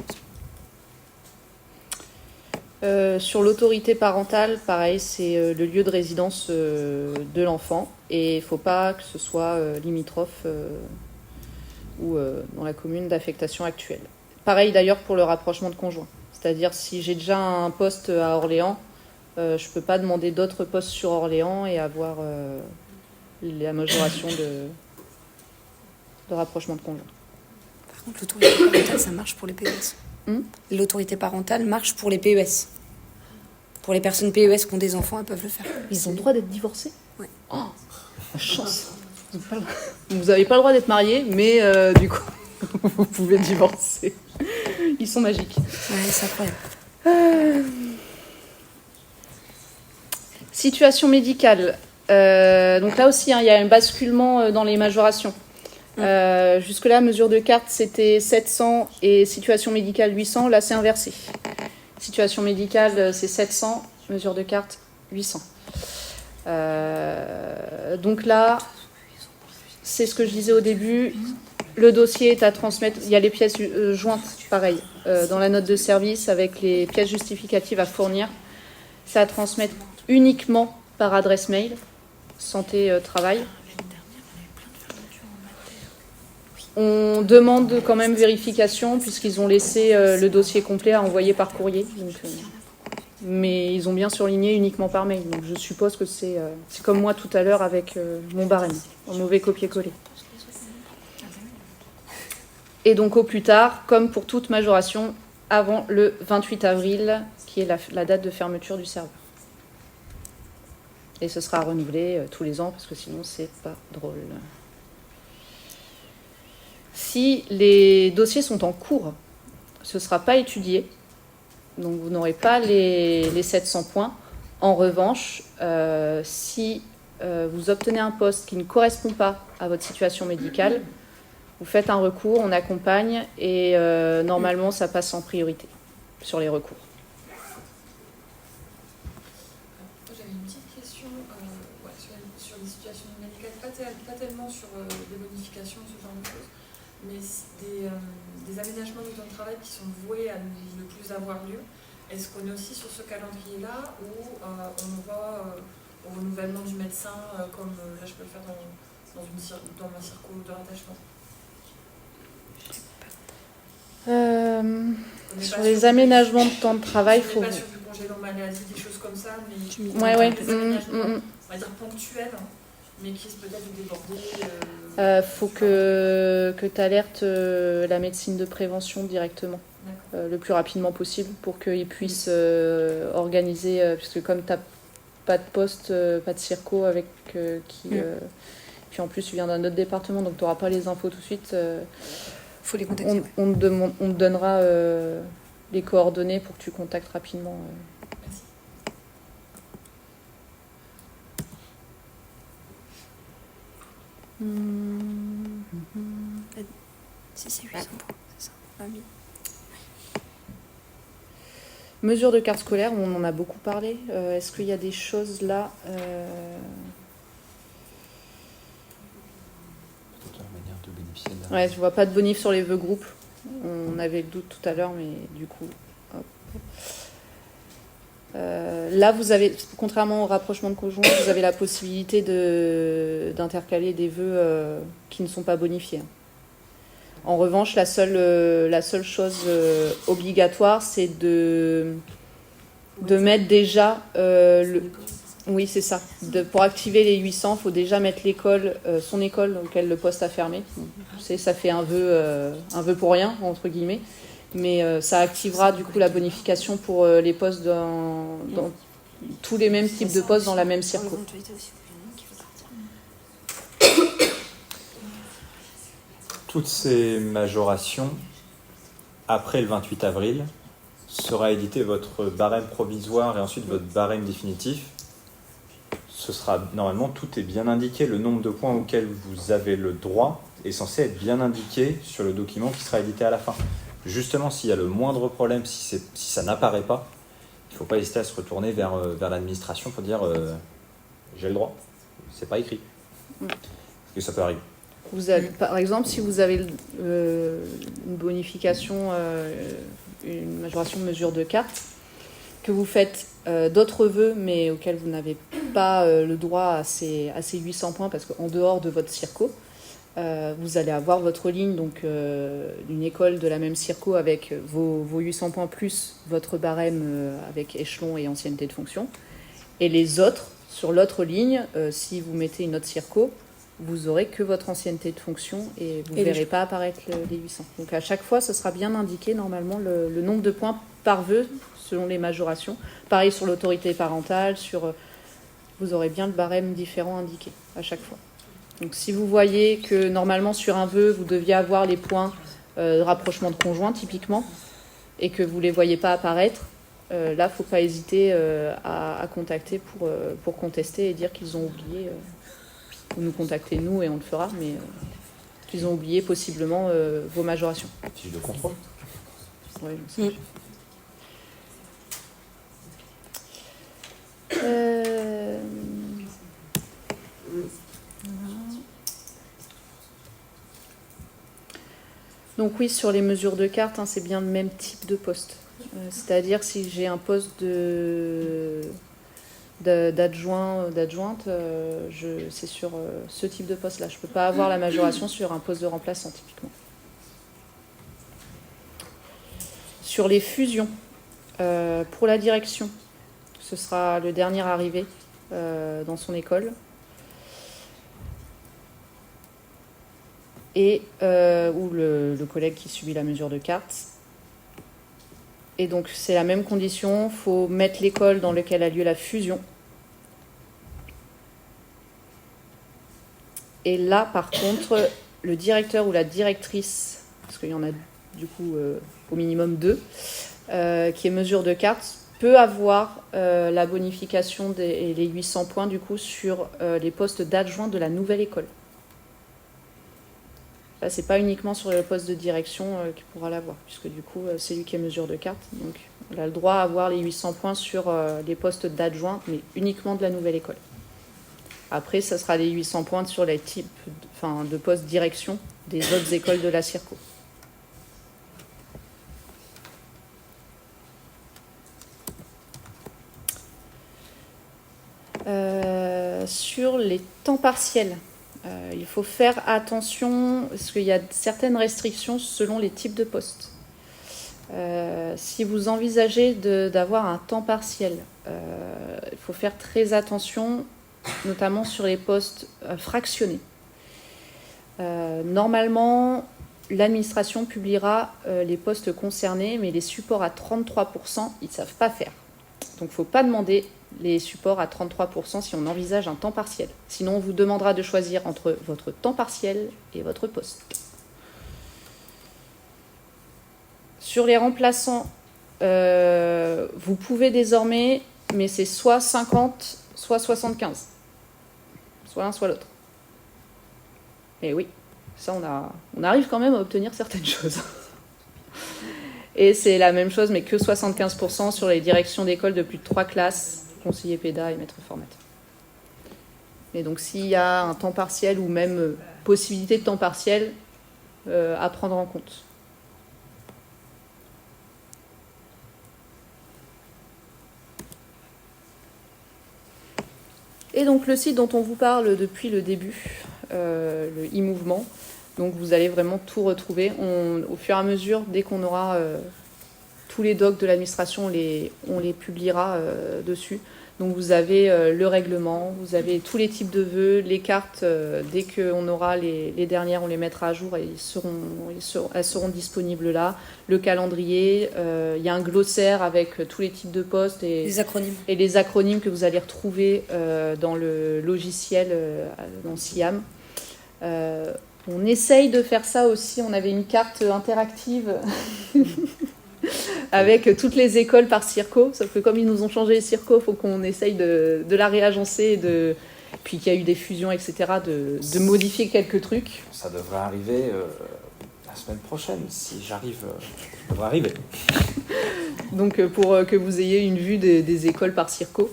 Sur l'autorité parentale, pareil, c'est le lieu de résidence de l'enfant et il ne faut pas que ce soit limitrophe ou dans la commune d'affectation actuelle. Pareil d'ailleurs pour le rapprochement de conjoints. C'est-à-dire si j'ai déjà un poste à Orléans, je ne peux pas demander d'autres postes sur Orléans et avoir la majoration de rapprochement de conjoints. Par contre, l'autorité parentale, ça marche pour les PES. L'autorité parentale marche pour les PES. Pour les personnes PES qui ont des enfants, elles peuvent le faire. Ils ont le droit d'être divorcés? Oui. Oh, la chance. Vous n'avez pas le droit d'être mariés, mais du coup, vous pouvez divorcer. Ils sont magiques. Ouais, c'est incroyable. Situation médicale. Donc là aussi, il y a un basculement dans les majorations. Jusque-là, mesure de carte, c'était 700 et situation médicale 800. Là, c'est inversé. Situation médicale, c'est 700. Mesure de carte, 800. Donc là, c'est ce que je disais au début. Le dossier est à transmettre. Il y a les pièces jointes, pareil, dans la note de service avec les pièces justificatives à fournir. C'est à transmettre uniquement par adresse mail, santé, travail. On demande quand même vérification puisqu'ils ont laissé le dossier complet à envoyer par courrier. Donc, mais ils ont bien surligné uniquement par mail. Donc je suppose que c'est comme moi tout à l'heure avec mon barème, en mauvais copier-coller. Et donc au plus tard, comme pour toute majoration, avant le 28 avril, qui est la date de fermeture du serveur. Et ce sera renouvelé tous les ans parce que sinon c'est pas drôle. Si les dossiers sont en cours, ce ne sera pas étudié. Donc vous n'aurez pas les 700 points. En revanche, si vous obtenez un poste qui ne correspond pas à votre situation médicale, vous faites un recours, on accompagne et normalement ça passe en priorité sur les recours. J'avais une petite question sur les situations médicales, pas tellement sur des modifications, ce genre de choses, mais des aménagements du temps de travail qui sont voués à ne plus avoir lieu. Est-ce qu'on est aussi sur ce calendrier-là où on va au renouvellement du médecin, comme là je peux le faire dans ma circo de rattachement? Sur les aménagements de temps de travail, il faut... On n'est pas sur du congé long maladie, des choses comme ça, mais des aménagements, on va dire ponctuels, mais qui risquent peut-être de déborder. Faut que tu alertes la médecine de prévention directement, le plus rapidement possible, pour qu'ils puissent organiser, puisque comme tu n'as pas de poste, pas de circo avec qui... puis en plus tu viens d'un autre département, donc tu n'auras pas les infos tout de suite. Faut les contacter. On te donnera les coordonnées pour que tu contactes rapidement. Merci. Si c'est 800 points, c'est ça. Ah, oui. Mesures de carte scolaire, on en a beaucoup parlé. Est-ce qu'il y a des choses là Ouais, je vois pas de bonif sur les vœux groupes. On avait le doute tout à l'heure, mais du coup... Hop. Là, vous avez, contrairement au rapprochement de conjoints, vous avez la possibilité d'intercaler des vœux qui ne sont pas bonifiés. En revanche, la seule chose obligatoire, c'est de mettre déjà Oui, c'est ça. Pour activer les 800, il faut déjà mettre l'école, son école dans laquelle le poste a fermé. Ça fait un vœu pour rien, entre guillemets. Mais ça activera du coup la bonification pour les postes dans tous les mêmes types de postes dans la même circo. Toutes ces majorations, après le 28 avril, sera édité votre barème provisoire et ensuite votre barème définitif. Ce sera, normalement, tout est bien indiqué. Le nombre de points auxquels vous avez le droit est censé être bien indiqué sur le document qui sera édité à la fin. Justement, s'il y a le moindre problème, si ça n'apparaît pas, il ne faut pas hésiter à se retourner vers l'administration pour dire j'ai le droit. C'est pas écrit. Parce que ça peut arriver. Par exemple, si vous avez une bonification, une majoration de mesure de carte, que vous faites d'autres vœux, mais auxquels vous n'avez pas le droit à ces 800 points, parce qu'en dehors de votre circo, vous allez avoir votre ligne, donc une école de la même circo avec vos 800 points plus votre barème avec échelon et ancienneté de fonction. Et les autres, sur l'autre ligne, si vous mettez une autre circo, vous aurez que votre ancienneté de fonction et vous ne verrez pas apparaître les 800. Donc à chaque fois, ce sera bien indiqué normalement le nombre de points par vœu selon les majorations. Pareil sur l'autorité parentale, vous aurez bien le barème différent indiqué à chaque fois. Donc si vous voyez que normalement sur un vœu, vous deviez avoir les points de rapprochement de conjoint typiquement et que vous ne les voyez pas apparaître, là, il ne faut pas hésiter à contacter pour contester et dire qu'ils ont oublié. Vous nous contactez nous et on le fera, mais qu'ils ont oublié possiblement vos majorations. Fiche de contrôle. Oui, donc oui, sur les mesures de carte, c'est bien le même type de poste. C'est-à-dire si j'ai un poste d'adjointe, c'est sur ce type de poste-là. Je ne peux pas avoir la majoration sur un poste de remplaçant, typiquement. Sur les fusions, pour la direction, ce sera le dernier arrivé dans son école. Et, ou le collègue qui subit la mesure de carte. Et donc, c'est la même condition. Il faut mettre l'école dans laquelle a lieu la fusion. Et là, par contre, le directeur ou la directrice, parce qu'il y en a du coup au minimum 2, qui est mesure de carte, peut avoir la bonification et les 800 points du coup sur les postes d'adjoint de la nouvelle école. Là, c'est pas uniquement sur le poste de direction qu'il pourra l'avoir, puisque du coup, c'est lui qui est mesure de carte. Donc, il a le droit à avoir les 800 points sur les postes d'adjoint, mais uniquement de la nouvelle école. Après, ça sera les 800 points sur les types de postes direction des autres écoles de la circo. Sur les temps partiels, il faut faire attention parce qu'il y a certaines restrictions selon les types de postes. Si vous envisagez d'avoir un temps partiel, il faut faire très attention, notamment sur les postes fractionnés. Normalement, l'administration publiera les postes concernés, mais les supports à 33%, ils ne savent pas faire. Donc, il ne faut pas demander les supports à 33% si on envisage un temps partiel. Sinon, on vous demandera de choisir entre votre temps partiel et votre poste. Sur les remplaçants, vous pouvez désormais, mais c'est soit 50, soit 75. Soit l'un, soit l'autre. Et oui, ça, on arrive quand même à obtenir certaines choses. Et c'est la même chose, mais que 75% sur les directions d'école de plus de 3 classes, conseiller PEDA et maître formateur. Et donc, s'il y a un temps partiel ou même possibilité de temps partiel, à prendre en compte. Et donc, le site dont on vous parle depuis le début, le e-mouvement, donc vous allez vraiment tout retrouver. Au fur et à mesure, dès qu'on aura tous les docs de l'administration, on les publiera dessus. Donc vous avez le règlement, vous avez tous les types de vœux, les cartes, dès qu'on aura les dernières, on les mettra à jour et elles seront disponibles là. Le calendrier, il y a un glossaire avec tous les types de postes et les acronymes que vous allez retrouver dans le logiciel, dans SIAM. On essaye de faire ça aussi, on avait une carte interactive avec toutes les écoles par Circo, sauf que comme ils nous ont changé les Circo, il faut qu'on essaye de la réagencer, puis qu'il y a eu des fusions, etc., de modifier quelques trucs. Ça devrait arriver la semaine prochaine, si j'arrive, ça devrait arriver. Donc pour que vous ayez une vue des écoles par Circo.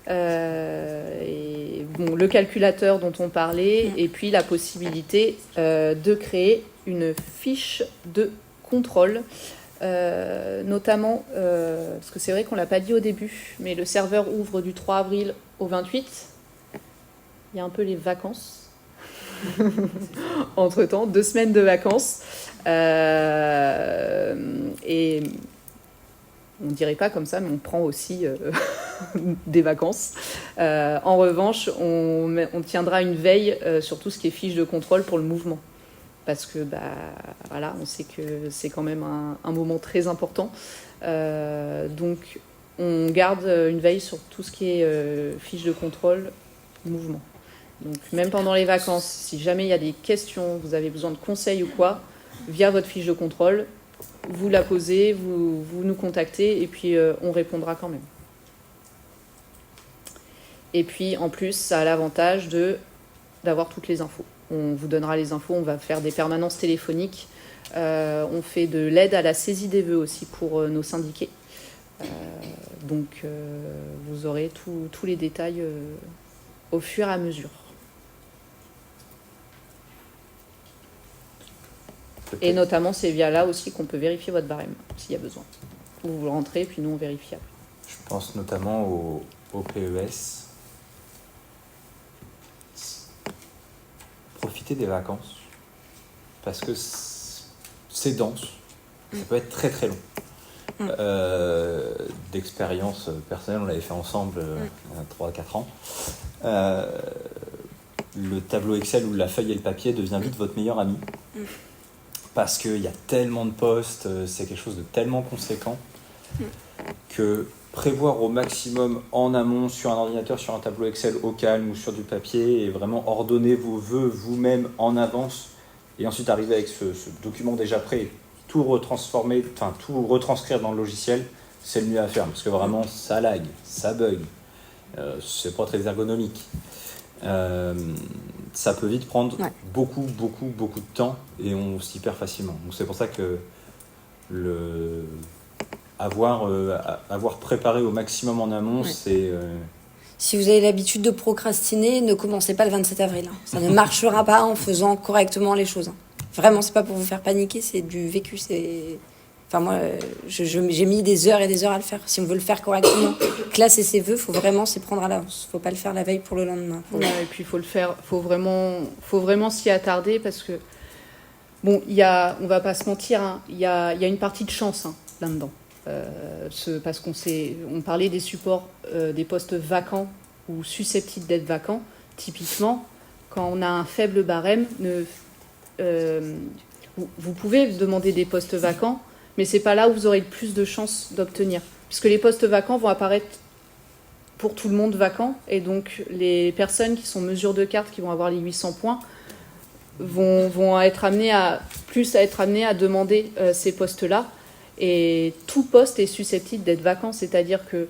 Et bon, le calculateur dont on parlait, et puis la possibilité de créer une fiche de contrôle. Notamment, parce que c'est vrai qu'on ne l'a pas dit au début, mais le serveur ouvre du 3 avril au 28. Il y a un peu les vacances. Entre-temps, 2 semaines de vacances. Et on ne dirait pas comme ça, mais on prend aussi des vacances. En revanche, on tiendra une veille sur tout ce qui est fiche de contrôle pour le mouvement. Parce que voilà, on sait que c'est quand même un moment très important. Donc, on garde une veille sur tout ce qui est fiche de contrôle, mouvement. Donc, même pendant les vacances, si jamais il y a des questions, vous avez besoin de conseils ou quoi, via votre fiche de contrôle, vous la posez, vous nous contactez et puis on répondra quand même. Et puis, en plus, ça a l'avantage d'avoir toutes les infos. On vous donnera les infos, on va faire des permanences téléphoniques. On fait de l'aide à la saisie des vœux aussi pour nos syndiqués. Donc, vous aurez tous les détails au fur et à mesure. Et notamment, c'est via là aussi qu'on peut vérifier votre barème, s'il y a besoin. Vous rentrez, puis nous, on vérifie après. Je pense notamment au PES. Profitez des vacances, parce que c'est dense, ça peut être très très long. D'expérience personnelle, on l'avait fait ensemble il y a 3-4 ans. Le tableau Excel ou la feuille et le papier devient vite votre meilleur ami, parce qu'il y a tellement de postes, c'est quelque chose de tellement conséquent que prévoir au maximum en amont sur un ordinateur, sur un tableau Excel au calme ou sur du papier, et vraiment ordonner vos vœux vous-même en avance, et ensuite arriver avec ce document déjà prêt, tout retransformer, enfin tout retranscrire dans le logiciel, c'est le mieux à faire, parce que vraiment ça lag, ça bug, c'est pas très ergonomique. Ça peut vite prendre beaucoup de temps, et on s'y perd facilement. Donc c'est pour ça que avoir préparé au maximum en amont, c'est... Si vous avez l'habitude de procrastiner, ne commencez pas le 27 avril. Ça ne marchera pas en faisant correctement les choses. Vraiment, c'est pas pour vous faire paniquer, c'est du vécu. Enfin, moi, j'ai mis des heures et des heures à le faire. Si on veut le faire correctement, classer ses vœux, il faut vraiment s'y prendre à l'avance. Il ne faut pas le faire la veille pour le lendemain. Et puis, il faut le faire, faut vraiment s'y attarder, parce que, bon, on ne va pas se mentir, hein, il y a une partie de chance là-dedans. Parce on parlait des supports, des postes vacants ou susceptibles d'être vacants. Typiquement, quand on a un faible barème, vous pouvez demander des postes vacants, mais ce n'est pas là où vous aurez le plus de chances d'obtenir. Puisque les postes vacants vont apparaître pour tout le monde vacants, et donc les personnes qui sont mesure de carte, qui vont avoir les 800 points, vont être amenées à demander ces postes-là. Et tout poste est susceptible d'être vacant, c'est-à-dire que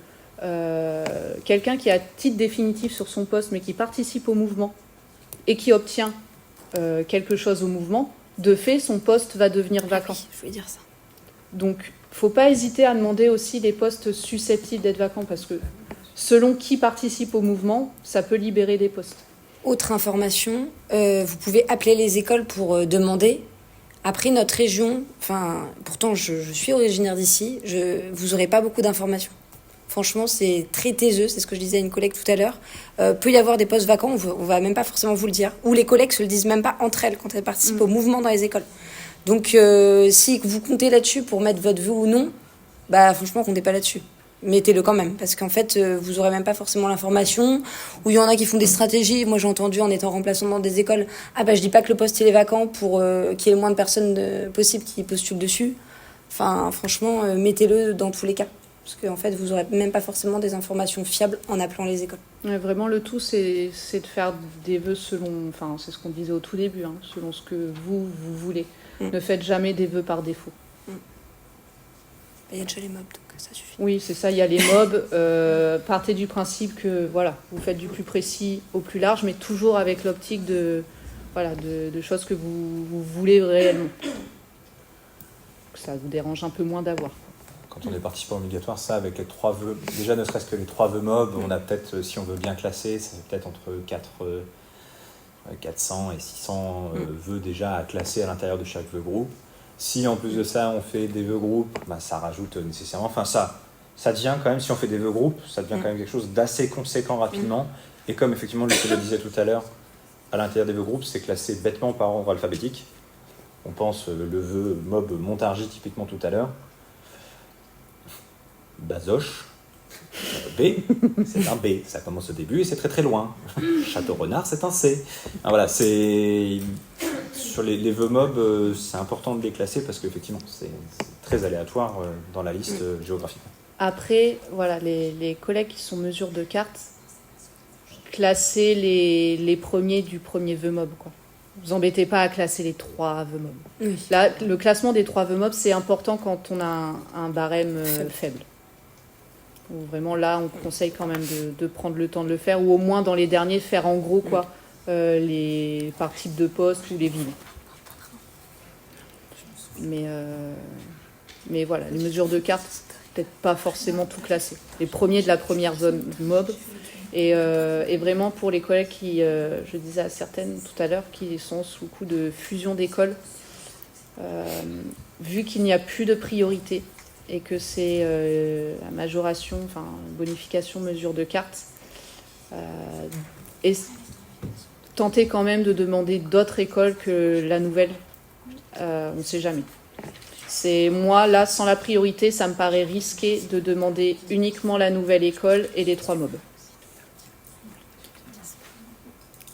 quelqu'un qui a titre définitif sur son poste, mais qui participe au mouvement et qui obtient quelque chose au mouvement, de fait, son poste va devenir vacant. Oui, je voulais dire ça. Donc, il ne faut pas hésiter à demander aussi des postes susceptibles d'être vacants, parce que selon qui participe au mouvement, ça peut libérer des postes. Autre information, vous pouvez appeler les écoles pour demander. Après, notre région, pourtant je suis originaire d'ici, vous n'aurez pas beaucoup d'informations. Franchement, c'est très taiseux, c'est ce que je disais à une collègue tout à l'heure. Peut y avoir des postes vacants, on va même pas forcément vous le dire. Ou les collègues se le disent même pas entre elles quand elles participent au mouvement dans les écoles. Donc, si vous comptez là-dessus pour mettre votre vœu ou non, franchement, comptez pas là-dessus. mettez-le quand même, parce qu'en fait, vous aurez même pas forcément l'information, ou il y en a qui font des stratégies. Moi, j'ai entendu, en étant remplaçant dans des écoles, je dis pas que le poste il est vacant pour qu'il y ait le moins de personnes possible qui postulent dessus. Enfin, franchement, mettez-le dans tous les cas, parce qu'en fait, vous aurez même pas forcément des informations fiables en appelant les écoles. Ouais, vraiment, le tout, c'est de faire des vœux selon, enfin, c'est ce qu'on disait au tout début, selon ce que vous voulez. Ne faites jamais des vœux par défaut. Il y a déjà les mobs, donc ça suffit. Oui, c'est ça, il y a les mobs. Partez du principe que vous faites du plus précis au plus large, mais toujours avec l'optique de choses que vous voulez réellement. Ça vous dérange un peu moins d'avoir. Quand on est participant obligatoire, ça, avec les 3 vœux, déjà ne serait-ce que les 3 vœux mobs, on a peut-être, si on veut bien classer, c'est peut-être entre 400 et 600 vœux déjà à classer à l'intérieur de chaque vœu groupe. Si en plus de ça on fait des vœux groupes, ça rajoute nécessairement, enfin ça devient quand même, si on fait des vœux groupes, ça devient quand même quelque chose d'assez conséquent rapidement. Et comme effectivement Lucie le disait tout à l'heure, à l'intérieur des vœux groupes, c'est classé bêtement par ordre alphabétique. On pense le vœu mob Montargis typiquement tout à l'heure. Bazoche, B, c'est un B, ça commence au début et c'est très très loin. Château Renard, c'est un C. Voilà, c'est... Sur les vœux mobs, c'est important de les classer parce qu'effectivement, c'est très aléatoire dans la liste géographique. Après, les collègues qui sont mesure de carte, classez les premiers du premier vœu mob, quoi. Vous embêtez pas à classer les 3 vœux mobs. Oui. Là, le classement des 3 vœux mobs, c'est important quand on a un barème faible. Ou vraiment, là, on conseille quand même de prendre le temps de le faire, ou au moins dans les derniers, faire en gros, quoi. Par type de poste ou les villes. Mais voilà, les mesures de carte, peut-être pas forcément tout classé. Les premiers de la première zone mob. Et vraiment pour les collègues qui, je disais à certaines tout à l'heure, qui sont sous le coup de fusion d'écoles, vu qu'il n'y a plus de priorité et que c'est la majoration, enfin bonification, mesure de carte, et tenter quand même de demander d'autres écoles que la nouvelle. On ne sait jamais. C'est moi, là, sans la priorité, ça me paraît risqué de demander uniquement la nouvelle école et les 3 mobs.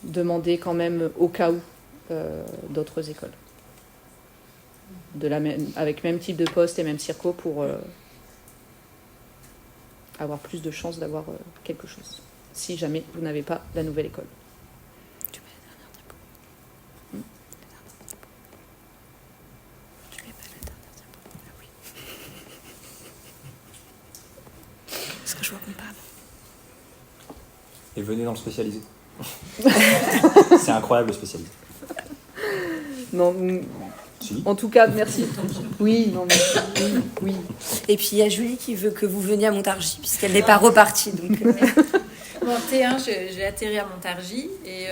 Demander quand même au cas où d'autres écoles. Avec même type de poste et même circo pour avoir plus de chances d'avoir quelque chose. Si jamais vous n'avez pas la nouvelle école. Je vois qu'on parle. Et venez dans le spécialisé. C'est incroyable le spécialisé. Non, si. En tout cas, merci. Oui, non, mais, oui. Et puis il y a Julie qui veut que vous veniez à Montargis, puisqu'elle n'est pas repartie. Donc, Bon, T1, j'ai atterri à Montargis et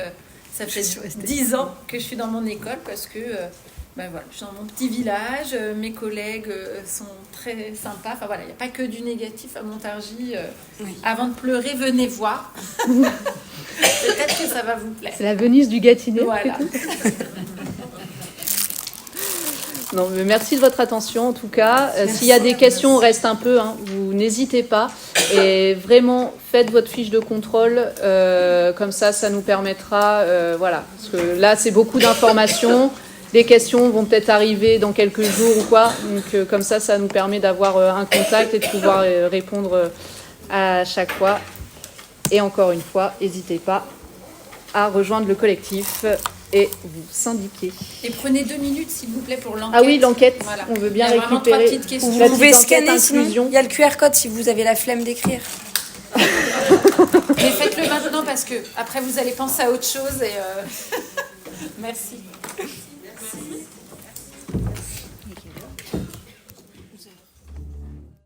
ça fait 10 ans que je suis dans mon école parce que je suis dans mon petit village, mes collègues sont très sympas. Enfin voilà, il n'y a pas que du négatif à Montargis. Oui. Avant de pleurer, venez voir. Peut-être que ça va vous plaire. C'est la Venise du Gâtinais. Voilà. Non, mais merci de votre attention en tout cas. S'il y a des questions, on reste un peu. Vous n'hésitez pas. Et vraiment, faites votre fiche de contrôle. Comme ça nous permettra. Parce que là, c'est beaucoup d'informations. Les questions vont peut-être arriver dans quelques jours ou quoi. Donc, comme ça nous permet d'avoir un contact et de pouvoir répondre à chaque fois. Et encore une fois, n'hésitez pas à rejoindre le collectif et vous syndiquer. Et prenez 2 minutes, s'il vous plaît, pour l'enquête. Ah oui, l'enquête, voilà. On veut bien récupérer. Vous pouvez scanner, sinon il y a le QR code si vous avez la flemme d'écrire. Mais faites-le maintenant parce que après vous allez penser à autre chose. Et merci.